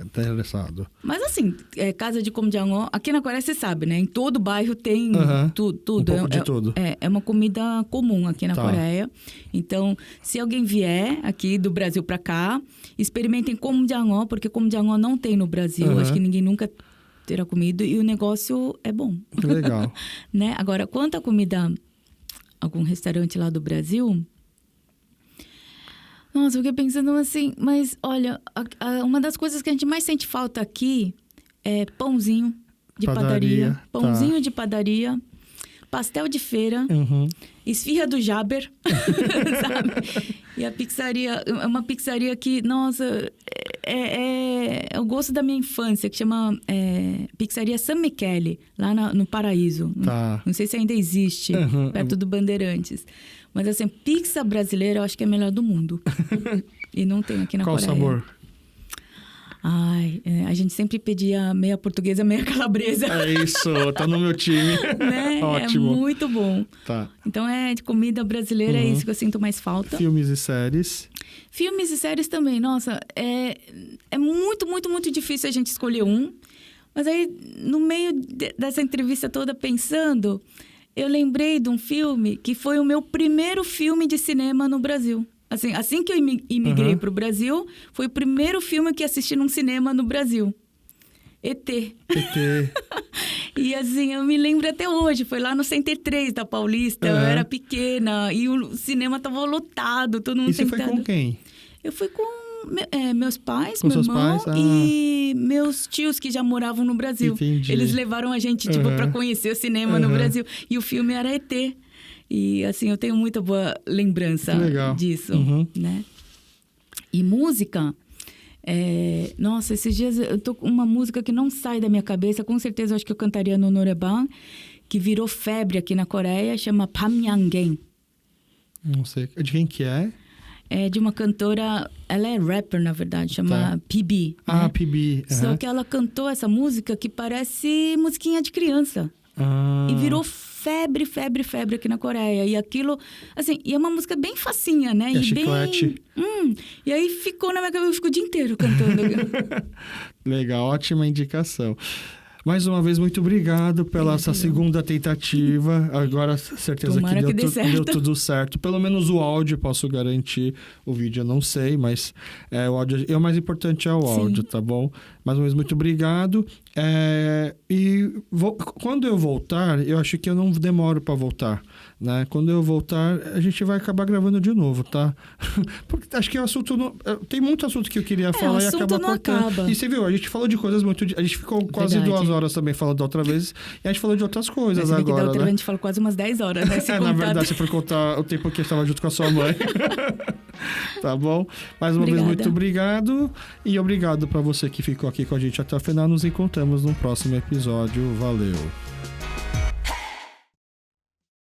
Interessado. Mas assim, casa de komjangeo, aqui na Coreia você sabe, né? Em todo bairro tem tudo. Um pouco de tudo. É uma comida comum aqui na Coreia. Então, se alguém vier aqui do Brasil pra cá, experimentem komjangeo, porque komjangeo não tem no Brasil. Acho que ninguém nunca terá comido e o negócio é bom. Que legal. Né? Agora, quanto à comida, algum restaurante lá do Brasil... Nossa, eu fiquei pensando assim, mas olha, uma das coisas que a gente mais sente falta aqui é pãozinho de padaria. Pãozinho de padaria, pastel de feira, esfirra do Jaber, sabe? E a pizzaria, é uma pizzaria que, nossa, é o gosto da minha infância, que chama Pizzaria San Michele, lá no Paraíso. Tá. Não sei se ainda existe, perto do Bandeirantes. Mas assim, pizza brasileira eu acho que é a melhor do mundo. E não tem aqui na Coreia. Qual sabor? A gente sempre pedia meia portuguesa, meia calabresa. É isso, tá no meu time. Né? Ótimo. É muito bom. Tá. Então, de comida brasileira é isso que eu sinto mais falta. Filmes e séries? Filmes e séries também. Nossa, é muito, muito, muito difícil a gente escolher um. Mas aí, no meio dessa entrevista toda, pensando... Eu lembrei de um filme que foi o meu primeiro filme de cinema no Brasil. Assim que eu imigrei para o Brasil, foi o primeiro filme que assisti num cinema no Brasil. ET. E assim, eu me lembro até hoje. Foi lá no Center 3 da Paulista. Eu era pequena e o cinema estava lotado. Todo mundo sentado. E você foi com quem? Eu fui com meus pais, com meu irmão pais? e meus tios que já moravam no Brasil. Entendi. Eles levaram a gente, para conhecer o cinema no Brasil. E o filme era ET. E, assim, eu tenho muita boa lembrança disso, né? E música... Nossa, esses dias eu tô com uma música que não sai da minha cabeça. Com certeza, eu acho que eu cantaria no norebang, que virou febre aqui na Coreia. Chama Pamyangen. Não sei. De quem que é? É de uma cantora, ela é rapper, na verdade, chama PB. Né? PB. Só que ela cantou essa música que parece musiquinha de criança. E virou febre aqui na Coreia. E aquilo, assim, e é uma música bem facinha, né? É chiclete. E aí ficou na minha cabeça, eu fico o dia inteiro cantando. Legal, ótima indicação. Mais uma vez, muito obrigado pela essa segunda tentativa. Agora, certeza Tomara que que deu tudo certo. Pelo menos o áudio posso garantir. O vídeo eu não sei, mas o áudio o mais importante é o áudio, tá bom? Mais uma vez, muito obrigado. Quando eu voltar, eu acho que eu não demoro para voltar, né? Quando eu voltar, a gente vai acabar gravando de novo, tá? Porque acho que o assunto tem muito assunto que eu queria falar e acaba cortando. E você viu, a gente falou de coisas muito... A gente ficou quase 2 horas também falando da outra vez e a gente falou de outras coisas agora, né? A gente falou quase umas 10 horas, né? Na verdade, se for contar o tempo que eu estava junto com a sua mãe. Tá bom? Mais uma vez, muito obrigado. E obrigado para você que ficou aqui com a gente até o final. Nos encontramos no próximo episódio. Valeu!